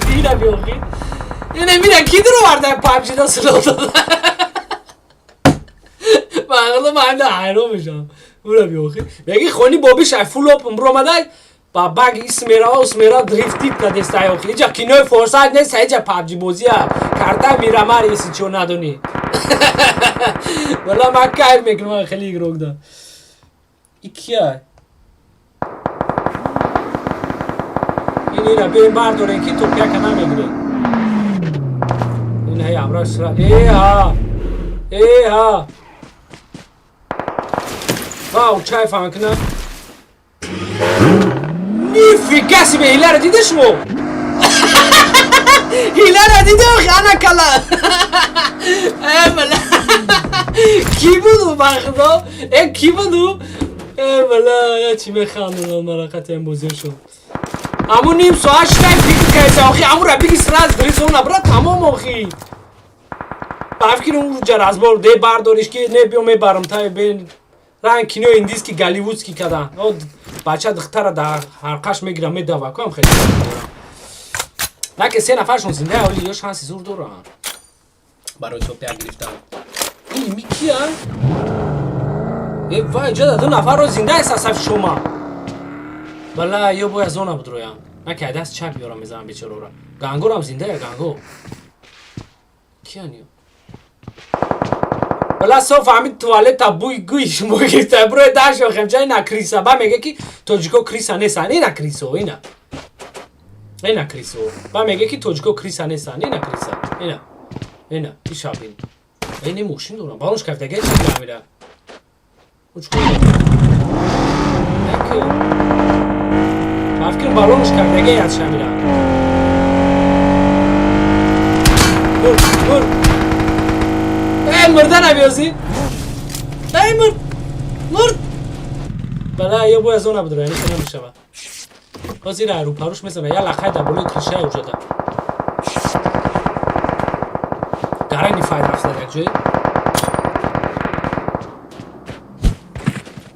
دیره بیوخی اینه میره کی درو ورده پابجی دا سلو داده بقیده من ده حیران میشم برو بیوخی بگی خونی بابیش فول اپ برو آمده با بگ اسمیرا دریفتید کدسته ایوخی اینجا کینوی فرصت نیست اینجا پابجی بازی ها کرده میره مر ایسی چون ندونی والا من کایف میکنم خیلی گروگ دا ایکیا اینه بیم بردارن که توپیا کنه میگیره این هی امراش را ها واو چای فهم کنه نیفی کسی به هیله را دیده شما هیله را دیده خانه کلا بلا کی بودو بخدا کی بودو بلا یا چی میخوانم مرقت این بوزه شد همون نیم ساعت شدن فکر کردی آخی همون را بگی سراز دریز اون نبرا تمام آخی بافکر اون جراز بار ده بردارش که نه بیو میبرم تای بین رنگ کینو اندیز که گالیوودز کی کدن بچه دختر در حرقش میگیرم میدوا کنم خیلی نه که 3 نفرشون زنده اولی یا شانسی زور دارن برای توپیا گرفتن این میکیه ای وای جدا 2 نفر رو زنده احساس شما بالا یا باید زونه بود رویم من که دست چپ بیارم میزنم بیچاره رو گنگو رو هم زنده یا گنگو کیا نیو بالا صاف همین توالت تا بوی گوی شما گرفته بروی درش و خمچه اینا کریسا با میگه که توجیکو کریسا نیستن اینا کریسو اینا کریسو با میگه که توجیکو کریسا نیستن اینا کریسا اینا ایشا بین اینی موشین دورم بالونش کفته گه چی میره اوچ کنه یک فکر بالونش کفته گه یادش میره dur مرده نبیازی مرد بله یا باید زونه بدره یعنی که نمیشه با بازی را رو پروش میزنه یا لخه در بلوی کلیشه اوجده گرنی فاید رفته یک جایی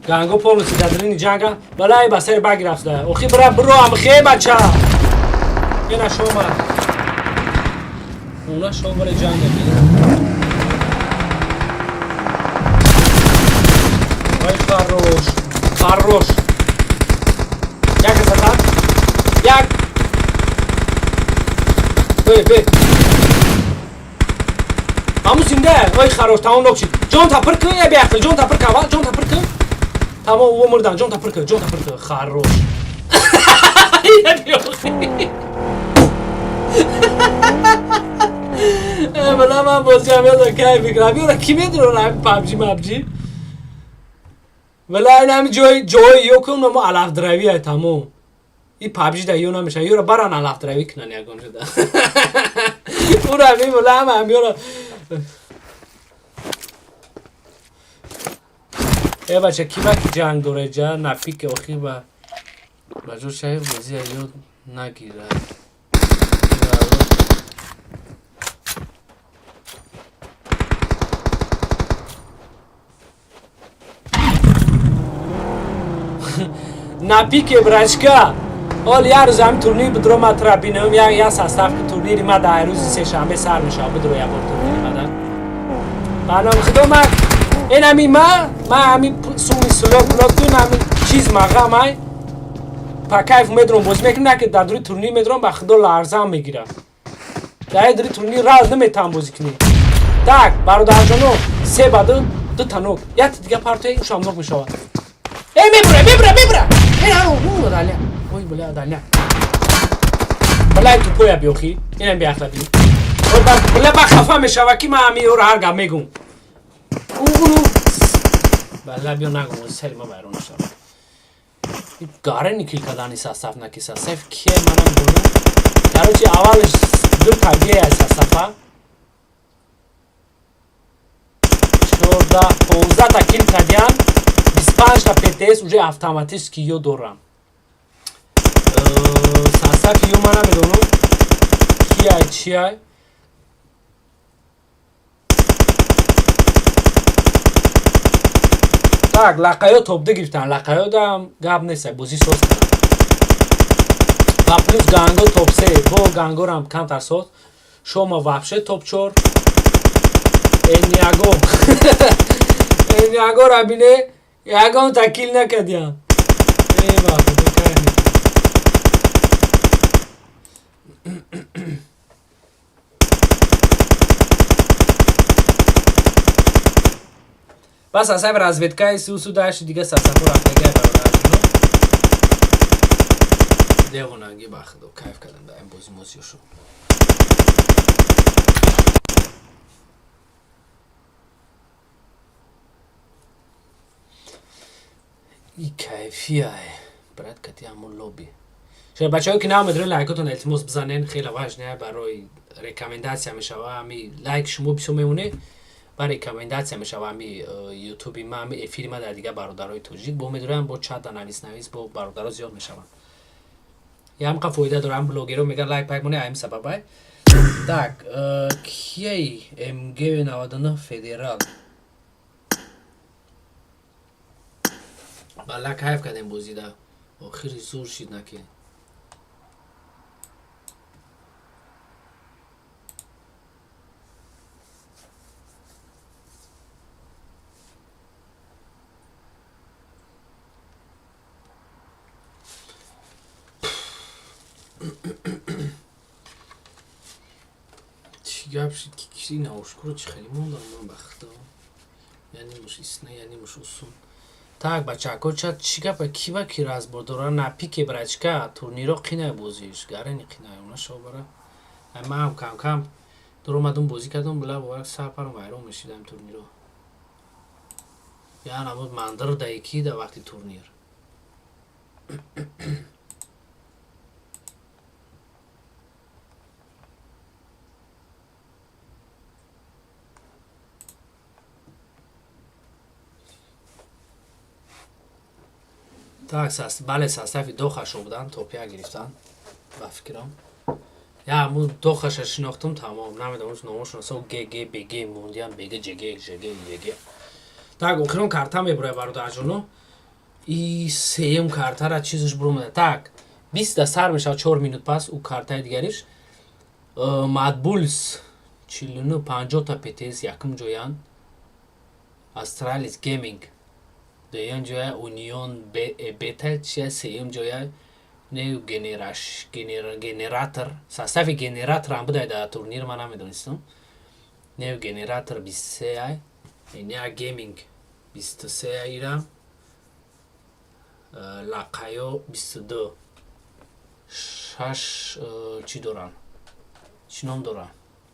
گنگو پولوسی دادرینی جنگا بله با سر بگی رفته اوخی برو هم خیلی بچه اینه شما اونا شما برای جنگ ای خروش یک زدن یک بی همون زنده ای خروش تمام نکشید جان تپر که یا بیاخل جان تپر که جان تپر که تمام او مردن جان تپر که خروش بلا من بازی هم یادم که بگرم یورا کی میدونه همین پابجی ولی این همین جای یو کنم ما علف دروی های تمام این پابجی دا یو نمیشه یورا بران علف دروی کنن یکون شده اون رو همین ولی هم یورا ای بچه کی وقتی جنگ دوره جا نپی که اخی با بجور شاید بازی یو نگیره نپیک برچکا اول یه روز هم تورنیر بدرو ما ترابینم یا ساستاف که تورنیری ما در روز سه شنبه سر میشه بدرو یا بار تورنیری ما در برنامه خدمت این همی ما همی سومی سلوک دون همی چیز مقام پا کیف میدرم باز میکنم که در دوری تورنیر میدرم با خدا لرزم میگیرم در دوری تورنیر راز نمیتونم بازی کنی tak برادر جانو سه بعد دو تانوک یا دیگه پارتوی شاملوک میشه ای میبره این هنو دالیا وای بله دالیا بله تو پویا بیوخی اینم بیا اخلاقی بله با خفا میشه و کی ما همی رو هر گام میگم اونو بله بیا نگم سری ما بیرون شد گاره نیکیل کدانی ساستاف نکیسا سیف کیه منم دونم داروچی اولش دو تاگیه از ساستافا 14 تا کیل کدیان 25 تا PTS уже автоматически ее дорам. Состав ее мана медону. Чай. Так, лакайо топда гирифтан. Лакайо да гап нест, бозӣ соз кунад. Ва плюс ганго топ 3. Бо ганго рам кам тарсот. Шома вообще топ 4. Ениаго рабине ягон такил накадиам. Эй баба, бекай. Бас асаб разведка сусу дашт дига сасафо рафтага бародаршуно. Девонаги бахдо кайф кардам да ин бози мозиёшо. ای کیفیه برات کتی همون لوبی شاید بچه هایی که نامداره لایکاتون التماس بزنین خیلی واجنه برای ریکامنداسی میشه و همی لایک شما بیسو میمونه برای ریکامنداسی میشه و همی یوتیوبی ما همی فیلم در دیگه برادرای توجیک با میدارم با چت نویس با برادرها زیاد میشون یه هم که فایده دارم بلوگی رو میگن لایک پایک مونه هم سببای так کی МГ 99 فدرال بالا کیف کردیم بازیده آخری زور شید نکه چی گپ شد که کسی نوشکرو چی خیلی موندم من بخدا یعنی مش اسنه یعنی مش اصول Так, бачако чат чига па кива ки разбордора напи ки брачка турниро қинай бозиш гарани қинай уна шобара мам кам در اومدم بازی کردم بلا باور سرپرم وایران میشیدم تورنیر رو یعنی نمود مندر دایکی در وقتی تورنیر так бале састави дохашо буданд топия гирифтан ба фикрам яму дохаша шинохтум тамом намедонам номошонасо гг бг мондиам бг жг жг ег так охирон карта мебурая бародарҷоно и сеюм картара чизаш буромада так 20 да сар мешава 4 минут пас у картаи дигариш мадбулс 49 та птс якум ҷоян астралис гейминг دویم جای اونیون بتا چیه سیم جای نیو گنراتور ساستاف گنراتور هم بوده در تورنیر من نمیدونستم نیو گنراتور 23 ای اینیا گیمینگ 23 ای را لاقایو 22 شش چی دارن چی نام دارن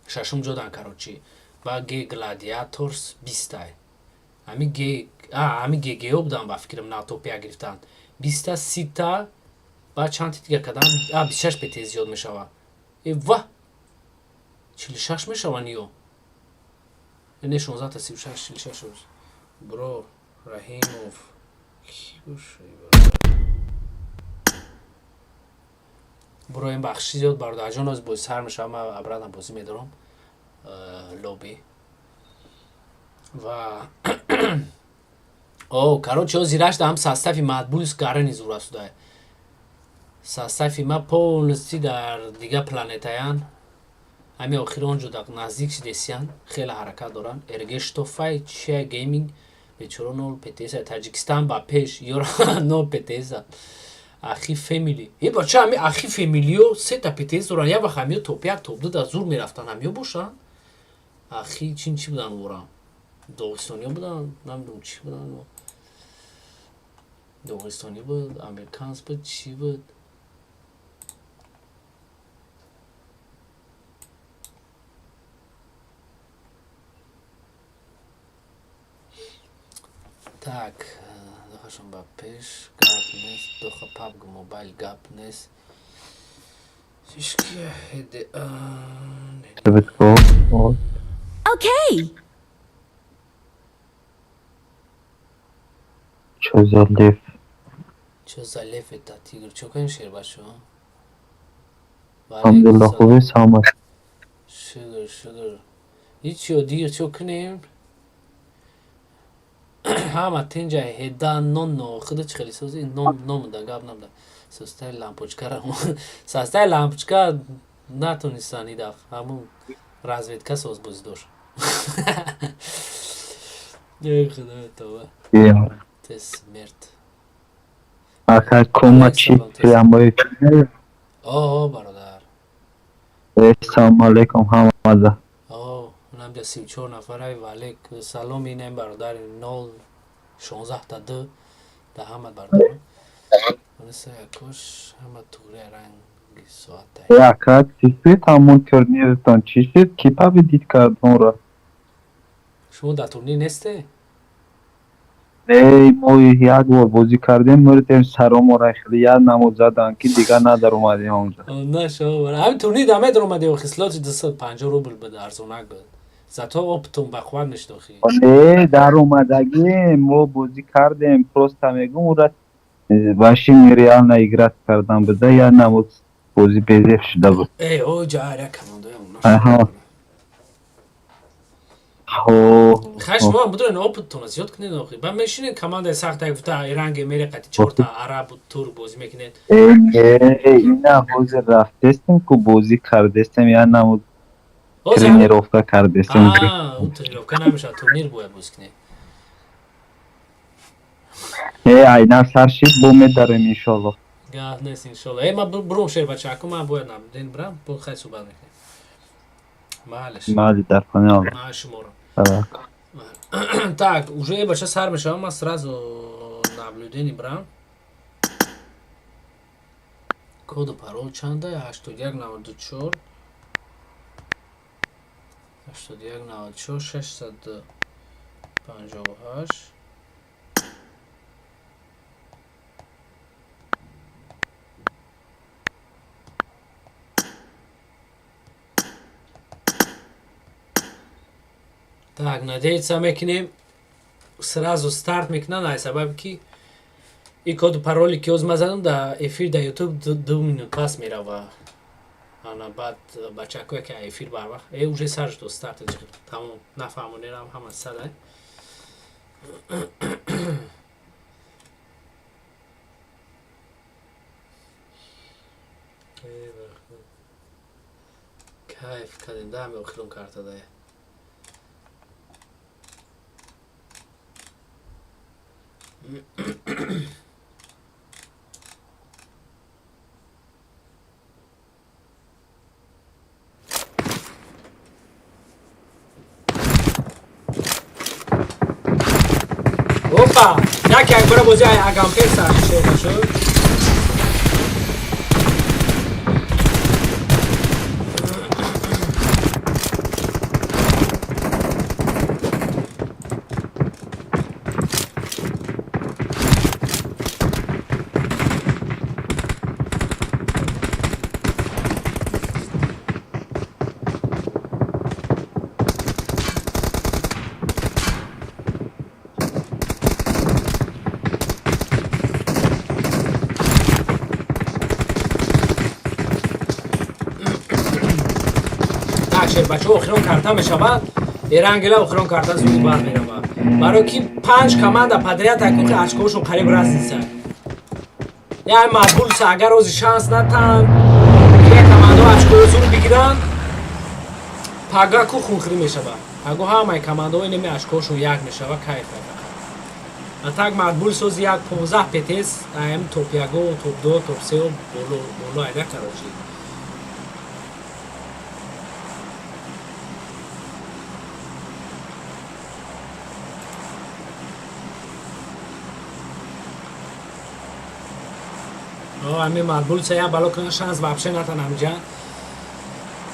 ششم جدان کاروچی با گی گلادیاتورس 20 ای ҳами гго будам ба фикрам натопия гирифтанд 23 та баъд чанд дигар кардам 26 пт зиёд мешава ва 46 мешаван ё не 16 та 36 46 бро раҳимов бро ин бахши зиёд бародарҷон аз бози сар мешавам ман абрадам бозӣ медорам лобби ва о короче зираш дам состави мадбулс гарани зура суда состави ма полностью дар дига планетаян ами охирон ҷуда наздик шидесиян хеле ҳаракат доран эргештофай чия гейминг бечоро 0 птс таҷикистан ба пеш ёра 0 птс ахи фэмили и бача ами ахи фэмилио 3 та птс доран як вақт ҳамиё топ-1 топ-2 дар зур мерафтан ҳамиё бошанд ахи чи будан ворам داغستانی بودن نمیدونم چی بودن داغستانی بود امریکانس بود چی بود так дохашон ба пеш гап нест доха пабг мобайл гап нест чишки ҳеде Okay. Чё за лев это тигр? Чё конем шербашо? Алхамдулилла خوبی سلامت شگر هیچ دیگه چو کنیم همه تنجا هدا نون خدا چه خیلی سوزی نون دا گاب نم دا سستای لامپوچکا را سستای لامپوچکا نتونستانی دف همون разведка سوز بوز دور خدا تو ты смерть آخر کما چی پریاموی о برادر السلام علیکم حماده اونم در 34 نفره ولیک سلام اینم برادر 016 تا 2 در حمد برادر اونسه یکوش همه توره رنگ ساعته یکات سیفت همون تورنیرتان چی شد کی پا بدید کردون را شما در تورنیر نسته؟ ای ما یک بار بازی کردیم مردیم سرم را خیلی یاد نمود زدن که دیگه ندار اومدیم اونجا نه شما برای همین تورنیر دمه در اومده و خسلات 250 روبل به ارزونک بود زتا اپتون بخواد نشتاخی ای در اومدگی ما بازی کردیم پروست میگم اون را باشی میریال نایگرات کردم بده یا نمود بازی بیزیف شده بود ای او جاره کمانده اونا آها خشم هم بدون اپتون زیاد کنید آخی با میشینید کمانده سخت گفته ایران میره قطعی 4 تا عرب تور بازی میکنید اینا حوض رفتستیم که بازی کردستیم یا نمود ترینیروفتا کردستیم اون ترینیروفتا نمیشه تورنیر باید بازی کنید اینا سرشید بومید داریم انشالله گاه نیست انشالله ما برون شیر بچه اکو من باید نمیدین برم با خیلی صحبت میکنید معلش معلی در خانه آقا معلش شما رو так уже баша сар мешавам ман сразу наблюдение брам коду парол чанда 8194 81 94 658 Так, надеяться мекунем сразу старт мекунам, ай сабаби ки и коду пароли ки озмазанам да эфир да YouTube 2 минут пас мерава. Ана баъд бачакое ки эфир барвақт уже сар шуд старт тамом нафаҳмонерам ҳама садай. Кайф кардем даме охирон картадай. Опа! Яке акбара бози агампер саршеда шуд. بچه اخیران کارتا میشود ایرانگلا اخیران کارتا زودی بار میرود برای کی 5 کماندا پدریات اکوخ اچکوشو قریب راست نیست یا مقبول س اگر روز شانس نتن یک کماندا اچکوشو رو بگیرن پاگا کو خونخری میشود پاگو همه کماندا اینمی اچکوشو یک میشود کیف اتاق مقبول سوز یک 15 پتیس ایم توپ یگو توپ دو توپ سه و بولو ایده کراچی ами марбулса я балокна шанс вообще натанам ҷа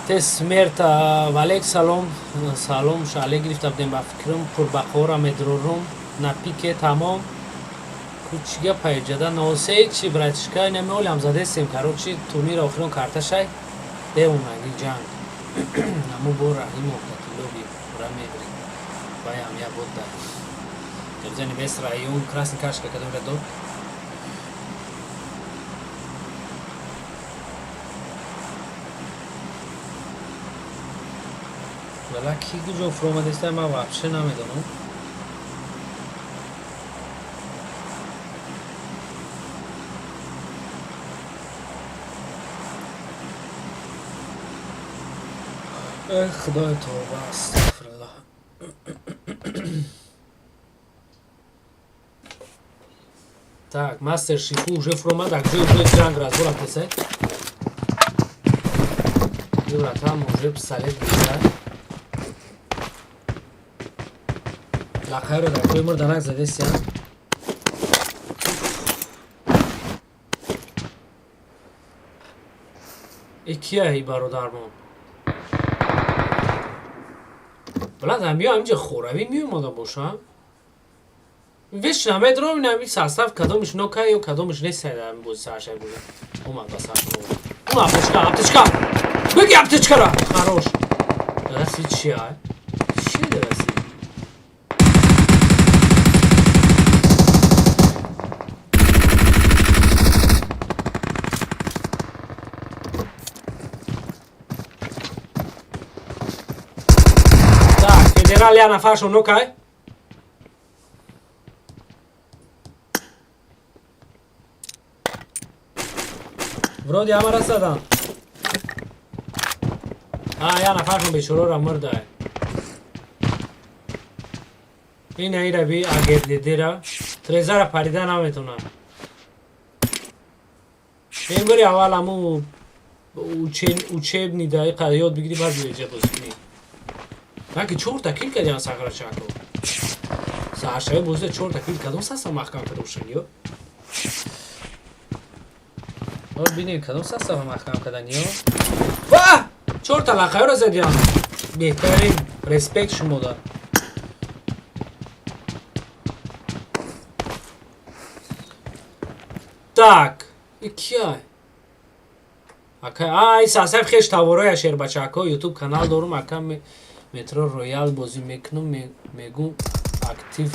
те смерт валек салом салом шале гирифта будем ба фикрам пурбақора медрорум на пике тамом кучига пайҷада носе чи братишка намеолам задесем короче турнир охирон карташай беумаги ҷанг намо бо раҳимо катилоби рамедри баям я будда дерзани вес район красный кашка кадомра дод ولی کی کجا فرامده است من واقعا نمیدونم خدای توبه استغفرالله Так, мастер Шифу уже фромада, где уже джанг разбора писать. Добра, там уже писали писать. Лахайро дар кӯи мур данак задестия. Кияи бародармон? Бладам биё ҳаминҷа хоравӣ меомада бошам. Веш намедонам ин ҳамин састав кадомиш нокай ё кадомиш нестай дар ҳамин бози саршай буда. Омад ба саршай. Ома аптечка, аптечка. Биги аптечкара. Харош. Дараси чия? Чи дараси? Я нафаршо нокай. Вроде ҳама расадан. Я нафаршо бешурора мурдай. Ин аира би агердидира. Трезара парида наметунам. Ин бори аввал ҳаму учебни дақиқа ёд бигирӣ баъд биёҷа бозикунӣ. Баки 4 та кил кардем сакрачако. Сашай бузда 4 та кил кадом саса махкам карда бошан ё. Вот бинем кадом саса махкам кардан ё. Ва! 4 та лақайро задям. بهترین رسپکت شما دار так کیای ака ай сасаф хеш тавороя шербачако ютуб канал дорум ака метро роял бозӣ мекунум мегум актив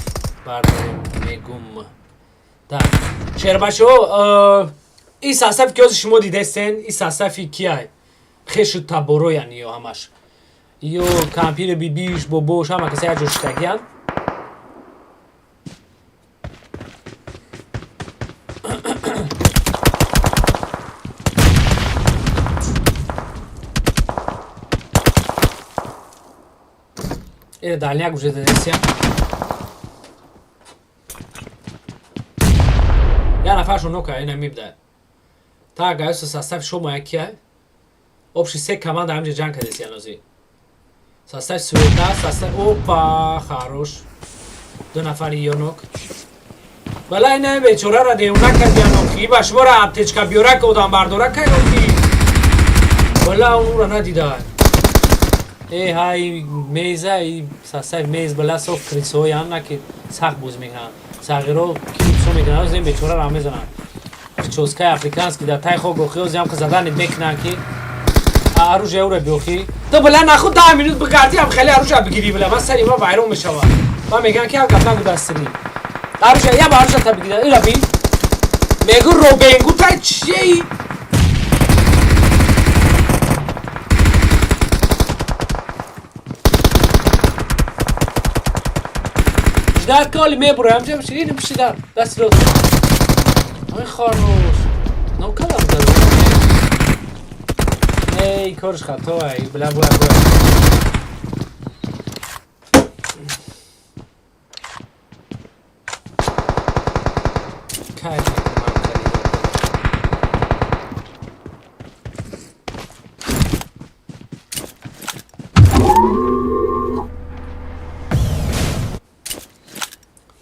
бардорем мегум так шербачо ин сасафи ки ҳозир шумо дидастен ин сасафи киай хешу табороян ё ҳамаш ё кампир бибиш бобош ҳама касе як ҷо шитагиян дальняк уже дадесия я нафаршо нока ина мибда та гаёса состав шомо якия общий се команда ҳамҷа ҷанг кардесия нози состав света состав опа хорош ду нафари ёнок бала ина бечораро девуна кардианохи ба шуморо аптечка биёрак одам бардора кайоки бала онуро надида ҳай меза сасаи мез бала соф крисоян наки сахт боз мекунанд сағиро кипсо мекунанд зем бечораро ҳам мезананд чоскаи африкански дар тай хок охи озиам ки заданет мекунанд ки оружие ура биохи то бала нахуд 10 минут бигардӣ ам хеле оружие бигирӣ била ман сари ма вайрон мешавад ва мегӯян ки як гапна гудастирӣ оружие я ба оружие та бигирад ира бин мегӯ робенгу тай чии در کالی میبرم جمع شد اینو پشیدم دست رو آی خانوش نوکلم دارم ای کارش خطا ای بلا بلا بلا کاری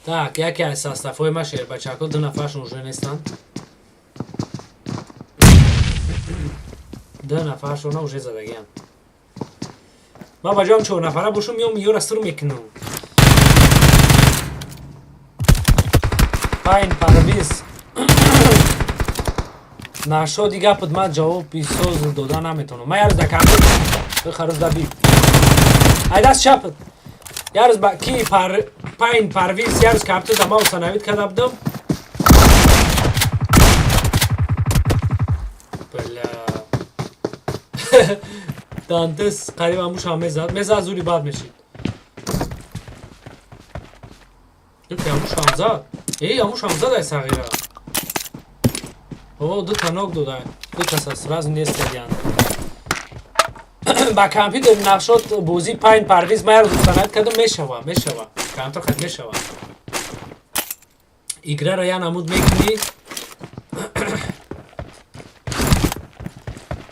Так, яке аз составҳои ма шербачакҳо ду нафаршон уже нестанд. ду нафаршона уже задагиянд. ма ба ҷоям 4 нафара бошам ё ёра сур мекунам. пайн парвиз. нашоди гапот ма ҷавоби соз дода наметавонам. ма ярӯз да кампут бихарӯз да биб. айдаст чапот. ярӯз ба ки пайн парвиз ярӯз капту да ма устанавид карда будам. бала дантес қариб амушам мезад зури бад мешид. юки амушам зад. амушам зад ай сағира. о ду та нок додай. ду та сразу нестадиянд. با کامپیوتر نقشات بازی پایین پرویز ما رو دوستانت کردم میشوه کامپیوتر خود میشوه ایگره را یا نمود میکنی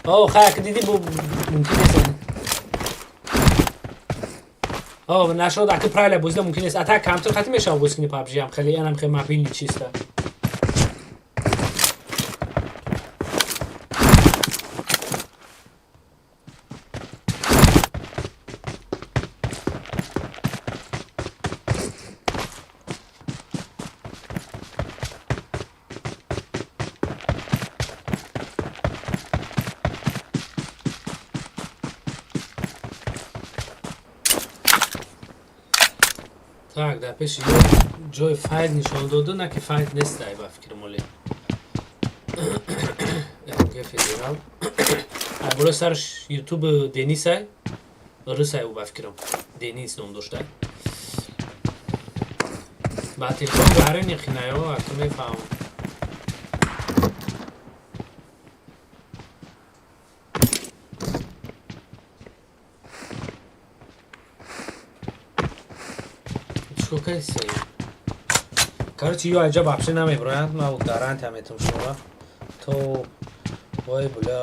اوه خیلی دیدی ممکن نیست اوه نشاد اکی پرایل بازی ممکن نیست اتا کامپیوتر خطی میشوه بازی کنی پابجی هم خیلی اینم خیلی مبینی چیسته так дар пеши ҷои файл нишон дода на ки файл нестай ба фикри моли га федерал боло сарш ютуб денисай русай ба фикрам денис ном дошта ба телефон гарен ихинаё ато мефаҳам короче ё аҷаб вообще намеброянд ма гарантия метавонам шуморо то вой бula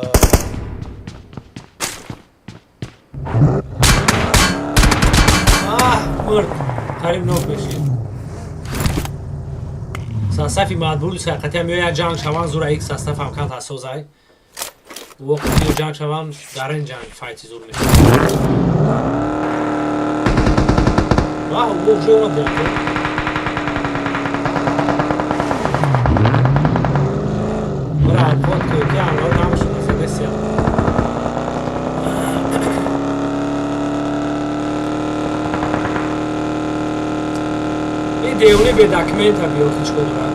мурд қариб нок мешид состафи маъдбул сақатиам ё як ҷанг шаванд зура ик состафам канд ҳасозай воқеи ҷанг шаванд дар ин ҷанг файти зур мешавад Vah, bu ucu olmadı. Bravo, pot piano, ormai sono se Ideuni به دکمنت بیاد هیچ کدوم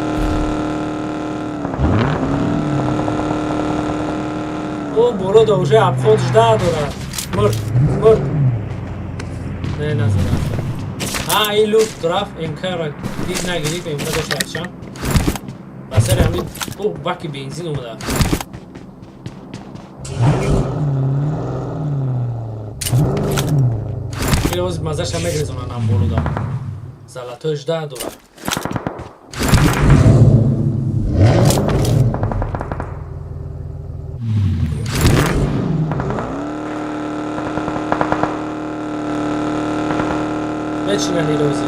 او برو دوجه اب خودش ده دارد مرد نه نزده این لوت طرف امکان دید نگیری که امکان داشته هرچم بسر همین او بکی بنزین اومده خیلی باز مزش هم میگریزونن هم برو دا زلطوش ده دارد بچینن این روزی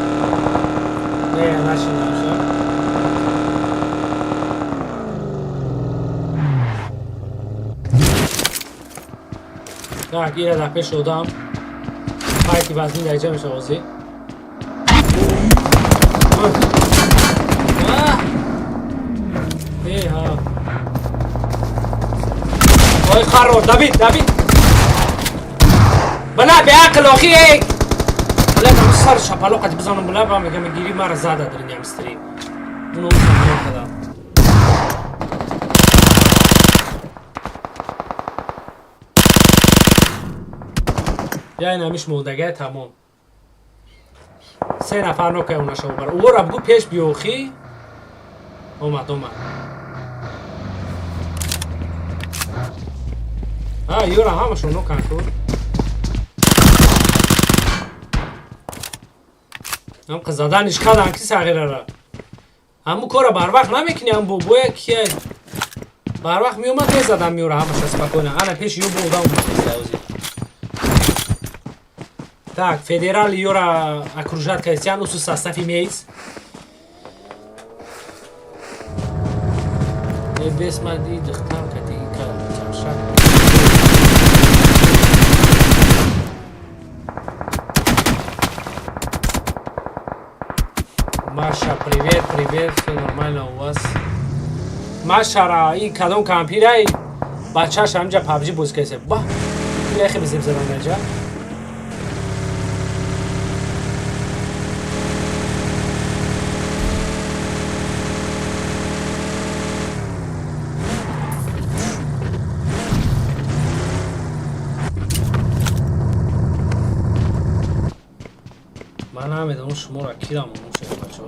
نه نشینن شد tak ile na pierwszą dam fajki ważne dajdziemy się ozy oj خرو داوید بلا بعقل اخي هيك لا ما صارش حلقه بزنم بلا میگم میگیری مرا زاده درین ام استریم اونو کدا یا این همیش موندگه تمام 3 نفر نوکه اونا شو بر او را بگو پیش بیوخی اومد یورا همشون نوکن تو هم قزادنش کدن کی صغیره را همو کارا بر وقت نمیکنی هم بویا کیه بر وقت میومد میزدم میورا همش اسپا کنه انا پیش یو بودا اومد Так, федерал Юра окружает крестьян, усу состав имеется. И без моды дыхтам катика чамшак. Маша, привет, все нормально у вас. Маша, и кадом кампирай, бачаш амджа PUBG бузкесе. Ба, я хе безим зеран наджа. من نمیدونم شما را کی را مونو شده بچه ها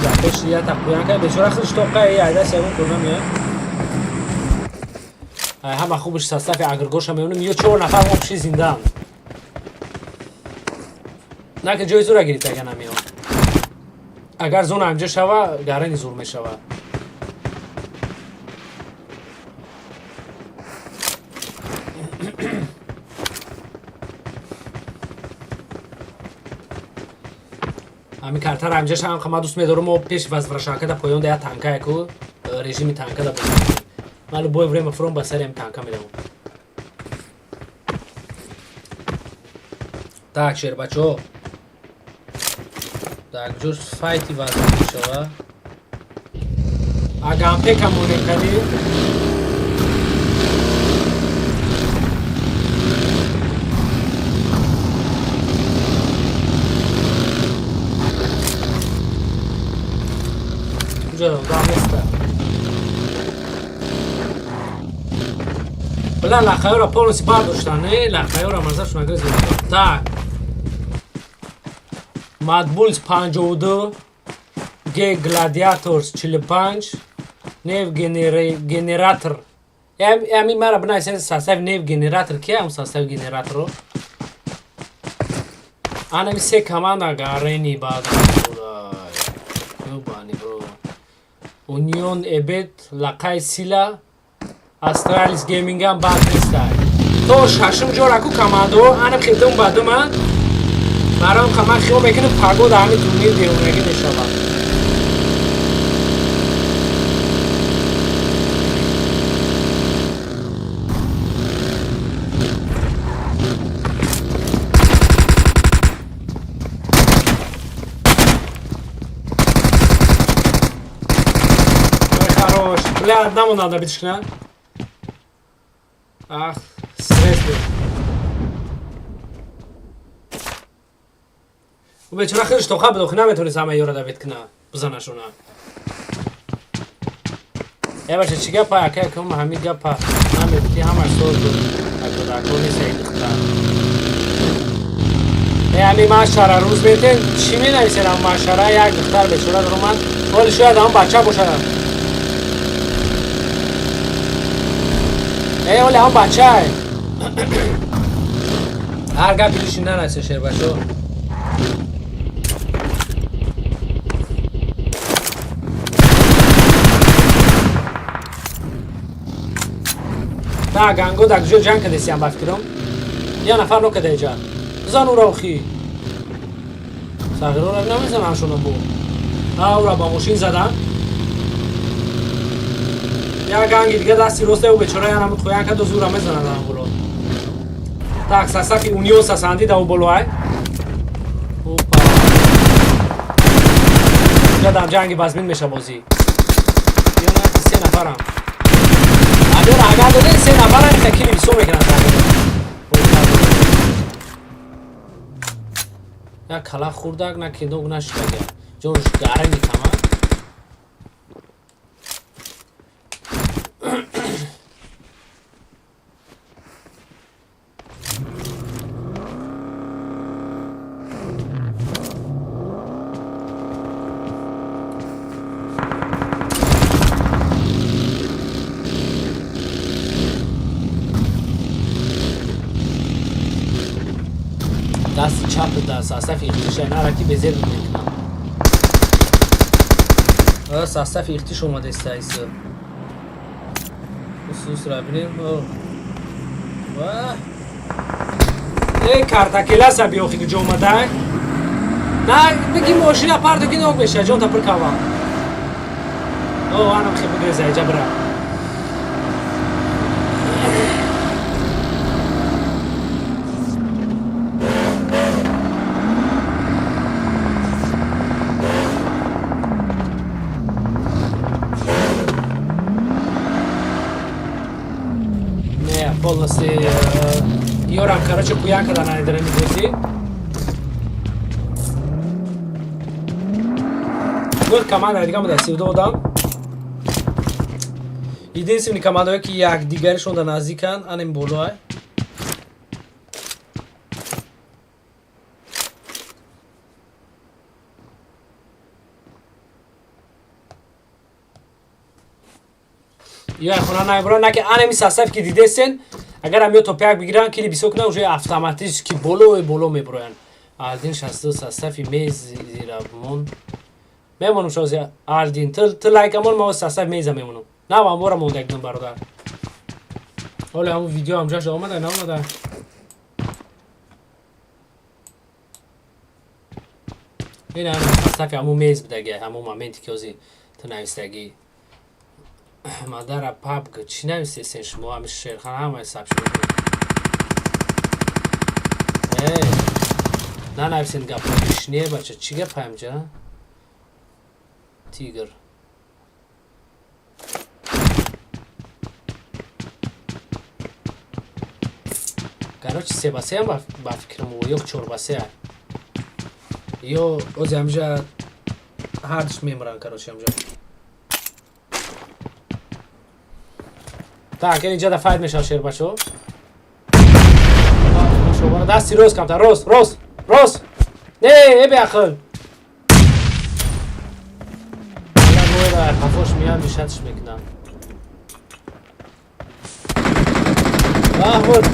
دفعش یه تقویان که بچه خودش توقعه ای عیده سیمون کنم یه همه خوبش سستف اگرگوش هم میونم یه 4 نفر مبشی زنده هم نه که جای زور اگری تگه نمیون اگر زون همجا شوه گرنی زور میشوه همین کارتر همجاش هم خما دوست میدارم و پیش وزورشاکه دا پایون دیا تانکه اکو رژیمی تانکه دا بودیم مالو بوی وریم فرون بسر هم تانکه میدم tak شیر بچو tak جور فایتی وزن میشوه اگه هم پیکمونه کنی بلا لخیو را پولنسی برداشتن نه لخیو را مرزشون اگریز میدن tak مادبولز 52 گه گلادیاتورز 45 نیو گنراتر امی مرا بنای ساستاف نیو گنراتر که هم ساستاف گنراتر رو آنمی سه کمان اگرینی بعد بانی برو اونیون ابت لقای سیلا استرالیس گیمینگ هم بعد نیستای تو ششم جور اکو کماندو آنم خیلتون بعدو من مرام خمان خیو بکنه پاگو دا همی تونیر دیونگی نشابا одному надо битишкна. Ах, стресс был. و بچرا خیلی شتوخه بدوخی نمیتونی همه یورا دا بیت کنه بزنشونه ای باشه چی گپا یکه کم همی گپا نمیتی همه سوز بود اکو دا کنی سید اختار ای همی معشره روز بیتین چی می نویسین هم معشره یک دختر بچرا درو من ولی شاید هم بچه باشه ای ولی هم بچه هر گپی دوشین ننسه شیر باشو تا گنگو دا کجا جنگ کده سیام بفکرم یا نفر نو کده ایجا زنو را خی ساغر رو نمیزن همشونم بو او را با ماشین زدن یا گنگی دیگه دستی رسته و بچرا یا نمود خویان که دو زورا میزنن هم بولو تا اکساسفی اونیون سسندی دا و بولوهای اوپا جدم جنگی بازمین میشه بازی یا نه 3 نفرم اگر داده 3 نفر هم تکیلی بیسو میکنن یا کلا خوردک نه کندوگ نه شکگه جورش گرنگی تمام دست چپ دست اصف ایختیش اینا رکی به زیر میکنم اصف ایختیش اومده استایسه خصوص را بینیم ای کارتاکیلا سبی اوخی که جو اومده نه بگی ماشین اپاردو که نوگ بشه جون تا پر کوا او آنم خیلی بگریزه ایجا برا полностью Йорам, короче, куянка да найдерем гости. Вот команда, دیگه буде سیو دادم. Единственный команда که یک دیگرشون در نزدیکن انم بولوه. یا خونه نایبران نه که انمی ساسف که دیده سن اگر هم یه توپیک بگیرن کلی بیسو کنه اوجه автоматически که بولو میبرن آلدین شسته ساسفی میز زیرا مون میمونم شوزی آلدین تل لایکمون ما ساسف میزم میمونم نه با مورا مونده اکنم برادر اولی همون ویدیو همجاش آمده نه آمده این هم ساسفی همون میز بدگه همون مومنتی که اوزی تنویستگی مادر پاپ چی نمی‌سیسین شما همیشه شیرخانه هم حساب شده نه نمی‌سین گپ پیشنیه بچه چی گپ همجا تیگر короче سه بسه هم با فکرم و یک 4 بسه هم یا اوزی همجا هردش میمرن короче همجا Так, اینجا دا فاید میشه شیر بچو شما دستی روز کم تا روز نه ای بیاخل الان موی را کفاش میان بیشتش میکنم محمود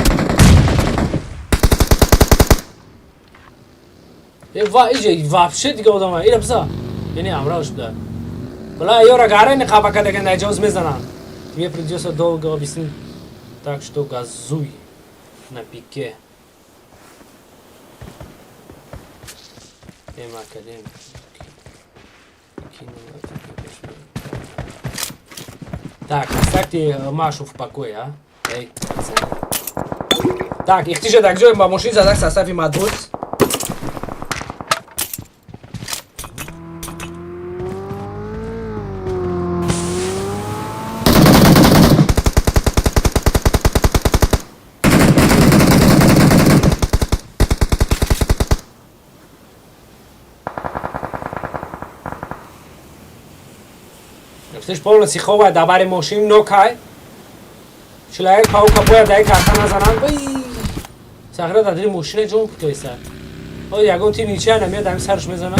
ایجا вообще دیگه آدم ها ایره بسا یعنی امراوش بده بلا یورا گاره نقابه که دیگه نجاز میزنن Мне придется долго объяснить, так что газуй на пике. Так, оставьте Машу в покое, а? Эй, так, их тише так делаем, машин задак составим отбой. Chceš polnoci chovaj da bare mošin nokaj. Človek pauka boja daj karta nazanan. Sahra da dری mošine جون تو ایسا. او یگون تی نیچه نمیاد دم سرش میزنه.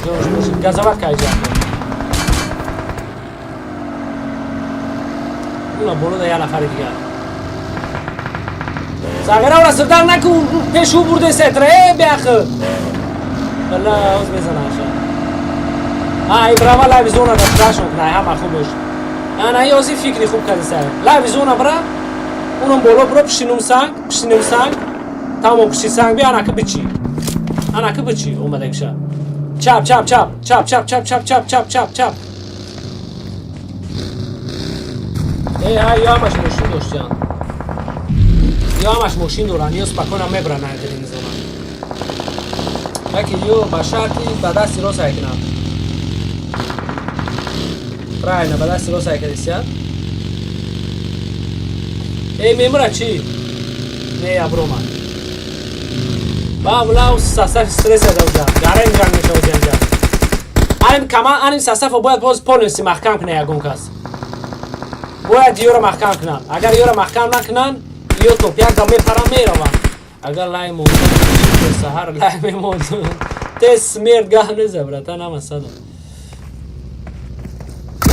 جوش موشین گازوات کای جا. اونا بولو دا یه نفر دیگه. ساغره اونا سردار نکن پیشو برده ستره بیاخه. والله اوز میزنه آشان. ای برای لایو زونا داشتاشون کنه همه خوبش. انا یازی فکری خوب کردی سر. لایو زونا برا. اونم بالا برو پشینم سنگ. تمام پشی سنگ بیا انا که بچی اومده کشه. چپ. ای یا همش ماشین داشتن. یا همش ماشین دارن یا سپاکانم میبرن این زمان. وکی یو با شرطی با دستی رو سعی کنم. راینا با دستی رو سعی کردیسیاد. ای میمونه چی؟ نه ابرو من. با ولاو ساسف استرس داشتم. گارن جنگ نشود جنگ. آنیم ساسف باید باز پولنسی محکم کنه یکون کس. باید یورا محکم کنن. اگر یورا محکم نکنن یو تو پیک دم میپرم میروم. اگر لای موند سحر لای میموند. تست میرد گاه نزبره تا نمسد.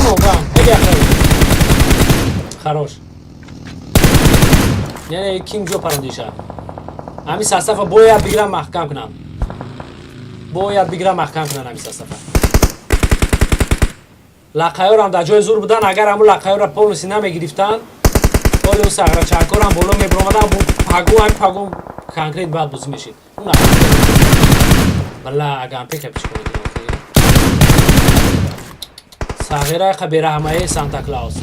نوگام اگه خروش. یعنی کینگ جو پرندیشه. امی ساسف باید بگیرم محکم کنم. امی ساسف. لقایور هم در جای زور بودن اگر همون لقایور را پولنسی نمیگرفتن ولی اون ساغره چاکور هم بالا میبرامدن پاگو کانکریت بعد بوزی میشید اون والله اگه هم پیک پیش کنید ساغره خبیره همه سانتا کلاوس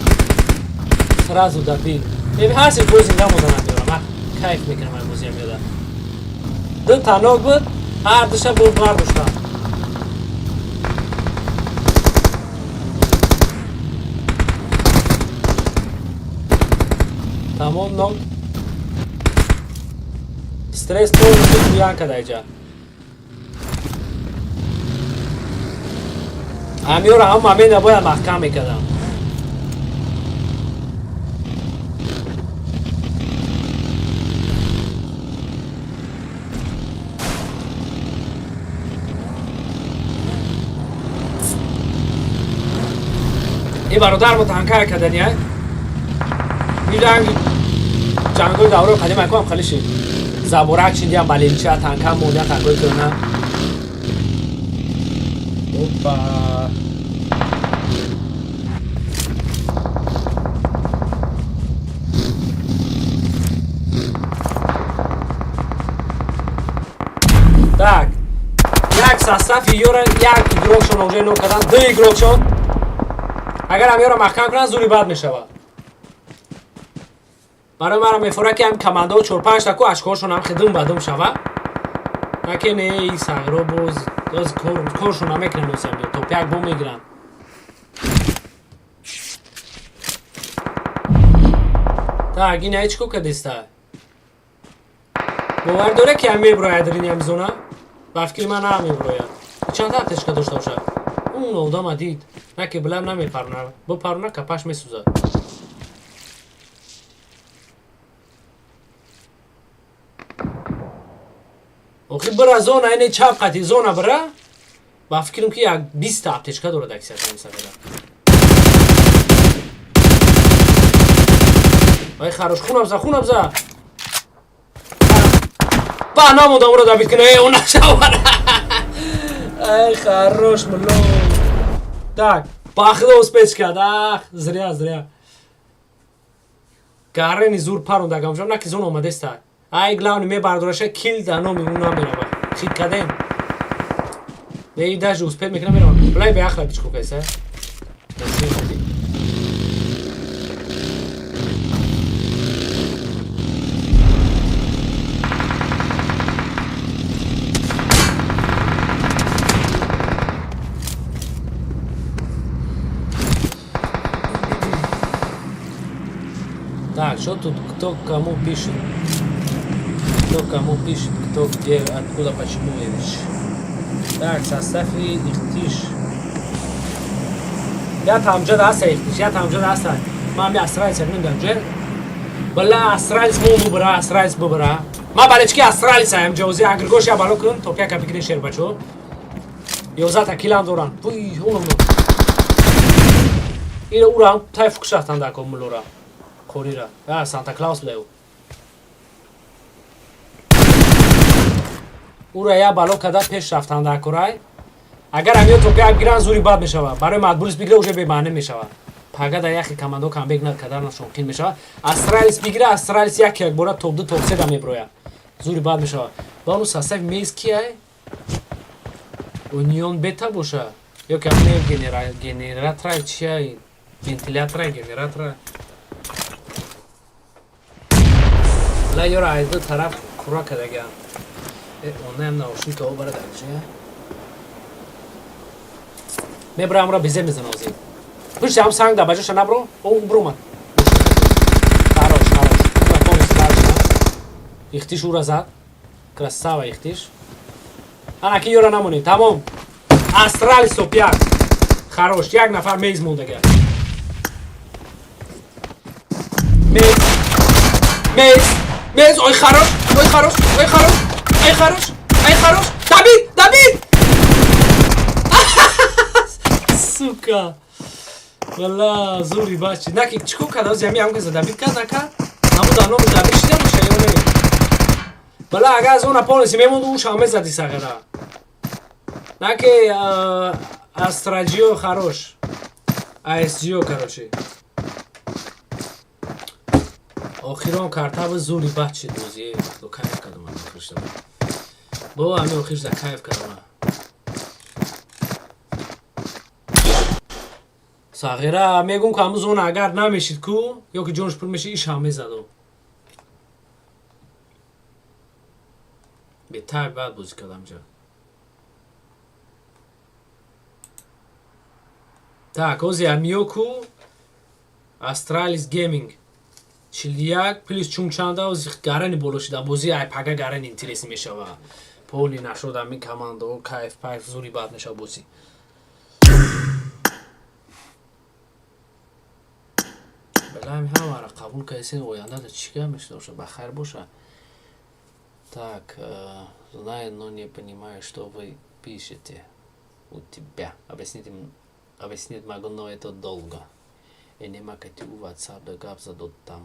سرازو در بیل ببین هر سی بوزی نمودن میورم من کیف میکنم این بوزی میادن دل تنوک بود هر دشه بود برداشتن تمام نام استرس تو بیان کدای جا امیور هم همین نباید محکم میکردم این برادر ما تنکر کردنیه میدونم جنگل دورو قدیم اکو هم خیلی شد زبورک چیدی هم بلیمچه تنک هم مونده تنگل کنه اوپا tak یک ساسفی یورا یک گروشون اوجه نو کردن دو گروشون اگر هم یورا محکم کنن زوری بد میشود برای مرا میفوره که هم کمانده و 4-5 تکو اشکارشون هم خدم بدم شوه نکنه ای ساغرو باز کارشون هم میکنن دوستم بیا تو پیک بوم میگیرن تا اگه نه چکو که دیسته باور داره که هم میبراید رینی هم زونه با فکر من هم میبراید چند تا تشکه داشته باشه اون آدم دید نه که بلم نمیپرونه بپرونه کپش میسوزه اوخی برا زونه اینه چپ قطعی زونه برا با فکرم که یک 20 تا تشکه داره دکسی هستم سفیده ای خروش خونم زه با نامودم رو دابید کنه اون نشاوره ای خروش ملو tak باخده اوسپیچ کرد زریا گارنی زور پارون دگم جام نکی زون اومده است ای گلاونی می بردارشه کیل دانو می اونم میره خید کردن ای داش اوسپیچ میکنم میرم بلای به اخر پیچ کوکایسه Так, что тут, кто кому пишет, кто где, откуда, почему и Так, составь их тише. یا تامجا دست ایختیش یا تامجا دست ما همی اسرائیل نمیدونم جه بله اسرائیل مو ببره اسرائیل ببره ما بالچکی اسرائیل سایم جوزی اگر گوش یا بالو کن توپیا کپی کنی شیر بچو یوزا تکیلام دوران وی اونم این اورام تای فوکس رفتن دکم ملورا خوری را یا سانتا کلاوس بله اورا یا بالو کدا پیش رفتن دکورای اگر همیو توپیا گیران زوری باد میشود برای مدبولس بگیره اوجه به معنی میشود پاگا در یخی کماندو کامبیک نکردن نشونکین میشود استرالیس بگیره استرالیس یک بورا توپ دو توپ سه دمی برویا زوری باد میشود با اونو ساسف میز کیه اونیون بتا باشه یا که همه گنراترای چیه ونتیلاترای گنراترای لا یورا از دو طرف کورا کدگم اونه هم نوشی که او برای درجه میبرم را بیزه میزن اوزی پشت هم سنگ دا بجاش نبرو اون برو من خراش اون پولیس دارش اختیش او را زد کرساوا اختیش انا کی یورا نمونی تمام استرال سوپیاک خراش یک نفر میز مونده گرد میز اوی خراش دبید сука والله زوری باشی نکی چیکو کدا از یمی هم که دبید کرد نکرد همون دانو دبید شده باشه یا نه بله اگر از اون پولیسی میموند اون شامه زدی سگره نکی استراجیو خروش ایسجیو کروشی آخیران کارتاب زوری باشی دوزی دو کایف کردم من آخرش دارم با همه آخرش در کایف کردم ساغیره میگم که همون اگر نمیشید کو یا که جونش پر میشه ایش همه زدم بهتر بعد بازی کردم جا так ози амиоку астралис гейминг 41 плюс чунчанда ози гарани боло шуда бози ай пага гарани интереси мешава поли нашуда ми командо кайф пайф зури бад мешава бози балам ҳамара қабул кайсен ояндада чига мешавша бахайр боша так знаю но не понимаю что вы пишете у тебя объяснить могу, но это долго. И не могу в WhatsApp догав задот там.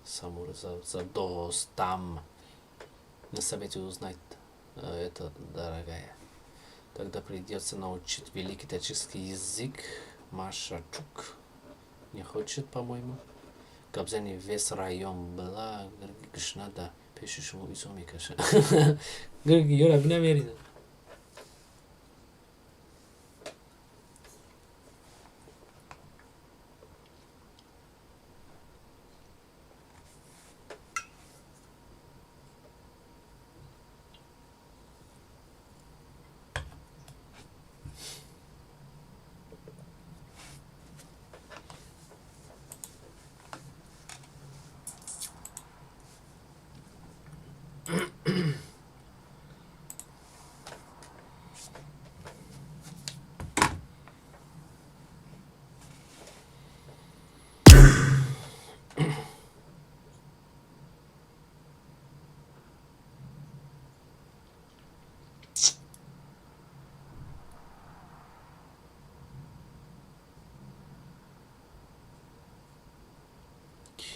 Самур задос там. Не советую узнать это, дорогая. Тогда придется научить великий таджикский язык. Маша Чук. Не хочет, по-моему. Кабзани весь район была. Гргишнада. Пишешь ему изуми каша. Грги, Юра, бина мерина.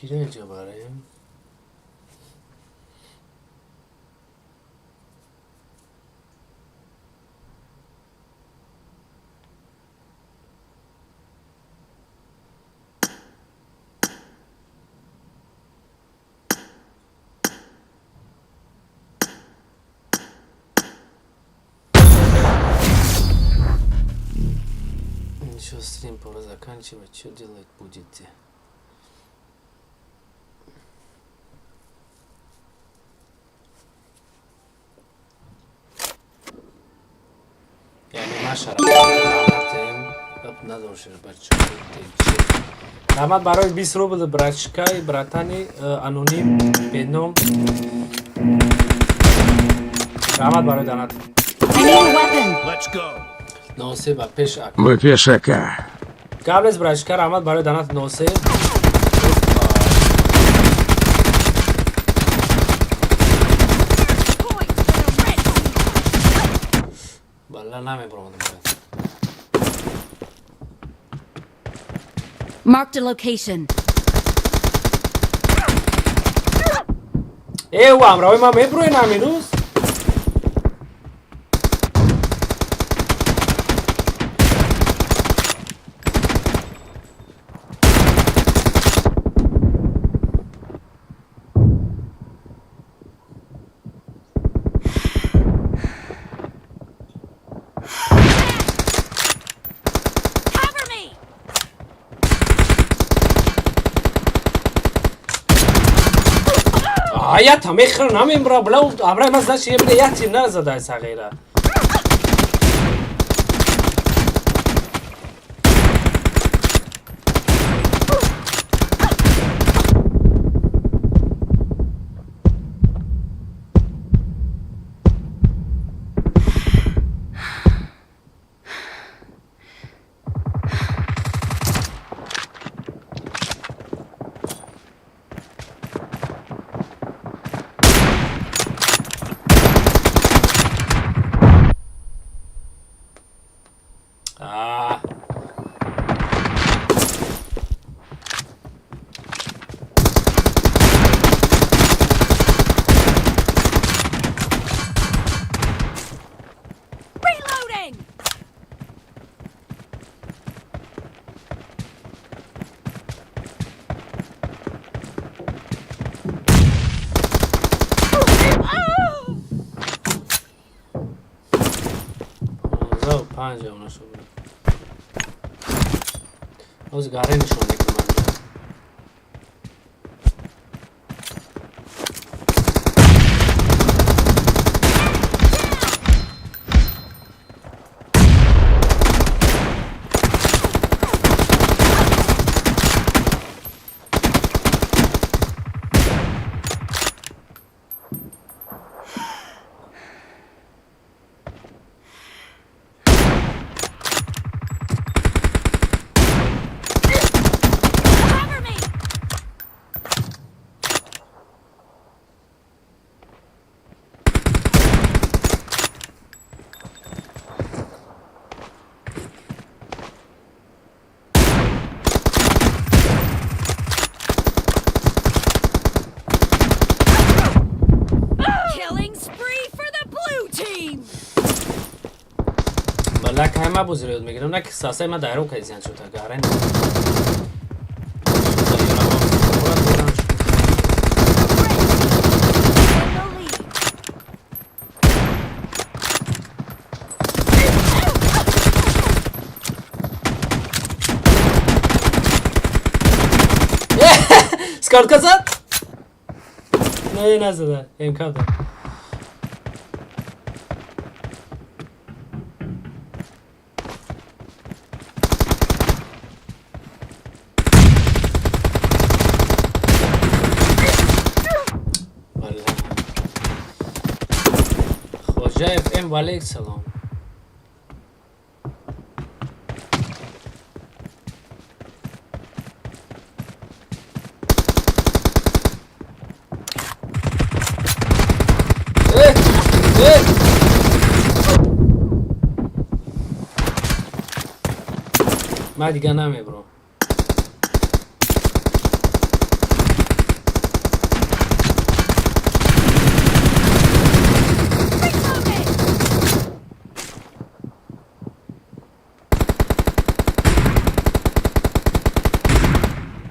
Kirece barayım. Ничего, стрим пора заканчивать. Что делать будете? Rahmat برای 20 روبل براتشکای براتانی انونیم بدنم Rahmat برای دانات I need a weapon. ناسه و پیش اک Выпишака. قبل از برشکر آمد برای دانت نوسه بالا نمیبرم Marked a location. او امراوی ما میبروین همین روز Cover me. آیا تا میخرن همین برا بلا امرای من زدش یه بده یه تیر نرزده ایسا غیره Reloading. زو پنج اونو شو بود اوز گاره نشون نکنم Cover me. Killing spree for the blue team. بالا که همه بزرگ میگیرم نه که ساسه ما دایره که زیان شد گاره نه In the lead. سکارت کسد نه نزده امکان داره والا خوجه اف ام و علیک سلام من دیگه نمیبرم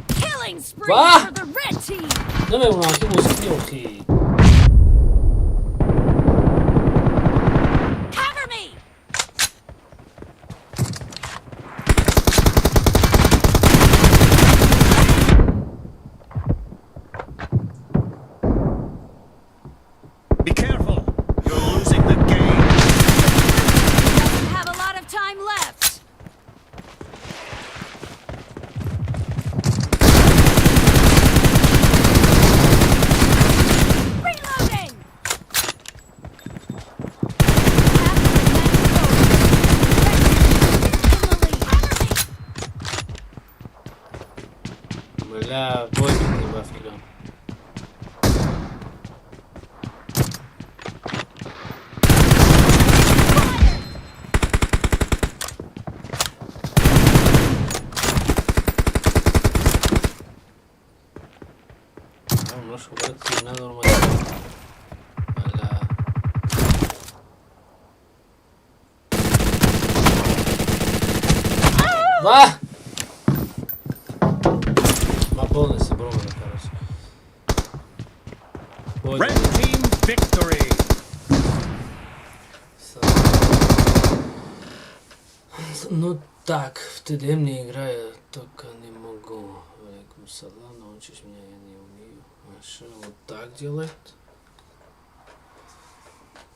Killing spree Wah! for the red team. نمیبرم که موسیقی اوخی Cover me. Be careful! You're losing the game! Doesn't have a lot of time left. normal. Valla. Vah! Ma polnicy, bromo da teraz. Red team victory. Ну так, в ТДМ не играю, только не могу. Алейкум салам, научишь меня, я не умею. А что вот так делать?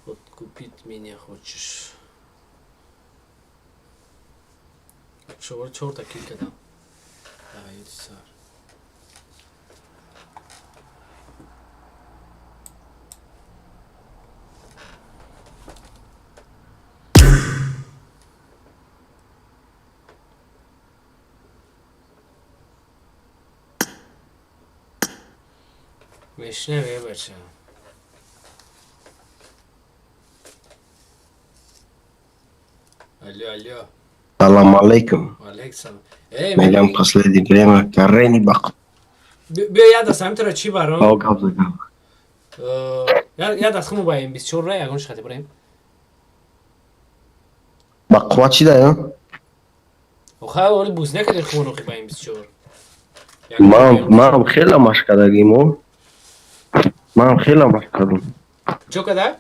Вот купить меня хочешь. Что, черта килька дам? Давай, иди сар. Вишневые бача. Алло. Салам алейкум. Александр. Эй, Мегам последнее время Карени бак. бия я да сам тера чи баро? Бак абзагам. Я да хму баем бис чорра ягон шхати барем. Бак хвачи да я. Оха оли буз некаде хму рохи баем бис чор. Мам хела машкадагимо. Мам хела машкадам. Чо када?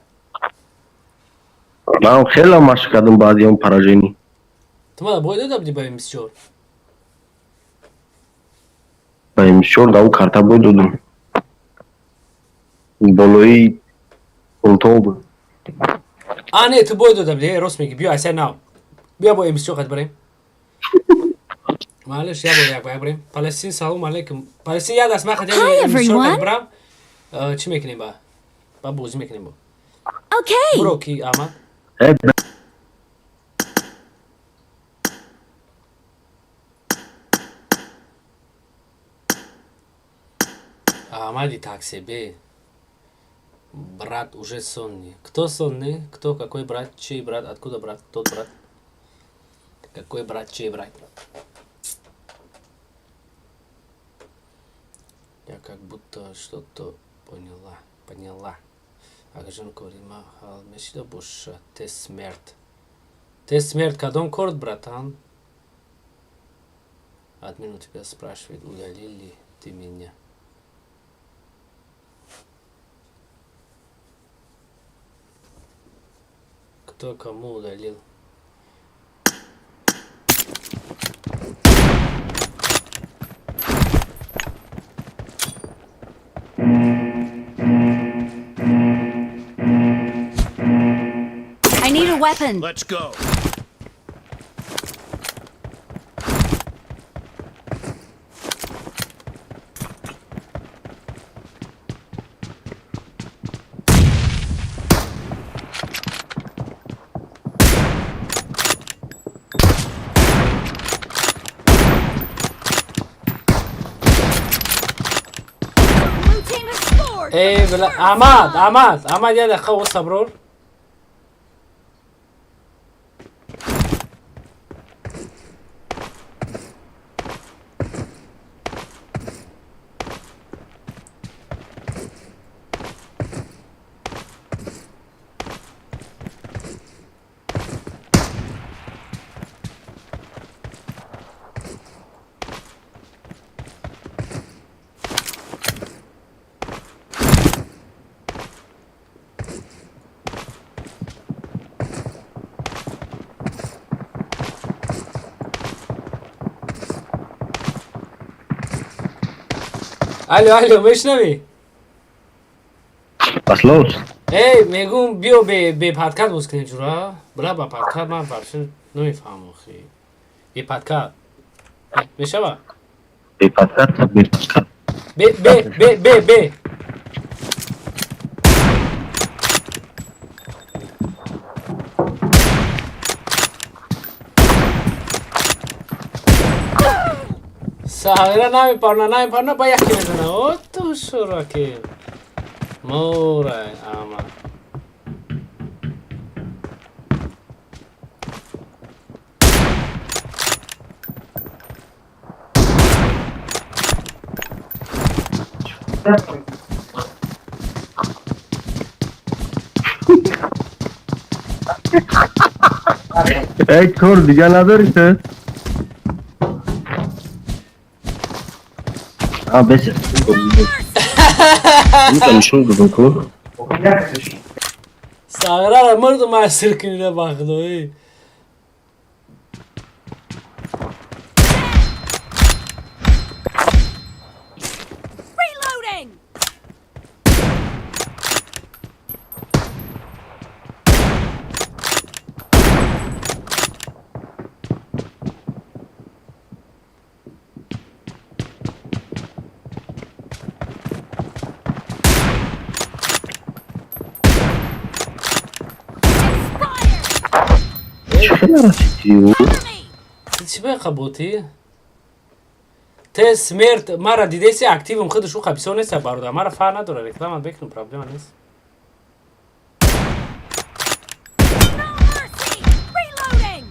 Мам хела машкадам баъди он поражений. Тума да бой дадабди баем бис чор. Ба имшор да у карта бой додум. Болои контол буд. А не, ту бой дадабди, рост меги, бия аса нав. Бия бой бис чор хати барем. معلش يا ابو ابراهيم فلسطين سلام عليكم فلسطين ياد اسمع خدي Hi, everyone. برام چی میکنیم با بوزی میکنیم با Okay. برو کی احمد Ахмади таксибе. Брат уже сонный. Кто сонный? Кто? Какой брат? Чей брат? Откуда брат? Тот брат? Какой брат? Чей брат? Я как будто что-то поняла. Агажан Корима Халмешида Буша. Ты смерть. Ты смерть. Кадом корт, братан? Админ у тебя спрашивает, удалил ли ты меня? Кто кому удалил? I need a weapon. Let's go. Blue team has scored. ايه بلا احمد يا دخل صبرور الو میشنوی Послушай, ای میگم بیو به پادکست بوز کنیم جورا بلا با پادکست من فرشن نمیفهمم خیلی یه پادکست میشوا be подкат, be подкат. به ساغره نمیپرنه با یکی بزنه او تو شورا که مورای اما ای کور دیگه نداری تو؟ بس میتونم شروع دادم کور ساغره را مرد و محصر کنی را باخدوی Reloading! چه رسیدی؟ چی به قبوتی؟ ته سمیرت مرا دیده سی اکتیوم خودشو خبیسو نیست برادر مرا فر نداره رکلام بکنم پرابلم نیست No mercy! Reloading!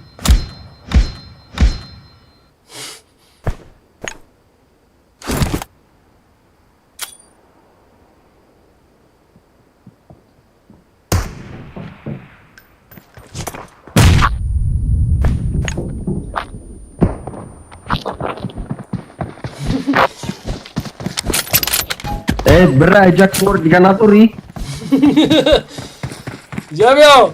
ای برای جا کور دیگه نداری؟ جا بیاو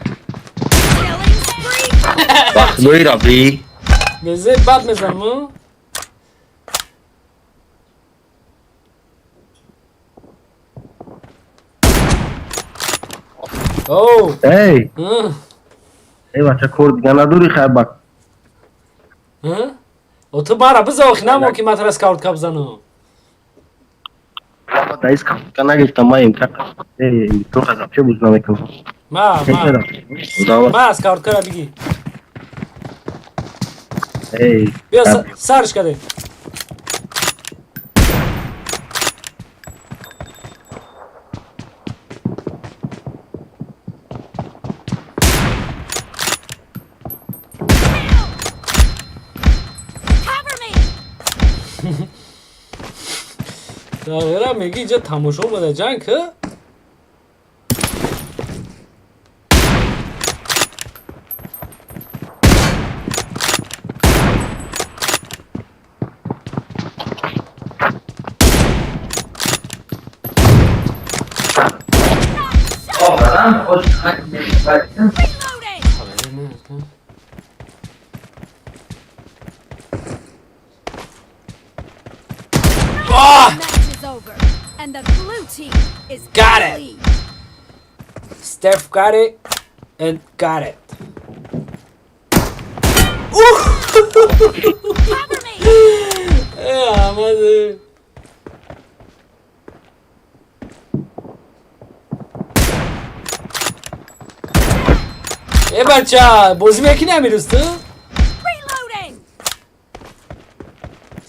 Killing spree! وقت دوی رفتی؟ بزه بد میزنم اوه ای ای بچه کور دیگه نداری خیلی بک او تو مرا بزاخی نمو که متر اسکاوت کب زنو دایس که نگیشتم ما امکان ای تو خیلی چه بزنم کنم ما دعوت اسکاوت کرا بگی ای بیا سرش کده Cover me! داغیره میگی اینجا تماشا بوده جنگ که Reloading! Match is over, and the blue team is Got in it. the lead. Steph got it and got it Cover me! احمد بچه بازی میکی نمیروست تو؟ Reloading!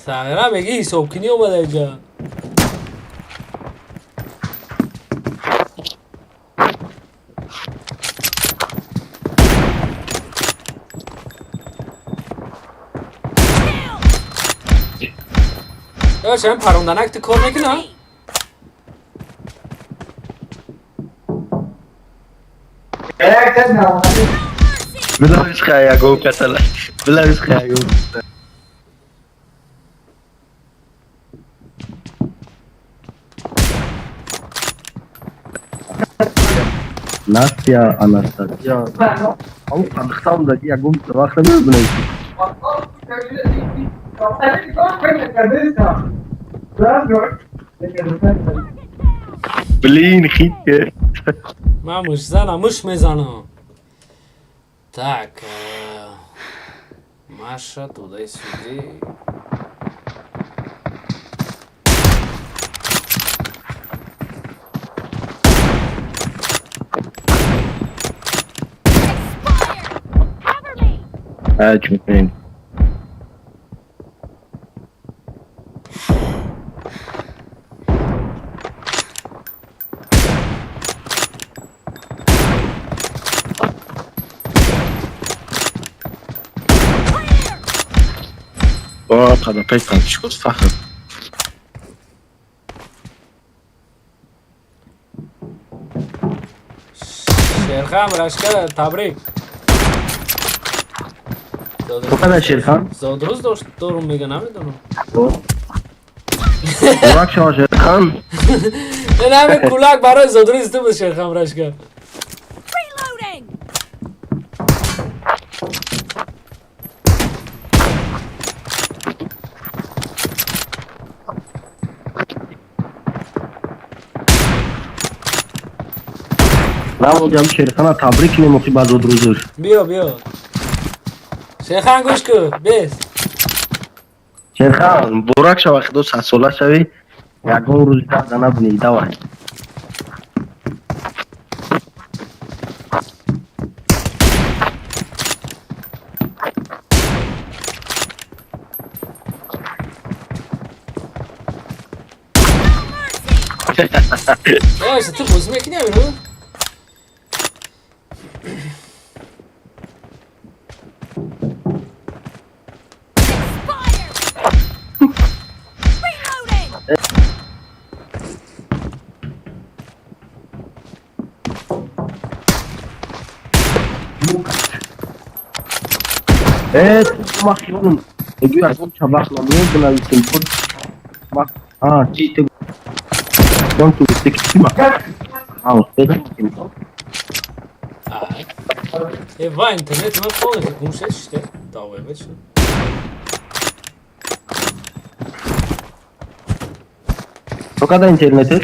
ساغره میگی حساب کنی اومده اینجا یا چند پروندنک تو کار میکنه؟ Me! بلاش خیلی گو کتله بلاش خیلی گو Nastia Anastasia. Auch am Stamm da die Agum zu wachen müssen. Blin خیته. من مش زنم مش میزنم так Маша туди-сюди Expired! Cover me! Чупин. Clear! О, когда опять там чего-то фахом. Şerxan Raşka tabrik. Bu kadar Şerkan. Zodruz doğru میگه نمیدونم. Burak Şahin Şerkan. این همه کلاک برای زودروز تو بود شرخم رشکا. Reloading! Ben hocam Şerkan'a tabrik mi muki bazı duruzur. بیا شرخان گوش کو بیس. Şerkan, Burak Şahin do sasola şavi. Yagon ruzda dana buni dawa. Ya işte tıp bozum ekine mi bu? Fire! Reloading! Evet, bak oğlum. Ege yazım çabakla niye buna gittin? Bak, ciddi. Don't do this, bak. Al, dedim ki. Va internet ma falan ki kumşe işte. Davaya ver şu. O kadar interneti.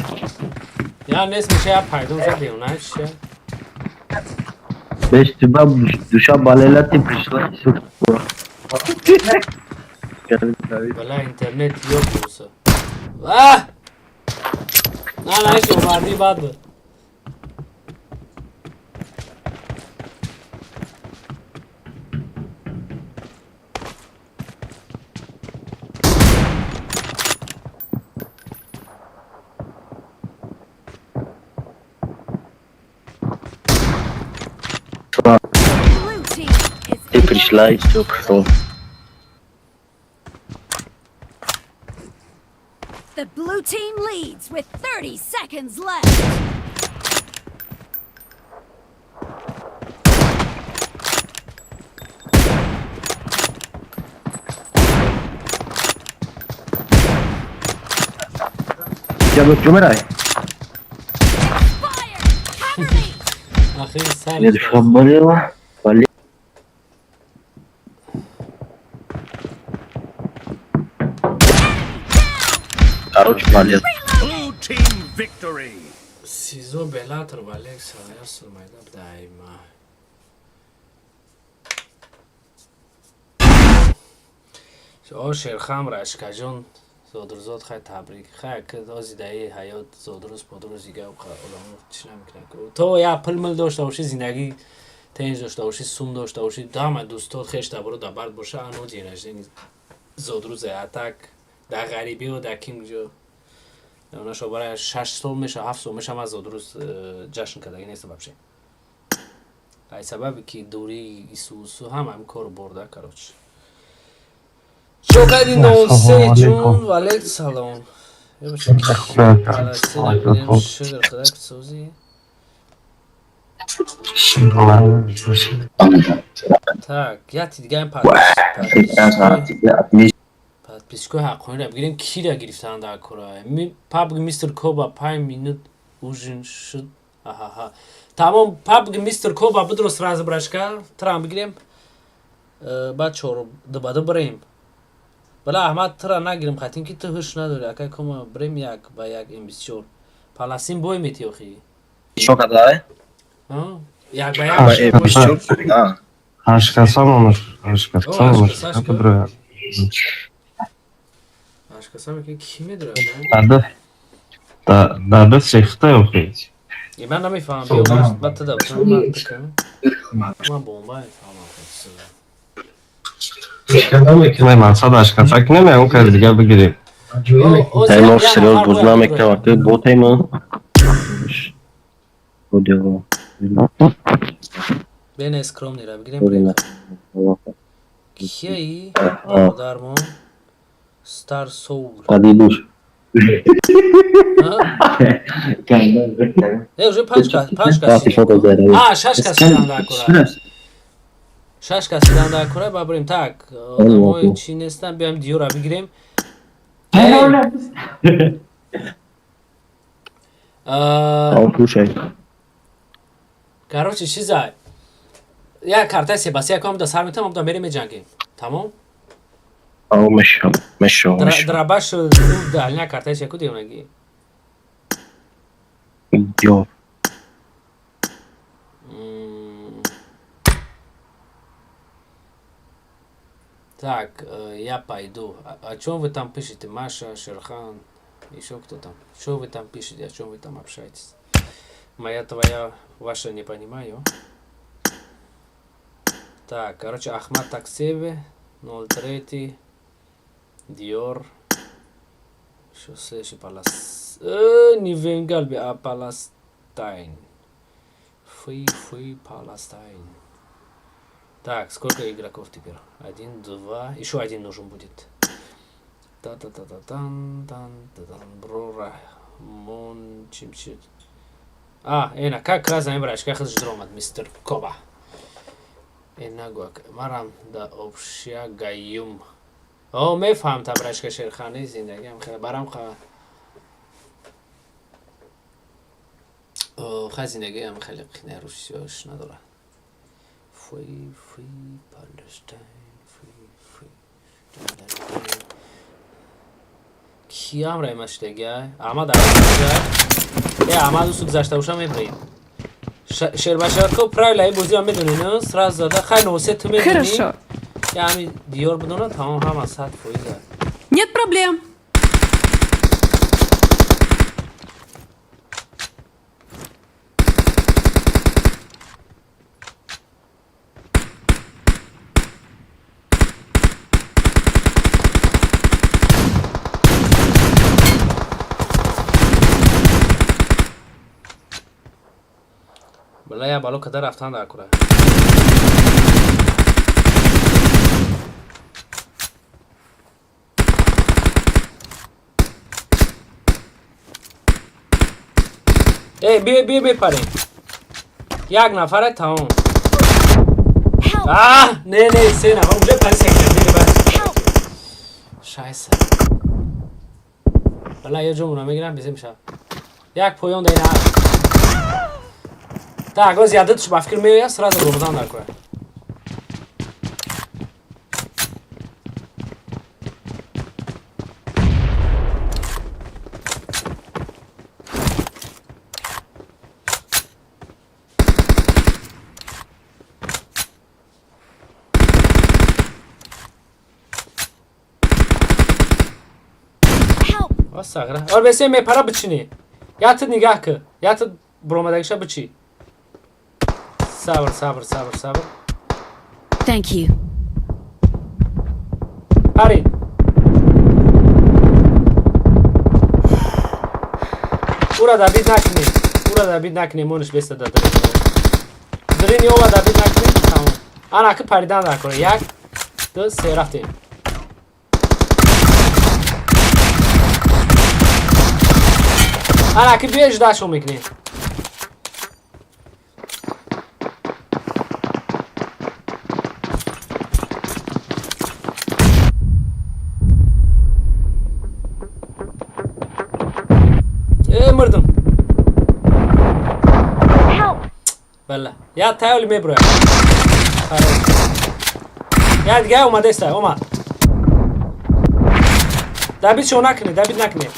Ya neyse şey yap paydım zaten ona işte. Beş tiba duşa balela tipişler. Valla internet yok olsa. Ah! Na işte o vardı vardı. Blue team is Tipişler çok zor. The blue team leads with 30 seconds left. Ya bu cümeray. Fire! Cover me! Ahir sar. Ne düşman bana? Vali. Karoç vali. Blue team victory. Sizo belatır valek sahaya sırmaydı daima. او شیرخم رشکا جون زودروزات خیلی تبریک خیلی که دازی دایی حیات زودروز پادروز دیگه و خیلی چی نمیکنه تو یا پل مل داشته باشی زندگی تنج داشته باشی سوم داشته باشی دام دوستات خیشت برو در برد باشه انو جینش زودروز اتک در غریبی و در کیم جو اونا شو برای 6 سال میشه 7 سال میشه از زودروز جشن کرده این سبب شه ای سببی که دوری ایسوسو هم کار برده کروچ شکری نوسه جون و علیک سلام یه باشه جلسه نبینیم شگر خدا کسوزی tak ya دیگه پیسکو حقانی رو بگیریم کی را گرفتن در کره پابگ میستر کوبا 5 minut اوژن شد ها tamam پابگ میستر کوبا بدرست راز براشکا ترام بگیریم بعد چور دباده بریم بله احمد ترا نگیریم خاطر که تو هوش نداری اگه کم بریم یک با یک امبیسیون پالاسین بوی میتی آخی Şu kadar. یک با یک Ha. Aşkasam olur. Aşkasam olur. Hadi buraya. Aşkasam ki kimi durar Dada sekte yok hiç. ben nemiفهم بیام بعد تدا بتونم من bomba Ne masa da aşkasak ne mi? O kadar gel bir gireyim. Taymor serial buzlamekte vakti. Bu taymor. Bu diyor. Ben eskromni را بگیریم بریم کیایی؟ درمان ستار سول Hadi dur. уже шаш кас шидан дар кора. Шаш кас шидан дар кора ба бурим. Так, одамои чӣ нестан, биям диёра бигирем. Короче, чиза. Я карта себас, якам да сар метам, да мерем меҷангем. Тамом? Драбаш дальня карта чеку дионаги. Йо. Так, я пойду. О чем вы там пишете, Маша, Шерхан, еще кто там? Что вы там пишете, о чем вы там общаетесь? Моя, твоя, ваша не понимаю. Так, короче, Ахмад Таксеве, 03, Диор, шоссе Палас... Нивенгалби, а Палестайн. Фи, Палестайн. Так, сколько игроков теперь? 1, 2, еще один нужен будет. Брора, Мон, Чимчит. Эна, как раз набираешь, как же дромат, мистер Коба. Эна гуак, марам да общая гаюм. мефам табраш ка шерхани зиндагиам хела барам ха. Зиндагиам хела нерусиош надора. Free Palestine, free. Киам раймаш дега? Ахмад ай. Ахмад усу гузашта бошам мебрим. Шербашарко правила бозӣ ам медонӣ, ну сразу зада хай носет медонӣ. Хорошо. Я ами диёр бидонам, тамом ҳама 100%. Нет проблем. Бала я бало када рафтан дар кора. бия бепарем. Як нафаре тамом. Не, се нафар уже парисем. Шайса. Бала я ҷомуна мегирам бизем шав. Як поён дай на. Так, оз ядатш ба фикр меояд, сразу ромадан дар кора. Сагра. Ор бесе мепара бичини. Ятд нигаҳ кӣ. Ятд буромадагиша бичи. Sabr. Thank you. Parin. Ura dabid nakni, monиш besta da. Dirini ova dabid nakni, tamam. Ana ki paridan dar kore. 1, 2, 3 raftim. Ana ki bej dasho mikni. Mırdım. Bella. Ya tayoli me buraya. Ya gel oma desta, oma. Dabid nakni.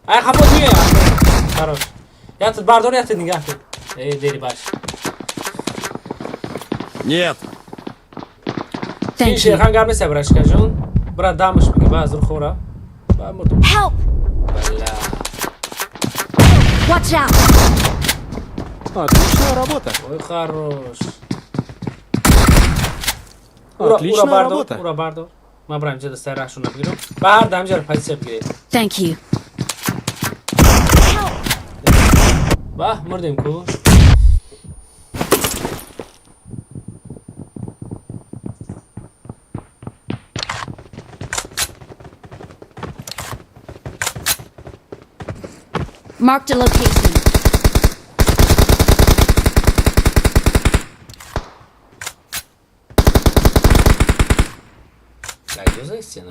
Ay kapot niye ya? Хорош. Я тут бардор, я тут нигah. Deri baş. Нет. Thank you. Şerhan gelmese bırakışka jun. Bura damış bir bazı khora. Ba mırdım. Help! Bella. Watch out! Отличная работа. Ой, хорош. Отличная работа. Ура бардор. Ma bırakayım ceda sayra şuna bigirem. Bahar damjar pozitsiya bigirem. Thank you. Bah, mırdım ku. Marked a location. La cosa è sia, no?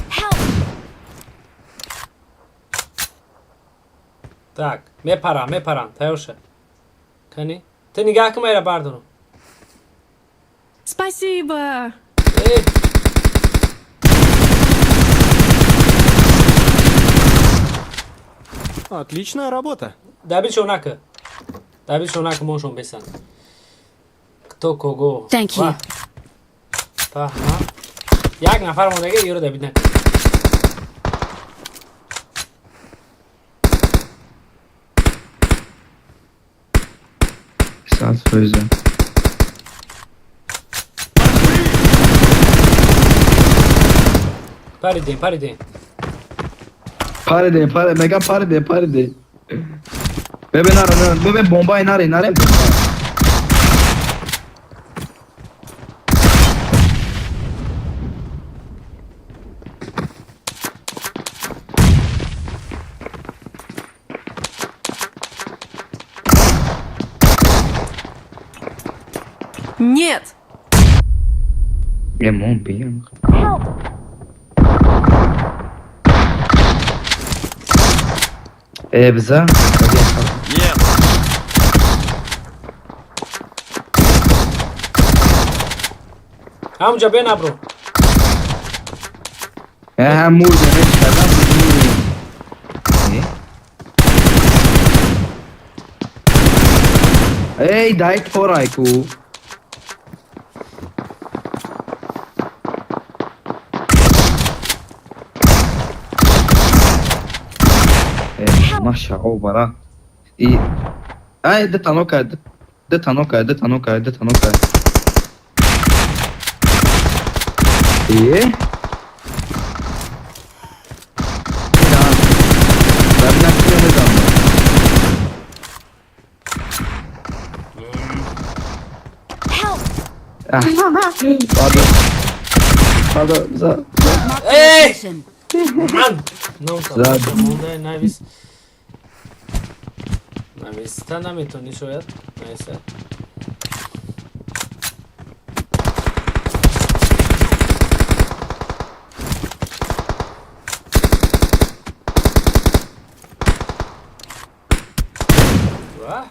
Help! Так, мепарам, таёша. Кани? Ты нигах мэра бардону. Спасибо. Эй! Отличная работа. Дабил шонака мошон бесан. Кто кого? Thank you. Та, ха. Як нафар мондаге ёро дабил нака. Saat sözü. Paridin. Pare, mega pare. Bebe nara, bebe bomba nare. Нет. Mon bien. Bize. Нет. Amca ben abro. Hem murdu ne çıkardan ne? Hey, dayık foray ku. Maşa o bara. İyi. Ay de tanoka. De tanoka. İyi. Ben ne yapıyorum? Help! Pardon, za. Marked a Hey! location. Man! Não tá. Zaten. Monda navis. Navis tana mi to nisho yat. Neyse. Vah.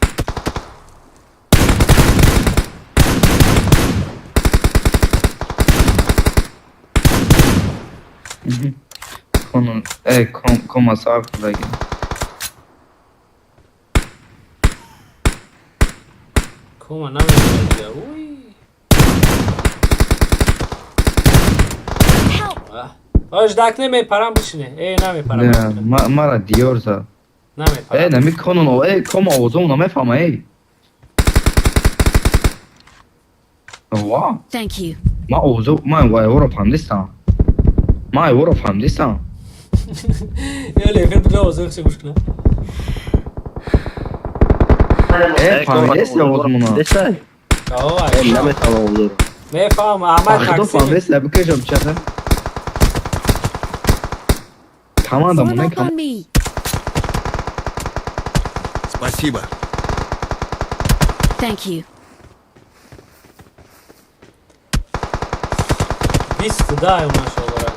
Konu, koması arkada gel. Como na verdade. Ui. Help! Vah. Hoje dá que nem me param bichinho. Na me param. Ne, mara diyorsa. Na me param. Ne mi konun o, koma ozon na me fama Wow. Thank you. Ma ozo, ma Europa hamdistan. Ma Europa hamdistan. Öyle bir de olsun çıkmışlar. Famdes ya ozmuna. Desay. Kao var. Ne tamam olur. Me fama ama Akhdo taksi. famdes ya bükeceğim çata. Tamam da Form bu ne up kam? on me. Спасибо. Thank you. Biz da maşallah.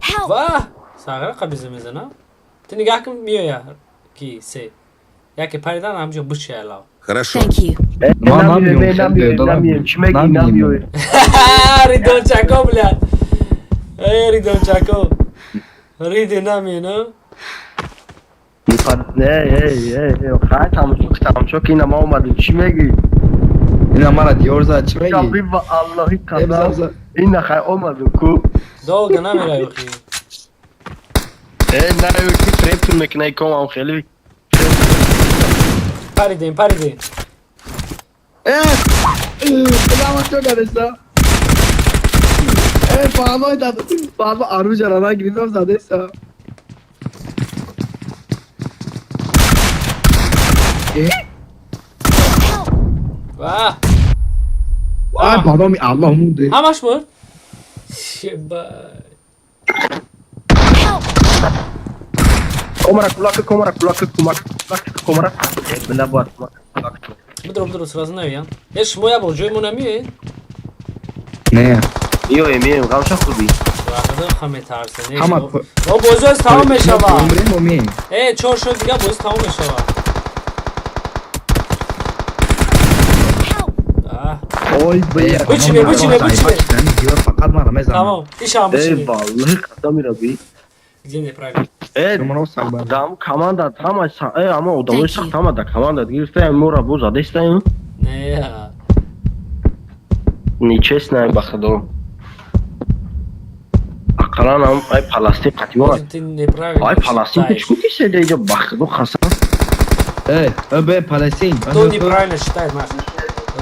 Help! Vah! Sagra kabizimize na. Tini gakım miyo ya ki se. Ya ki paridan amca bu şey la. Хорошо. Thank you. İnanmıyorum. Kime inanmıyorum. Ridon Chaco, блядь. Ridon Chaco. Ridi nami, no? Tamam çok inanma olmadı. Kime giy? Yine mara diyorsa çime Ya giy. bir Allah'ı Hepsi kadar. İnanma olmadı ku. Dolga nami la yok. Ne yok ki trap makineyi koyamam khali. Paridin. Selam çok adresa. Fazla oynadı. Fazla arı canına gidiyorum zaten. چی؟ واه آه بادامی الله مونده همش برد شبای Komara kulak komara. Bela buat. بدرو سرازı ne yan? Eş moya bojoy monami. نه Mio, gavşa kurbi. Vahada xame tarsene. Ama o bozoz tamam meşava. عمرین مومی چهار شد دیگه باز تمام meşava. اوی بیا بچینه. فقط مرا میزنم Tamam. İş am bıçını. Eyvallah adam irabi. Gidin правильно. Numara salma Adam komanda ama ama o da Thank oysa you. tamam da komanda girse mora boza desteğin. Ne ya? Нечестная бахадо. Акаранам ай паластик қатива. Ты неправильно. Ай паластик считаешь. чути седеже бахадо хасан. به پلسطین Кто неправильно считает, Маша?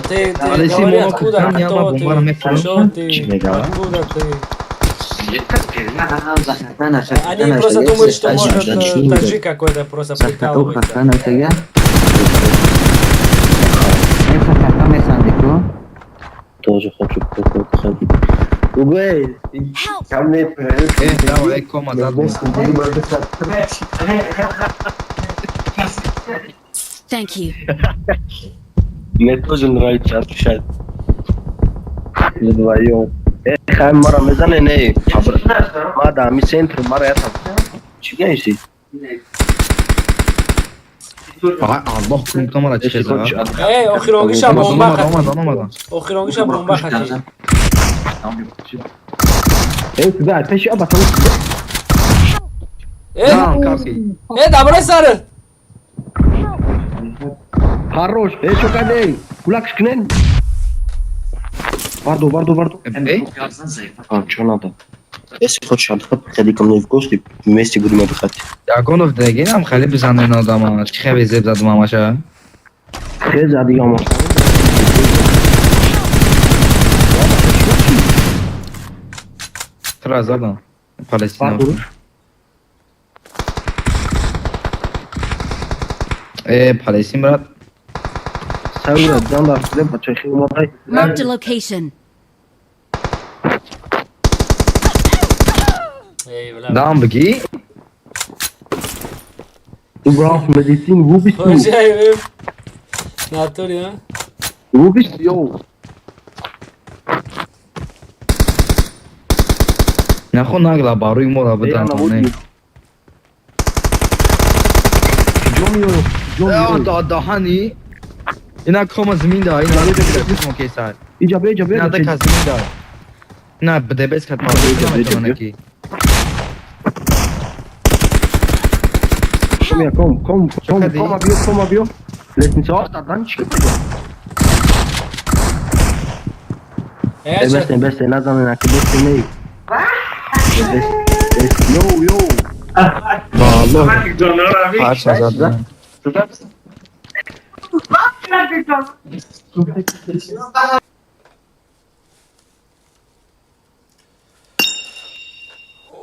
Ты Алексей говори, Молоков, откуда, там я кто могу, ты, барам я что ты, Чемегала. откуда ты. Они просто думают, что может таджик какой-то просто прикалывается. Тоже хочу какой-то ходить. Угой, ко мне давай кома задум Thank you. Мне тоже нравится отвечать. Вдвоем. Хай мара мезане не. Мада ми центр мара я там. Чига иси? Allah kum kamera çıkıyor Oxirongisha bomba olmadı xati. Oxirongisha bomba xati. Ey, ateşi abatalım. Tamam kalsi Dabra sarı. Хорош. Ey çok hadi. Kulak şıknen. Vardo. А, что надо? Если хочешь отдыхать, приходи ко мне в гости, вместе будем отдыхать. Yagonov degin ham xali bizanın adama çıkıp ezip zadım amaşa Хез, hadi yama. Tıraz adam Palestina Vardo. Palestin brat Savura, canlar size bacakı umatay. Marked a location. Eyvallah. Dam bagi İbrahim Medicine, wo bist du? Hocam. Natur ya. Wo bist du, yo? نخو نگلا باروی مورا بدن Eyvallah, wo نه bist du? یا دهانی اینا کم زمین دا اینا رو بگیره که سر İcabe, اینا دا که زمین دا نه بده بس کت باروی کنم نکی Komm her, komm, Abio. Lässt mich aus, dann çıkıp. Beste, ne zaman akı beste ne? Yo. vallahi parça zaten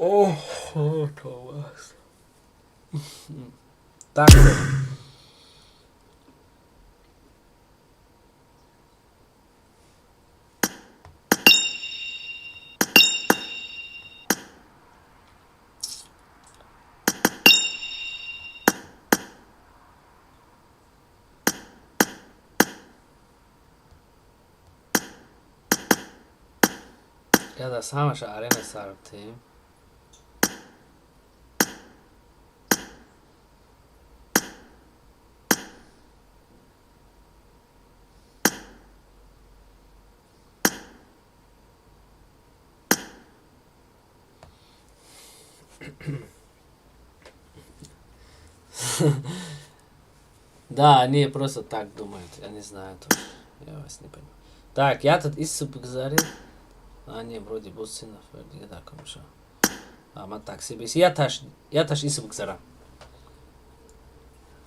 Oh, Thomas. Tak. Ja, das haben wir schon alle gesagt. Да, они просто так думают. Я не знаю тоже. Я вас не понимаю. Так, я тут из Субгзари. А, не, вроде Бусинов. Да, комша. Ама так себе. Я таш из Субгзара.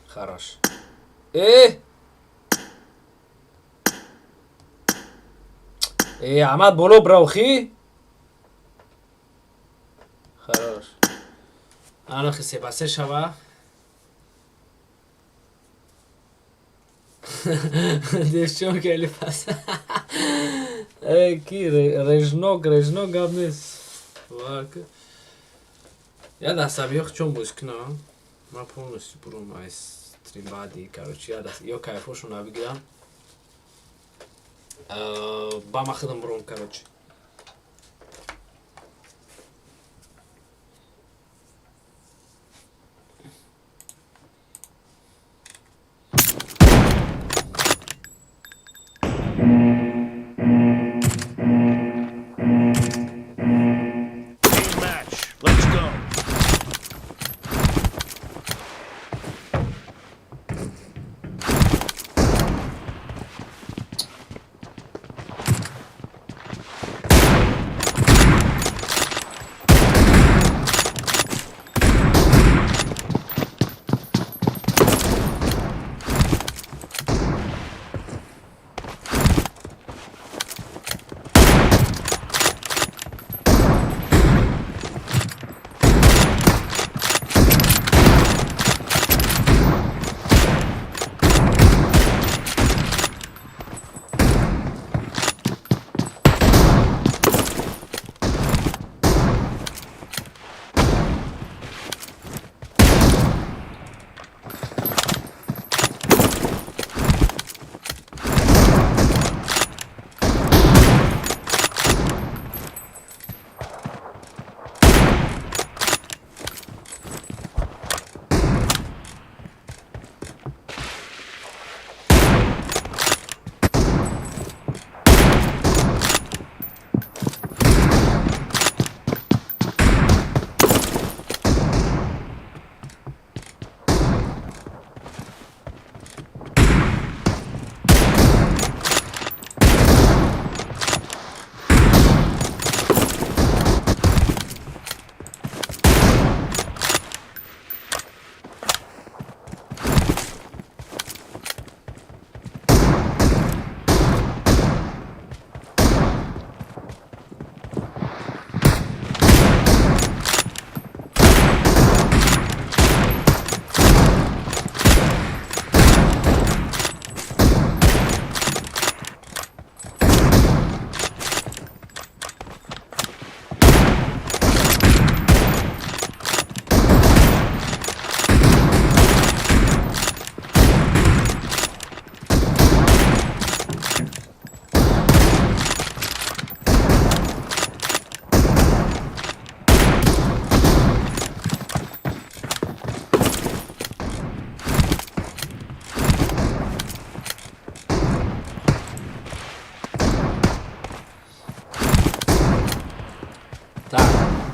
Хорош. Амад боло браухи. Хорош. Ано хисе басе шава. Девчонка или пас. Ки, режнок гавнес. Я да сабиох чон бускна. Ма полностью пурум айс тримбади, короче, я да ё кайфошу навигидам. Бамахадам бром, короче. Team match. Let's go.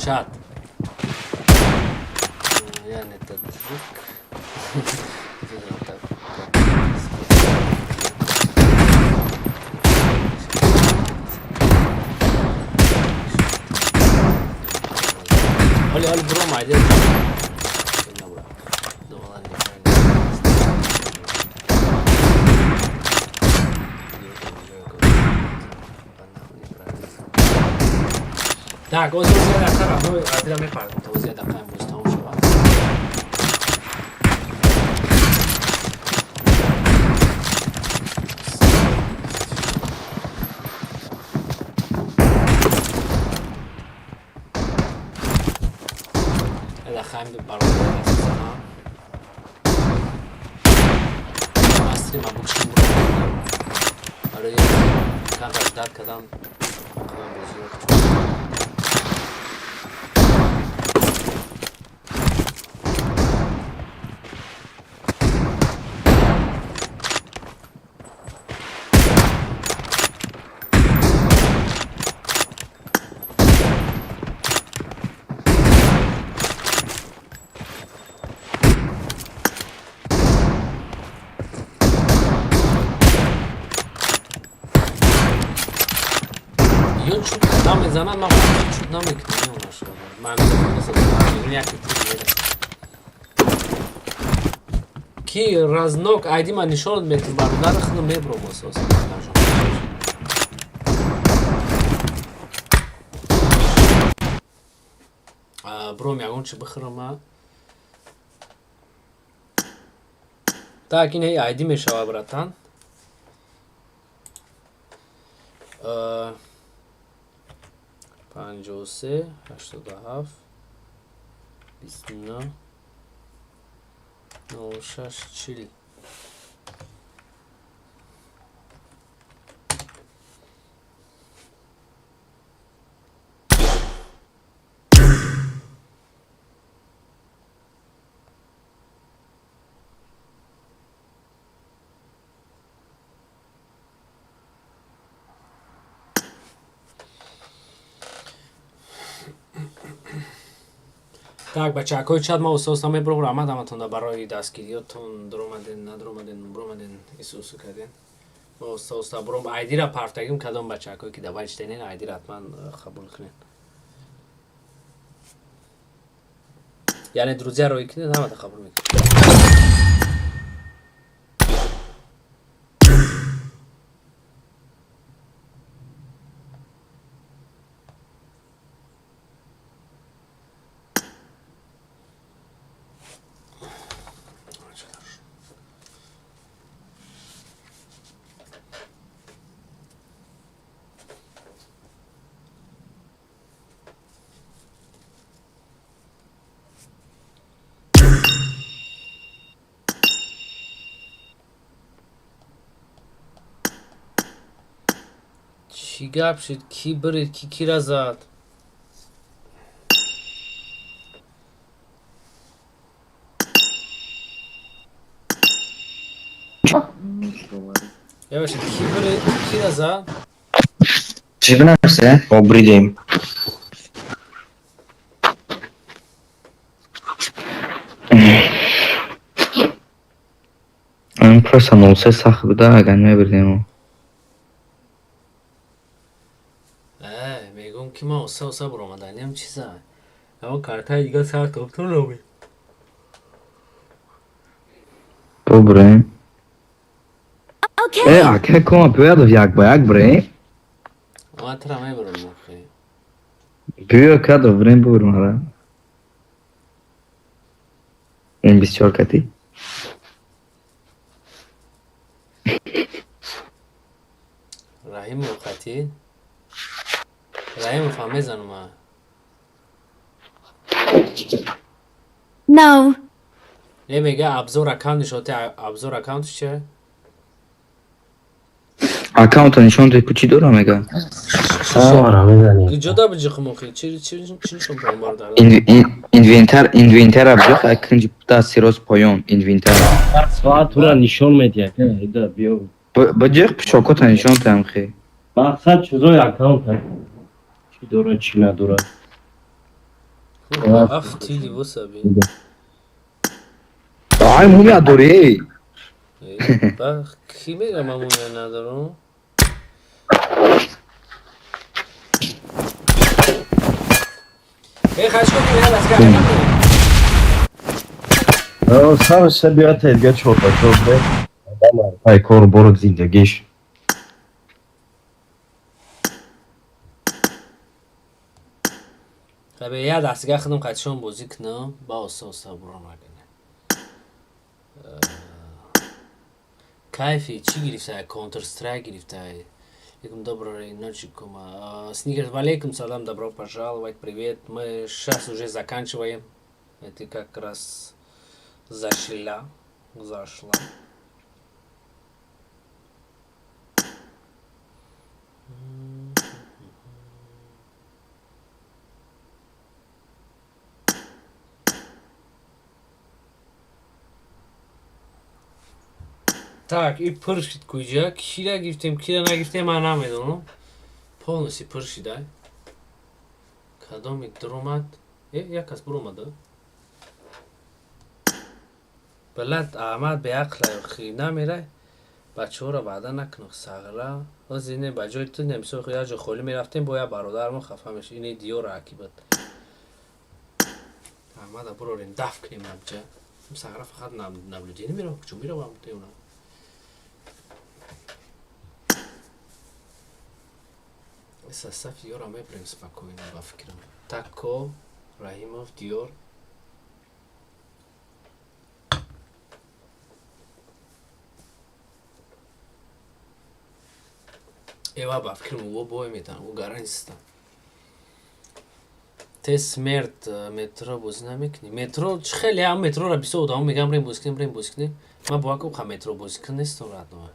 Чат. Я не этот звук. Оли бром айде. Так, o să de acasă, noi atât mai fac, o să de acasă, mă stau ceva. La Haim de Barcelona, Astrid mă buc și mă. Are eu când aș dat că dam Там за нами чуть намикнув нашого. Маємо ніяких проблем. Ки разнок айдима нишон метр бардар хну мебром осос. Бром ягон чи бахрама. Так, این айди мешава братан. 53 87 29 06 40. Так, бачаҳои чат, мо усоса мебурам рамадаматонда барои дастгириётон дуромадин надуромадин исусу кардин. Мо усоса бурам айдира партагим кадом бачаҳое ки давай чтенин айдира ҳатман қабул кунин. Яъне друзьяро икнин ҳамата қабул мекунин. چی گپ شد؟ کی برید؟ کی را زد؟ یواشید کی برید؟ کی را زد؟ چی بنفسه؟ обридем. من просто نوسه سخت بوده اگر نبردیم. میگم که ما اوسا برامدنیم چیزه اما کارتای دیگه سر توبتون رو بید Добре. Okay. А како ма појадов јак ба јак бре? ما ترا میبرم مخی Био кадо време бурмара. Ин бисчорка ти. رحیم وقتی رحیم فهمه زنم No. نه میگه ابزار اکانتش هاته ابزار اکانتش چه؟ Акаунта нишонтои кучи дорам мега. جدا بجی خموخی چی نشون پایین بار دارد Инвентар абҷоқ акинҷи пута сирос поён инвентар. Soat тура нишон медиҳад. Ида биё. Баҷоқ пишокота нишонтаам хе. Мақсад чизои аккаунта. Чӣ дорад, чӣ надорад. اف تیلی واسبی Ай мумия дорӣ? بخ کی میگم من مونیه ندارم خشکو کنی از گره نکنی Сам себе терга чорта чорта. Адам ай кор бору зиндагиш. خب یه دستگاه خودم قدشون بازی کنم با اساسا برام نکنه کیفی چی گرفته کانتر استرایک грифте Яким доброй ночи, Сникерс, алейкум салам, добро пожаловать, привет. Мы сейчас уже заканчиваем. Это как раз зашла. Так, и пършит куджа. Кира гифтем, кира нагифтем, анаме доно. Пълно си пърши, дай. Кадо ми дромат. Якас бромада. بلد احمد به عقل خی نمیره بچه ها رو بعدا نکنه سغره از اینه بجای تو نمیسو خیلی جا خولی میرفتیم باید برادرمون خفه میشه اینه دیو رو عکیبت احمد برو رین دف کنیم همچه سغره فقط نبلودی نمیره چون میره با هم دیونه سستف دیور همه بریم سپاکوینه با فکرم تاکو رحیموف دیور Eva ba fikrim o boy metan o garantistan. Te smert metro bozی نمیکنی metro خیلی هم metro را 20 آدم میگم بریم بازی کنیم من با که metro بازی کنم نیستم راحت نه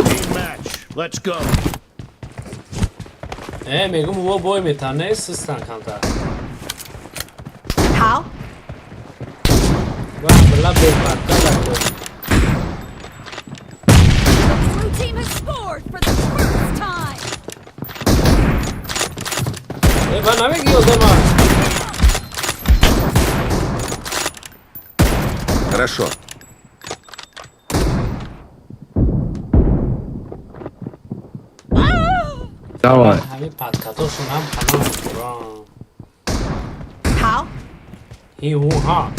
Team match. Let's go. میگم o boy metan ne sistan kanka How? والله بپرد Blue team has scored for the first time. Eva نمیگی o zaman Хорошо. Давай. همین پدکتاشون هم تمام How? هی هو ها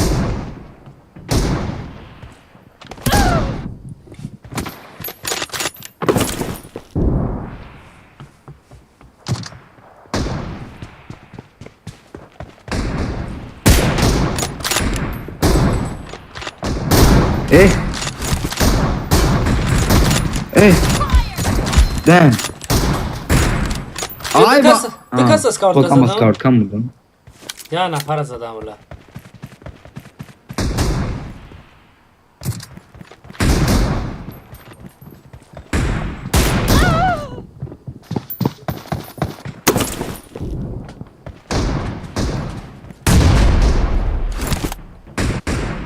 Dan. Ay bak. Ty kasa skart Ama zadam? skart kam buldun? Ja nafara zadam ولا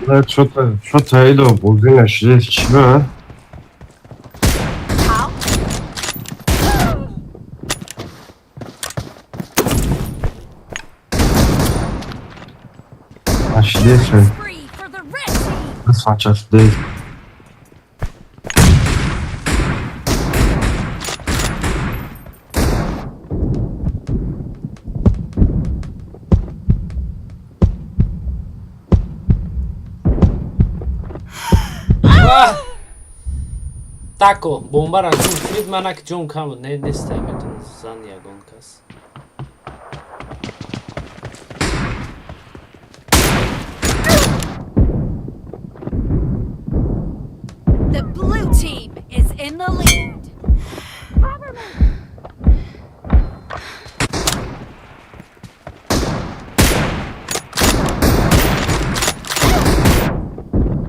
Да, что-то иду, бузина, здесь чего? How? А здесь, Free for the red team. смотря здесь. Tako, bombara John Friedmanak John Campbell ne istemedim Zanya Gonkas. The blue team is in the lead.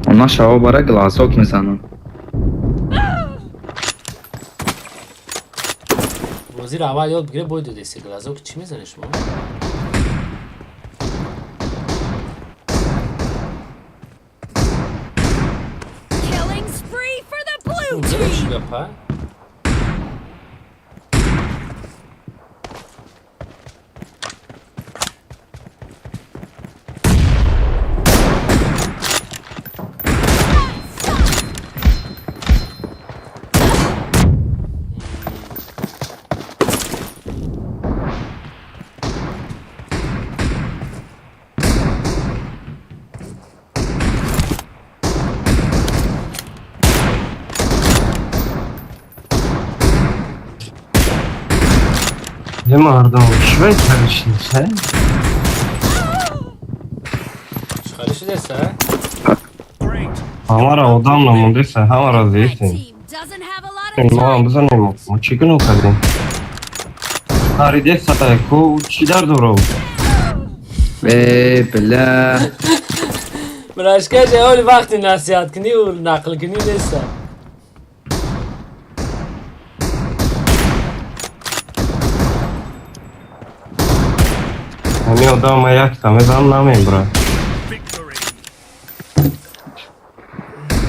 Ona şava bara glasok میزنن. وزیر اول یاد بگیره باید 2 دستی گلازو که چی میزنه شما؟ Killing spree for the blue چی team. yapar? Değil mi Arda? Şurayı karıştın sen. Çıkarışı dese ha? Great. Hamara odamla mı dese hamara Red değilsin. team doesn't have a lot of No, time. biz anlayalım. Çıkın o kadar. Haride satay ko çiler doğru. بلا براشکه جه اولی وقتی نصیحت کنی و نقل کنی نیسته Hani odama yaksam biz anlamayın bura. Victory.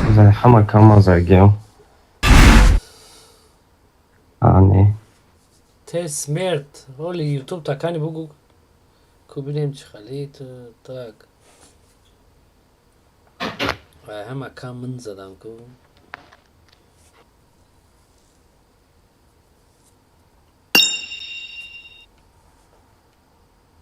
Güzel hama kalmaz ergem. Hani. ته سمرت اولی یوتیوب تکانی بگو که بینیم چی خلید تاک همه کم من زدم که